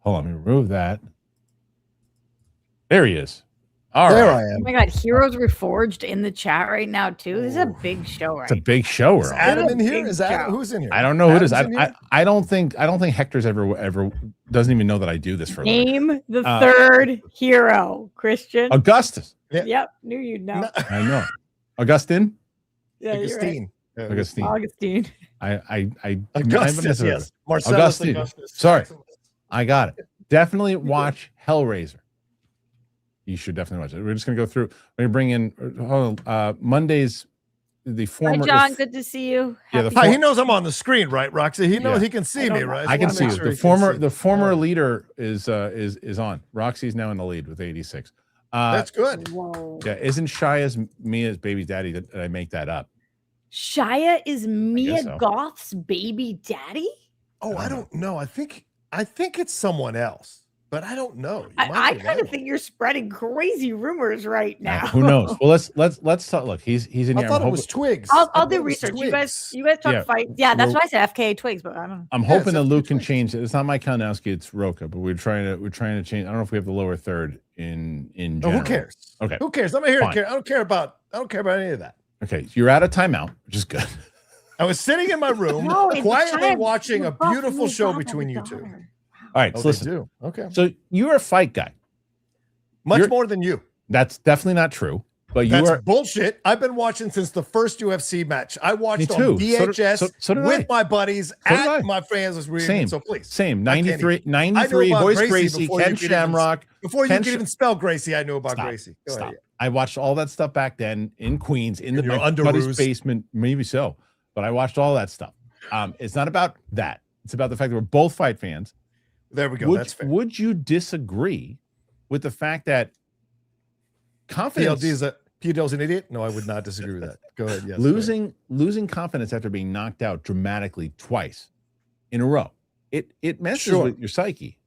hold on. Let me remove that. There he is. All right. I am. Oh my God, Heroes Reforged in the chat right now too. This is a big show, right? It's a big show. Is Adam in here? Is Adam? Who's in here? I don't know who it is. I don't think Hector's ever doesn't even know that I do this for. Name the third hero, Kristian. Augustus. Yeah. Yep, knew you'd know. I know. Augustine. Yeah, Augustine. Right. Augustine. Augustus. Yes. Marcellus Augustus. Sorry, I got it. Definitely watch Hellraiser. You should definitely watch it. We're just gonna go through. We're gonna bring in Mondays. The former. Hi, John. Good to see you. Yeah, he knows I'm on the screen, right, Roxy? He knows he can see me, right? I can see you. The former leader is on. Roxy's now in the lead with 86. That's good. Whoa. Yeah, isn't Shia's Mia's baby daddy? Did I make that up? Shia is Mia Goth's baby daddy? Oh, I don't know. I think it's someone else. But I don't know. I kind of think you're spreading crazy rumors right now. Who knows? Well, let's talk. Look, he's in here. I thought it was Twigs. I'll do research. You guys talk fight. Yeah, that's why I said FKA Twigs, but I don't know. I'm hoping that Luke can change it. It's not Mike Kalinowski, it's Rocha, but we're trying to change. I don't know if we have the lower third in general. Who cares? Okay. Who cares? I'm here to care. I don't care about any of that. Okay. You're out of timeout, which is good. I was sitting in my room quietly watching a beautiful show between you two. All right, so listen. Okay. So you're a fight guy. Much more than you. That's definitely not true. But that's bullshit. I've been watching since the first UFC match. I watched on VHS with my buddies at my fans' reunion. So please. Same. 93, Hoist Gracie, Ken Shamrock. Before you could even spell Gracie, I knew about Gracie. Go ahead. I watched all that stuff back then in Queens, in my buddy's basement, maybe so. But I watched all that stuff. It's not about that. It's about the fact that we're both fight fans. There we go. That's fair. Would you disagree with the fact that confidence PLD's an idiot? No, I would not disagree with that. Go ahead. Yes. Losing confidence after being knocked out dramatically twice in a row. It messes with your psyche.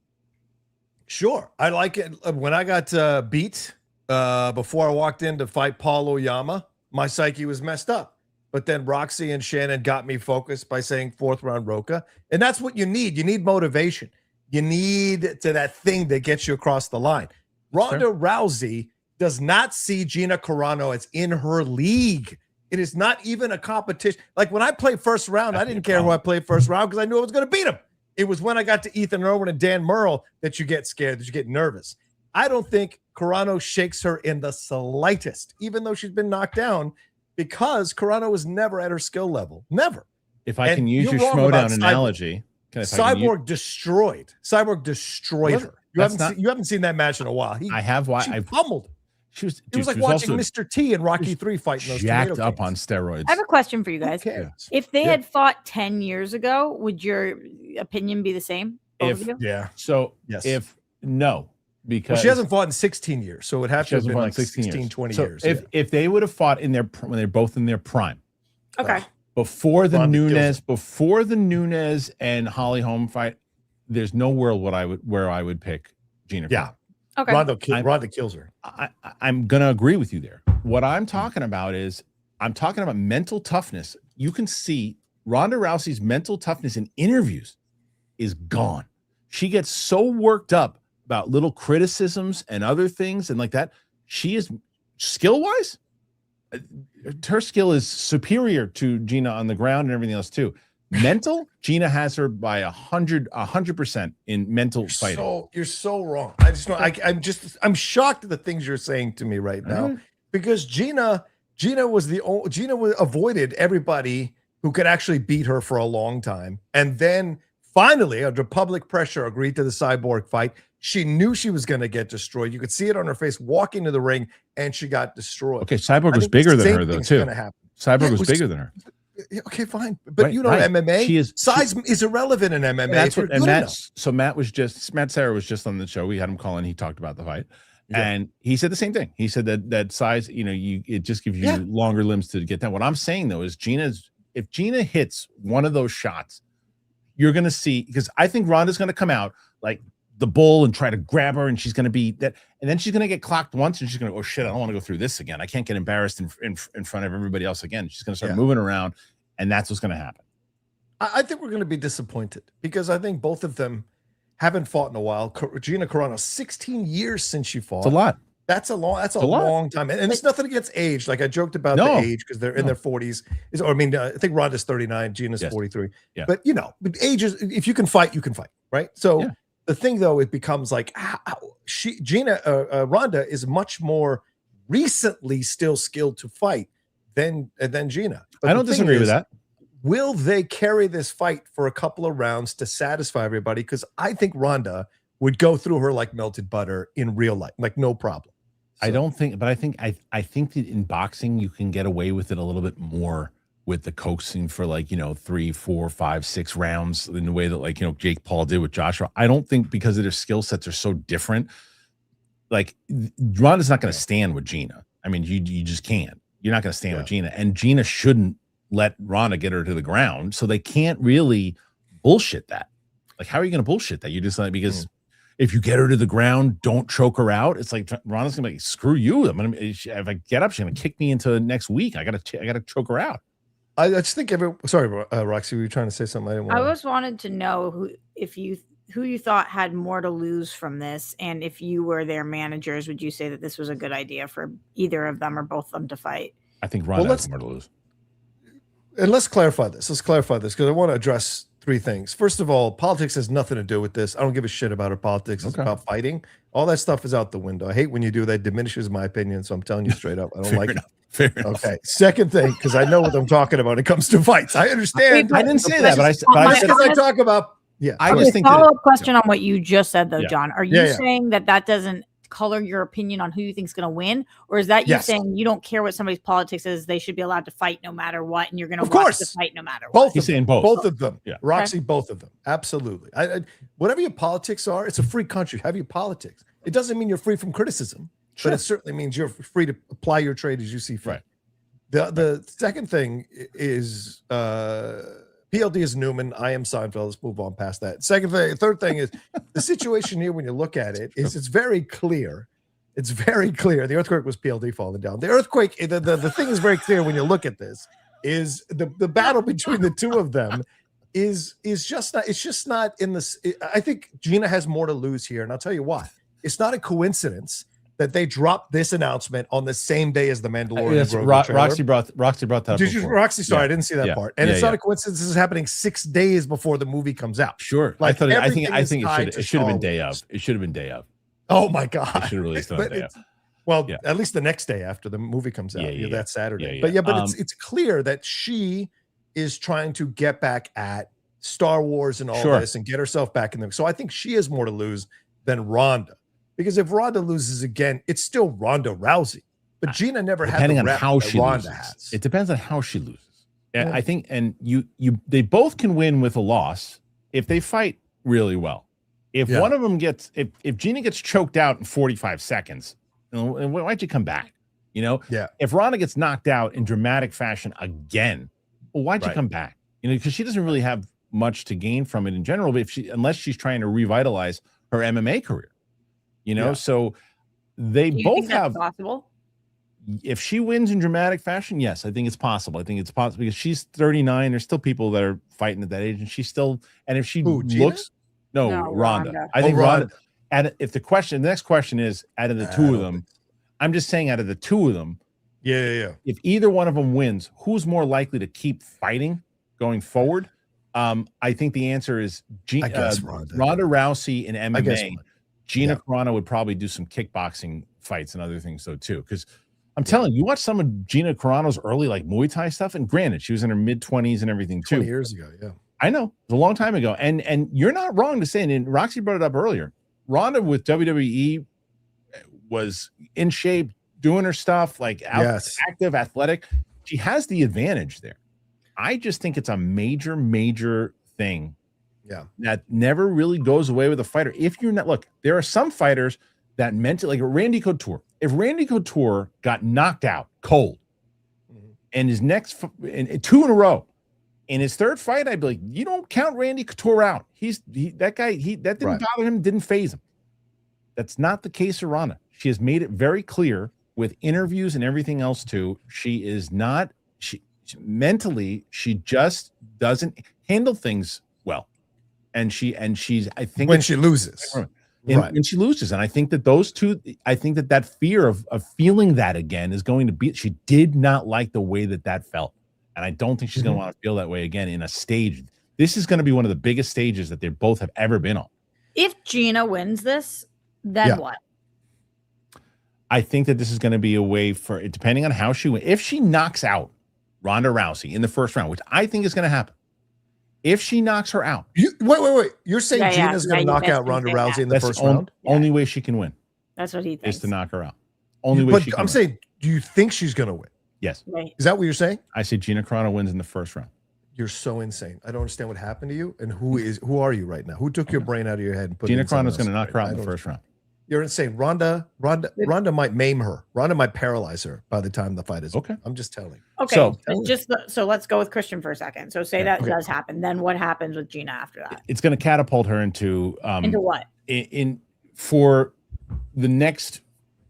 Sure. I like it. When I got beat before I walked in to fight Paul Oyama, my psyche was messed up. But then Roxy and Shannon got me focused by saying 4th round Rocha. And that's what you need. You need motivation. You need that thing that gets you across the line. Ronda Rousey does not see Gina Carano as in her league. It is not even a competition. Like when I played first round, I didn't care who I played first round because I knew I was going to beat him. It was when I got to Ethan Irwin and Dan Murrell that you get scared, that you get nervous. I don't think Carano shakes her in the slightest, even though she's been knocked down, because Carano was never at her skill level. Never. If I can use your Schmodown analogy. Cyborg destroyed her. You haven't seen that match in a while. I have. She pummeled. It was like watching Mr. T and Rocky 3 fighting those jacked up on steroids. I have a question for you guys. If they had fought 10 years ago, would your opinion be the same? Because she hasn't fought in 16 years, so it would have to have been like 16, 20 years. So if they would have fought when they're both in their prime. Okay. Before the Nunes and Holly Holm fight, there's no world where I would pick Gina. Yeah. Okay. Ronda kills her. I'm gonna agree with you there. What I'm talking about is mental toughness. You can see Ronda Rousey's mental toughness in interviews is gone. She gets so worked up about little criticisms and other things and like that. She is skill-wise. Her skill is superior to Gina on the ground and everything else too. Mental, Gina has her by 100% in mental fighting. So you're so wrong. I'm shocked at the things you're saying to me right now, because Gina avoided everybody who could actually beat her for a long time, and then finally, under public pressure, agreed to the Cyborg fight. She knew she was going to get destroyed. You could see it on her face walking to the ring, and she got destroyed. Okay, Cyborg was bigger than her, though, too. Cyborg was bigger than her. Okay, fine. But MMA, size is irrelevant in MMA. That's what, Matt Serra was just on the show. We had him call in. He talked about the fight. Yeah. And he said the same thing. He said that size, it just gives you longer limbs to get down. What I'm saying, though, is if Gina hits one of those shots, you're going to see, because I think Ronda's going to come out like the bull and try to grab her, and she's going to be that, and then she's going to get clocked once, and she's going to go, oh shit, I don't want to go through this again. I can't get embarrassed in front of everybody else again. She's going to start moving around, and that's what's going to happen. I think we're going to be disappointed, because I think both of them haven't fought in a while. Gina Carano, 16 years since she fought. It's a lot. That's a long time. And it's nothing against age. Like I joked about the age because they're in their 40s. I think Ronda's 39, Gina's 43. Yeah. But age is, if you can fight, you can fight, right? So the thing though, it becomes like Ronda is much more recently still skilled to fight than Gina. But I don't disagree with that. Will they carry this fight for a couple of rounds to satisfy everybody? Because I think Ronda would go through her like melted butter in real life, like no problem. I don't think, but I think that in boxing you can get away with it a little bit more with the coaxing for 3, 4, 5, 6 rounds in the way that Jake Paul did with Joshua. I don't think because of their skill sets are so different. Like Ronda's not going to stand with Gina. I mean, you just can't. You're not going to stand with Gina, and Gina shouldn't let Ronda get her to the ground. So they can't really bullshit that. Like, how are you going to bullshit that? You just because if you get her to the ground, don't choke her out. It's like Ronda's going to be like, screw you. If I get up, she's going to kick me into next week. I got to choke her out. I just think sorry, Roxy, were you trying to say something? I just wanted to know who you thought had more to lose from this, and if you were their managers, would you say that this was a good idea for either of them or both of them to fight? I think Ronda has more to lose. And let's clarify this. Because I want to address 3 things. First of all, politics has nothing to do with this. I don't give a shit about her politics. It's about fighting. All that stuff is out the window. I hate when you do that. It diminishes my opinion. So I'm telling you straight up, I don't like it. Fair enough. Okay. Second thing, because I know what I'm talking about when it comes to fights. I understand. I didn't say that, but I said I talk about. Yeah. I just think follow-up question on what you just said, though, John. Are you saying that doesn't color your opinion on who you think is going to win, or is that you saying you don't care what somebody's politics is? They should be allowed to fight no matter what, and you're going to watch the fight no matter what. He's saying both. Both of them. Yeah. Roxy, both of them. Absolutely. Whatever your politics are, it's a free country. Have your politics. It doesn't mean you're free from criticism, but it certainly means you're free to apply your trade as you see fit. Right. The second thing is PLD is Newman. I am Seinfeld. Let's move on past that. Third thing is the situation here when you look at it is it's very clear. It's very clear. The earthquake was PLD falling down. The earthquake, the thing is very clear when you look at this, is the battle between the two of them is just not in this. I think Gina has more to lose here, and I'll tell you why. It's not a coincidence that they dropped this announcement on the same day as the Mandalorian and Grogu trailer. Roxy brought that up. Did you, Roxy? Sorry, I didn't see that part. And it's not a coincidence. This is happening 6 days before the movie comes out. Sure. I think it should have been day of. It should have been day of. Oh my God. They should have released it on day of. Well, at least the next day after the movie comes out. That Saturday. But it's clear that she is trying to get back at Star Wars and all this and get herself back in there. So I think she has more to lose than Ronda. Because if Ronda loses again, it's still Ronda Rousey. But Gina never had the rep that Ronda has. It depends on how she loses. Yeah. I think, and they both can win with a loss if they fight really well. If one of them gets, if Gina gets choked out in 45 seconds, why'd you come back? If Ronda gets knocked out in dramatic fashion again, why'd you come back? Because she doesn't really have much to gain from it in general, but unless she's trying to revitalize her MMA career. So they both have possible. If she wins in dramatic fashion, yes, I think it's possible. I think it's possible because she's 39. There's still people that are fighting at that age, and she's still. And if she looks, Ronda. I think Ronda. And if the next question is out of the two of them, I'm just saying out of the two of them, if either one of them wins, who's more likely to keep fighting going forward? I think the answer is Ronda Rousey in MMA. Gina Carano would probably do some kickboxing fights and other things though too, because I'm telling you, watch some of Gina Carano's early Muay Thai stuff, and granted, she was in her mid-20s and everything too. 20 years ago, I know, it was a long time ago, and you're not wrong to say, and Roxy brought it up earlier. Ronda with WWE was in shape, doing her stuff, active, athletic. She has the advantage there. I just think it's a major, major thing. That never really goes away with a fighter. If you're not, look, there are some fighters that mentally, like Randy Couture. If Randy Couture got knocked out cold and his next, and 2 in a row, in his third fight, I'd be like, you don't count Randy Couture out. That didn't bother him, didn't faze him. That's not the case of Ronda. She has made it very clear with interviews and everything else too. She is not, mentally, she just doesn't handle things well. And she's, I think when she loses, when she loses. And I think that those two, I think that fear of feeling that again is going to be, she did not like the way that felt. And I don't think she's going to want to feel that way again in a stage. This is going to be one of the biggest stages that they both have ever been on. If Gina wins this, then what? I think that this is going to be a way for it, depending on how she wins. If she knocks out Ronda Rousey in the first round, which I think is going to happen. If she knocks her out, wait. You're saying Gina's going to knock out Ronda Rousey in the first round? Only way she can win. That's what he thinks. Is to knock her out. Only way she can I'm win. saying, do you think she's going to win? Yes. Right. Is that what you're saying? I say Gina Carano wins in the first round. You're so insane. I don't understand what happened to you. And who are you right now? Who took your brain out of your head and put Gina it in someone Carano's going to else's knock her brain? out in the first round. You're insane. Ronda might maim her. Ronda might paralyze her by the time the fight is Okay. over. I'm just telling. Okay, so let's go with Kristian for a second. So say that does happen, then what happens with Gina after that? It's going to catapult her into what? For the next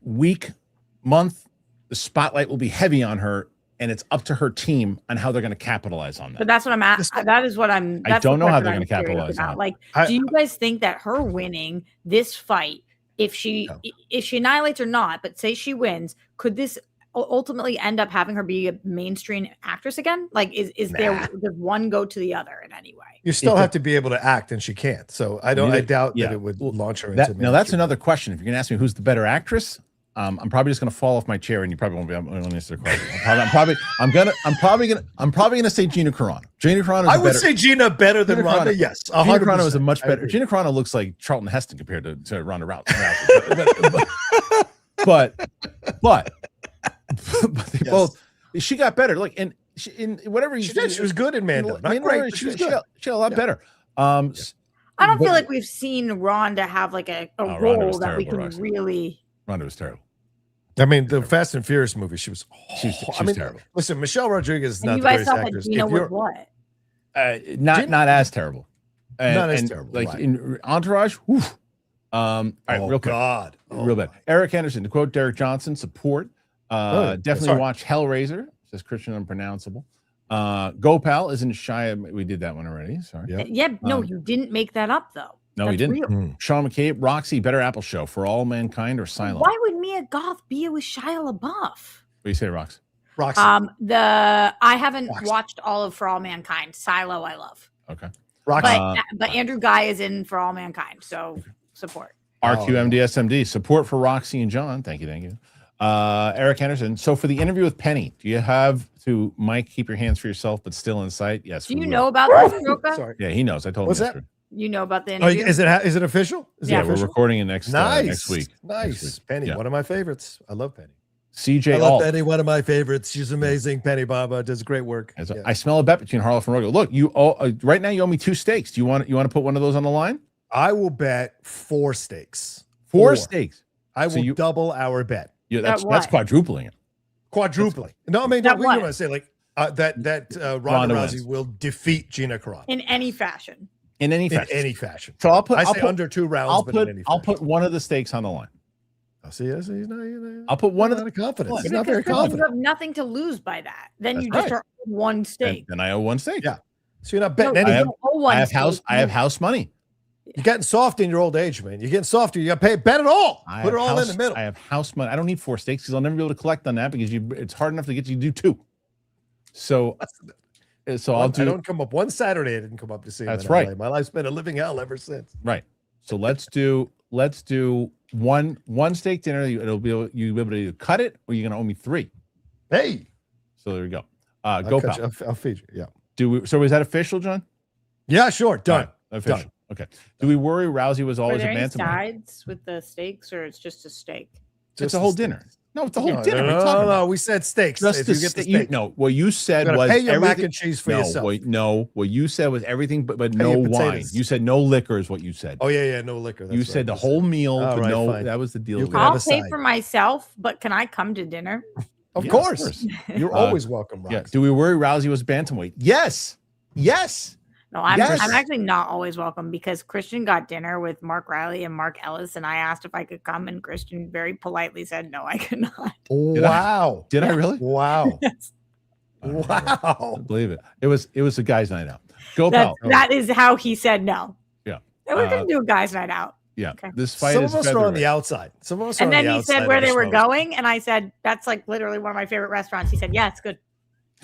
week, month, the spotlight will be heavy on her, and it's up to her team on how they're going to capitalize on that. But that's what I'm at. That is what I'm. That's I don't know how they're going to capitalize on it. Like, do you guys think that her winning this fight, if she annihilates or not, but say she wins, could this ultimately end up having her be a mainstream actress again? Like, does one go to the other in any way? You still have to be able to act, and she can't. So I doubt that it would launch her into. Now that's another question. If you're going to ask me who's the better actress, I'm probably just going to fall off my chair, and you probably won't be able to answer the question. I'm probably going to say Gina Carano. Gina Carano. I would say Gina better than Ronda. Yes, 100%. Gina Carano is a much better. Gina Carano looks like Charlton Heston compared to Ronda Rousey. but they both. She got better. Like in whatever she did, she was good in Mandalorian. She was good. She got a lot better. I don't feel like we've seen Ronda have like a role that we can really. Ronda was terrible. I mean, the Fast and Furious movie, she was terrible. Listen, Michelle Rodriguez is not you the guys greatest thought actress. that Gina was what? Not as terrible. Not as terrible. Like in Entourage. Whew. All right, real quick. God. Real bad. Eric Anderson, to quote Derek Johnson, support. Definitely watch Hellraiser, says Kristian Unpronounceable. Gopal isn't shy. We did that one already. Sorry. No, you didn't make that up though. No, he didn't. Sean McCabe, Roxy, Better Apple Show, For All Mankind or Silent? Why would Mia Goth be with Shia LaBeouf? What do you say, Roxy? I haven't watched all of For All Mankind. Silo, I love. Okay. Roxy. But Andrew Guy is in For All Mankind, so support. RQMDSMD, support for Roxy and John. Thank you. Eric Henderson. So for the interview with Penny, do you have to, Mike, keep your hands for yourself, but still in sight? Yes. Do you know about this, Roka? Sorry. Yeah, he knows. I told him. What's that? You know about the interview? Is it official? We're recording it next week. Nice. Penny, one of my favorites. I love Penny. CJ I love Penny, one of my favorites. She's amazing. Penny Baba does great work. I smell a bet between Harloff and Rogo. Look, you right now you owe me 2 stakes. Do you want to put one of those on the line? I will bet 4 stakes. 4 stakes. I will double our bet. Yeah, that's quadrupling it. Quadrupling. No, I mean, what you want to say? Like that Ronda Rousey will defeat Gina Carano in any fashion. In any fashion. So I'll put under 2 rounds. I'll put one of the stakes on the line. I'll put one of the confidence. He's not very confident. You have nothing to lose by that. Then you just are 1 stake. Then I owe 1 stake. Yeah. So you're not betting anything. I have house money. You're getting soft in your old age, man. You're getting softer. You got to bet it all. Put it all in the middle. I have house money. I don't need 4 stakes because I'll never be able to collect on that because it's hard enough to get you to do 2. So I don't come up one Saturday. I didn't come up to see. That's right. My life's been a living hell ever since. Right. So let's do one steak dinner. You'll be able to cut it, or you're going to owe me 3. Hey. So there you go. Go pal. I'll feed you. Yeah. So is that official, John? Yeah, sure. Done. Right. Official. Done. Okay. Do we worry Rousey was always a bantamweight? Sides with the steaks, or it's just a steak? It's a whole dinner. No, it's the whole dinner. No, we said steaks. Just the steak. What you said was pay your mac and cheese for yourself. What you said was everything, but no wine. You said no liquor is what you said. Oh yeah, no liquor. You said the whole meal, but no. Fine. That was the deal. I'll pay for myself, but can I come to dinner? Of course. You're always welcome, Rox. Yeah. Do we worry Rousey was bantamweight? Yes. No, I'm actually not always welcome because Kristian got dinner with Mark Riley and Mark Ellis, and I asked if I could come, and Kristian very politely said no, I could not. Wow! Did I really? Wow! Yes. Wow! I believe it. It was a guys' night out. Go pal. That is how he said no. Yeah, and we're gonna do a guys' night out. Yeah, okay. This fight. Some of us are on the outside. Some of us. And are then on the he said where they were going, and I said that's like literally one of my favorite restaurants. He said, "Yeah, it's good."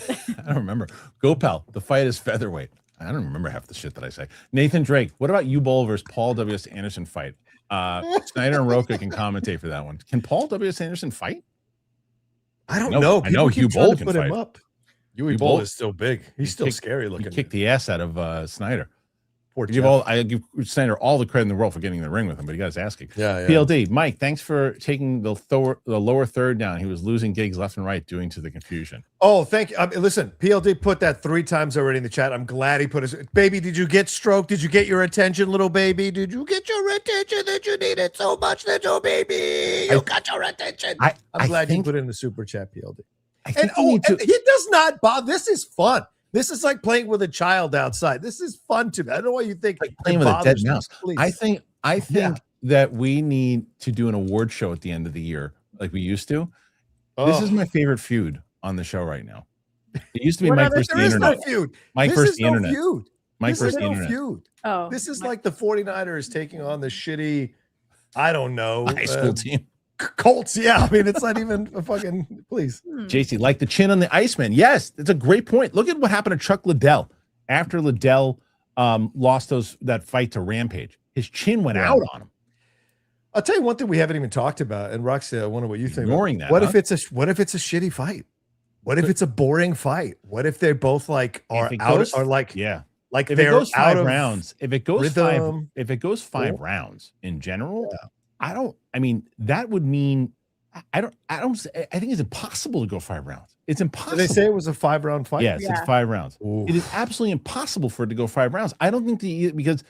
I don't remember. Go pal. The fight is featherweight. I don't remember half the shit that I say. Nathan Drake, what about U-Bowl versus Paul W.S. Anderson fight? Snyder and Roka can commentate for that one. Can Paul W.S. Anderson fight? I don't know. I know U-Bowl can fight. Him up. U-Bowl is still big. He's still scary looking. He kicked the ass out of Snyder. Poor I give Snyder all the credit in the world for getting in the ring with him, but he got his ass kicked. Yeah. PLD, Mike, thanks for taking the lower third down. He was losing gigs left and right due to the confusion. Oh, thank you. Listen, PLD put that 3 times already in the chat. I'm glad he put his baby. Did you get stroked? Did you get your attention, little baby? Did you get your attention that you needed so much, little baby? You got your attention. I'm glad you put it in the super chat, PLD. And he does not bother. This is fun. This is like playing with a child outside. This is fun to me. I don't know why you think like playing with a dead mouse. I think that we need to do an award show at the end of the year, like we used to. This is my favorite feud on the show right now. It used to be Mike versus the internet. Mike versus the internet. Mike versus the internet. Oh, this is like the 49ers taking on the shitty, I don't know, high school team. Colts, yeah. I mean, it's not even a fucking, please. JC, like the chin on the Iceman. Yes, that's a great point. Look at what happened to Chuck Liddell after Liddell lost that fight to Rampage. His chin went out on him. I'll tell you one thing we haven't even talked about, and Roxy, I wonder what you think. Ignoring that. What if it's a shitty fight? What if it's a boring fight? What if they both like are out or like like if they're it goes out 5 of rounds, if it goes rhythm, if it goes 5 rounds in general, I mean, that would mean I think it's impossible to go 5 rounds. It's impossible. Did they say it was a 5-round fight? Yes, it's 5 rounds. Ooh. It is absolutely impossible for it to go 5 rounds. I don't think because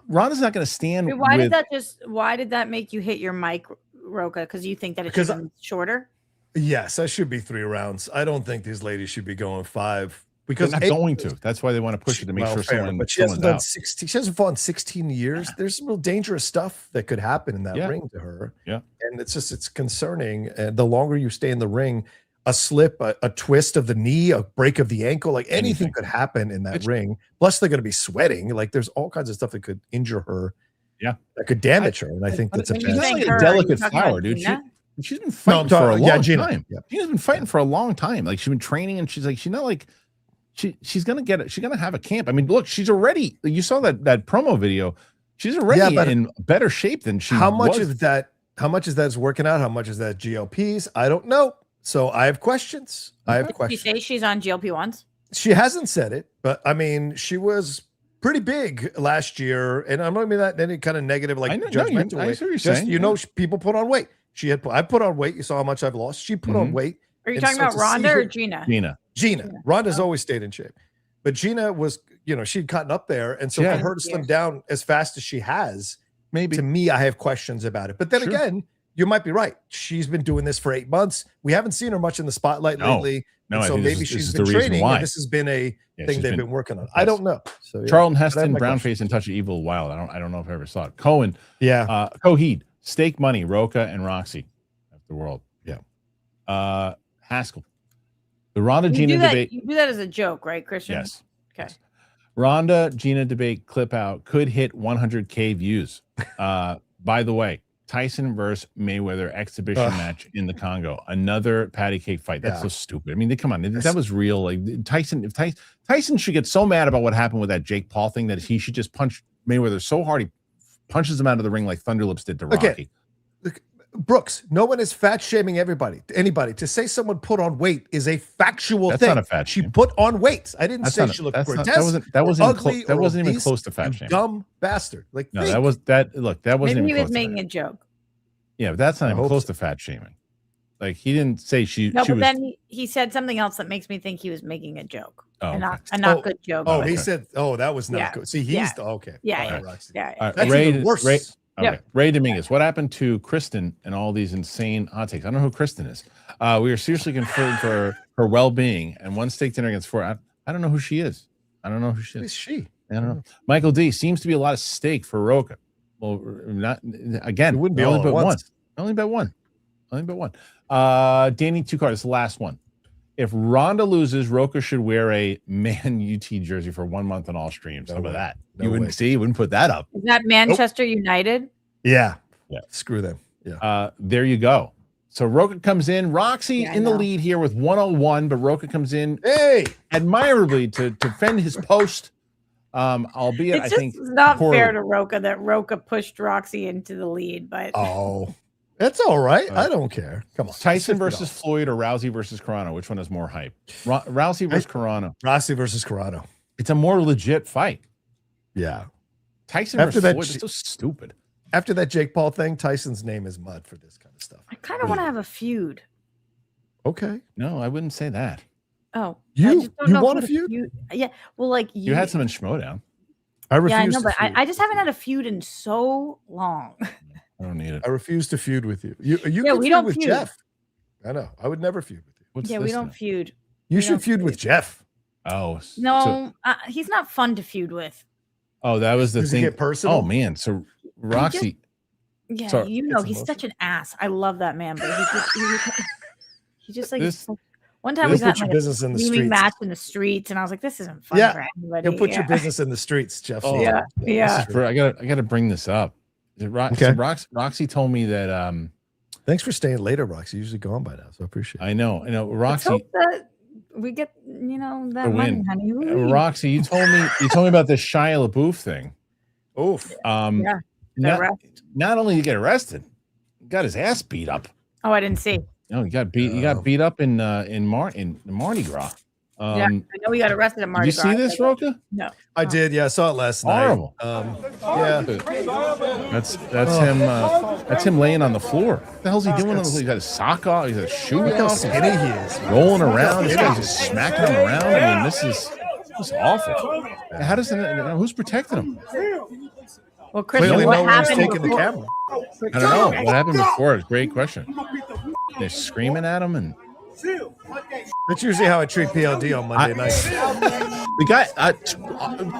Ronda's not going to stand. Why did that make you hit your mic, Roka? Because you think that it should be shorter? Yes, that should be 3 rounds. I don't think these ladies should be going 5. Because they're not going to. That's why they want to push it to make sure someone. But she hasn't done 16. She hasn't fought in 16 years. There's some real dangerous stuff that could happen in that ring to her. Yeah, and it's concerning. And the longer you stay in the ring, a slip, a twist of the knee, a break of the ankle, like anything could happen in that ring. Plus, they're going to be sweating. Like there's all kinds of stuff that could injure her. Yeah, that could damage her. And I think that's a she's not like a delicate flower, dude. She's been fighting for a long time. Yeah. She's been fighting for a long time. Like she's been training, and she's not like. She's gonna get it. She's gonna have a camp. I mean, look, she's already. You saw that promo video. She's already in better shape than she. How much is that? How much is that's working out? How much is that GLPs? I don't know. So I have questions. Did you say she's on GLP-1s? She hasn't said it, but I mean, she was pretty big last year, and I'm not mean that any kind of negative, like judgmental. I see what you're saying. People put on weight. I put on weight. You saw how much I've lost. She put on weight. Are you talking about Ronda or Gina? Gina. Ronda's always stayed in shape. But Gina was, she'd gotten up there. And so for her to slim down as fast as she has, maybe to me, I have questions about it. But then again, you might be right. She's been doing this for 8 months. We haven't seen her much in the spotlight lately. No, so maybe she's been training. And this has been a thing they've been working on. I don't know. So Charlton Heston, Brownface, and Touch of Evil Wild. I don't know if I ever saw it. Cohen. Yeah. Coheed, Stake Money, Roka, and Roxy. That's the world. Yeah. Haskell. The Ronda Gina debate. You do that as a joke, right, Kristian? Yes. Okay. Yes. Ronda Gina debate clip out could hit 100K views. By the way, Tyson versus Mayweather exhibition match in the Congo. Another patty cake fight. That's so stupid. I mean, come on. That was real. Like Tyson should get so mad about what happened with that Jake Paul thing that he should just punch Mayweather so hard he punches him out of the ring like Thunderlips did to Rocky. Okay. Brooks, no one is fat shaming anybody. To say someone put on weight is a factual thing. That's not a fat shame. She put on weight. I didn't say she looked grotesque. That wasn't even close to fat shaming. Dumb bastard. Like no, that wasn't Maybe even he close was making a joke. Yeah, but that's not even close to fat shaming. Like he didn't say she. No, she but was, then he said something else that makes me think he was making a joke. A not good joke. Oh, he said, that was not good. See, he's okay. Yeah. That's even worse. Okay. Ray Dominguez, what happened to Kristen and all these insane hot takes? I don't know who Kristen is. We are seriously concerned for her well-being, and one steak dinner against 4. I don't know who she is. I don't know who she is. Who is she? I don't know. Michael D, seems to be a lot of steak for Roka. Well, not again. It wouldn't be all at once. Only bet one. Danny Tukar, this is the last one. If Ronda loses, Roka should wear a Man UT jersey for 1 month on all streams. How about that? You wouldn't put that up. Is that Manchester United? Yeah. Screw them. Yeah. There you go. So Roka comes in. Roxy in the lead here with 101, but Roka comes in admirably to defend his post. Albeit I think it's not fair to Roka that Roka pushed Roxy into the lead, but that's all right. I don't care. Come on. Tyson versus Floyd or Rousey versus Carano. Which one has more hype? Rousey versus Carano. Rousey versus Carano. It's a more legit fight. Yeah. Tyson After versus that, Floyd is so stupid. After that Jake Paul thing, Tyson's name is mud for this kind of stuff. I kind of want to have a feud. Okay. No, I wouldn't say that. Oh, You- I just don't you know want who a to feud? Yeah, well, like You had some in Schmodown. I refuse Yeah, I know, to but feud. I just haven't had a feud in so long. I don't need it. I refuse to feud with you. You Yeah, can we feud don't with feud. Jeff. I know. I would never feud with you. What's Yeah, we this don't then? feud. You We should don't feud with feud. Jeff. Oh, No, he's not fun to feud with. oh, that was the Does it thing. get personal? Oh man, so Roxy. Yeah, Sorry, you know, it's he's such an ass. I love that man, but he just like This- one time we He'll got put your like business in a the screaming streets. match in the streets, and I was like, this isn't fun Yeah, for anybody. He'll put your Yeah. business in the streets, Jeff. Oh, Yeah, yeah. This is I gotta bring this up. So Okay. Roxy told me that Thanks for staying later, Roxy. Usually gone by now, so I appreciate it. I know Let's Roxy. hope that we get that To money, win. honey. Woo. Roxy, you told me about this Shia LaBeouf thing. Oof. Yeah, not, arrest. not only did he get arrested, he got his ass beat up. Oh, I didn't see. No, he got beat up in Mardi Gras. Yeah, I know we got arrested at Did Mardi you see Gras. this, Roka? No. I did. Yeah, I saw it last Horrible. night. Yeah. That's him. That's him laying on the floor. What the hell's he doing? He got his sock off. He's got his shoe Look how off. skinny he is. Rolling around. This guy's just smacking him around. I mean, this is awful. How does who's protecting him? Well, Clearly, Kristian, what no one was happened taking the before? camera. I don't know what happened before. It's a great question. They're screaming at him, and That's usually how I treat PLD on Monday night. the guy.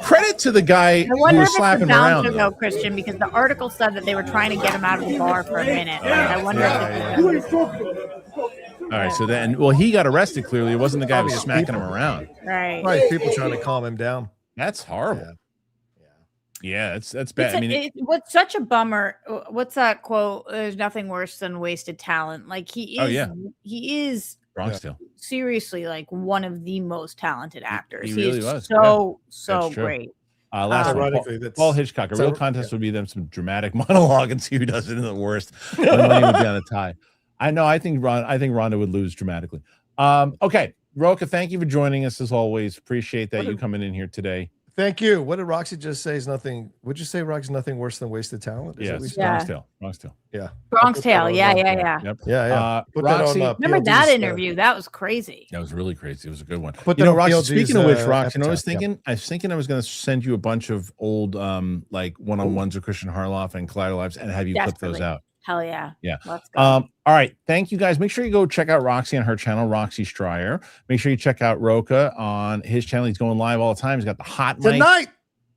Credit to the guy I who wonder was if it's slapping a him around. bouncer though, Kristian, because the article said that they were trying to get him out of the bar for a minute. And I wonder if it's All right, so then, he got arrested. Clearly, it wasn't the guy who was Obvious smacking him people. around. right. Right, people trying to calm him down. That's horrible. Yeah. Yeah, that's bad. I mean, What's such a bummer? What's that quote? There's nothing worse than wasted talent. Like he is. Oh, yeah. He is Bronx Tale. seriously like one of the most talented actors. He really is was. so That's true. great. Last one, Ironically, that's Paul Hitchcock. A real so- contest would be them some dramatic monologue and see who does it in the worst. The money would be on a tie. I know. I think Ronda would lose dramatically. Okay, Roka, thank you for joining us as always. Appreciate that you coming in here today. Thank you. What did Roxy just say? Is nothing. Would you say Roxy's nothing worse than wasted talent? Is that Yes, what you said? Yeah. Bronx Tale. Yeah. Bronx Put that Tale. on Yeah, the- yeah, yeah. Yep. Yeah, yeah. Put Roxy, that on. Remember PLD's, that interview? That was crazy. that was really crazy. It was a good one. Put You that know, on Roxy, PLD's, speaking of which, Roxy, you know what I was epitaph, yeah. thinking? I was thinking I was going to send you a bunch of old like one-on-ones with Kristian Harloff and Collider Lives and have you clip those Desperately. out. Hell yeah. Yeah. Let's go. All right. Thank you guys. Make sure you go check out Roxy on her channel, Roxy Stryer. Make sure you check out Roka on his channel. He's going live all the time. He's got the hot mic. Tonight.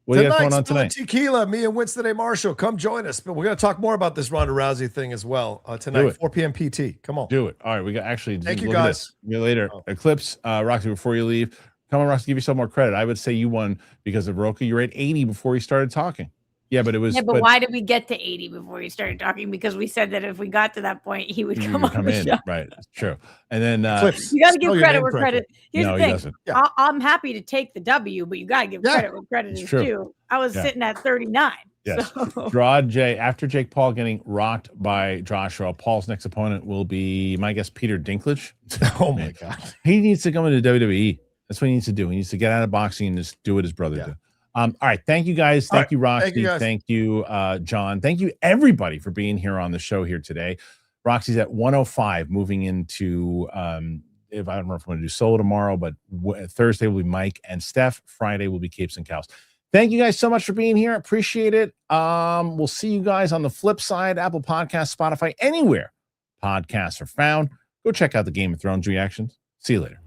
What do you got going on Spilling tonight? Tequila, me and Winston A. Marshall. Come join us. But we're going to talk more about this Ronda Rousey thing as well Do tonight, it. 4 p.m. PT. Come on. Do it. All right. We got actually. Thank you, look at guys. this. See you later. Oh. Eclipse, Roxy, before you leave, come on, Roxy, give yourself more credit. I would say you won because of Roka. You were at 80 before you started talking. Yeah, but it was. Yeah, but why did we get to 80 before we started talking? Because we said that if we got to that point, he would you come would on the in. show. Right. It's true. And then Clips. You got to Spell give your credit name where correctly. credit. Here's No, the he thing. doesn't. Yeah. I'm happy to take the W, but you got to give Yeah. credit where credit It's is true. due. I was Yeah. sitting at 39. Yes. So. Draw J. After Jake Paul getting rocked by Joshua, Paul's next opponent will be, my guess, Peter Dinklage. Oh, my God. He needs to come into WWE. That's what he needs to do. He needs to get out of boxing and just do what his brother did. All right. Thank you guys. Thank you, Roxy. Thank you, John. Thank you, everybody, for being here on the show here today. Roxy's at 105, moving into, if I don't know if I'm going to do solo tomorrow, but Thursday will be Mike and Steph. Friday will be Capes and Cows. Thank you guys so much for being here. Appreciate it. We'll see you guys on the flip side, Apple Podcasts, Spotify, anywhere podcasts are found. Go check out the Game of Thrones reactions. See you later.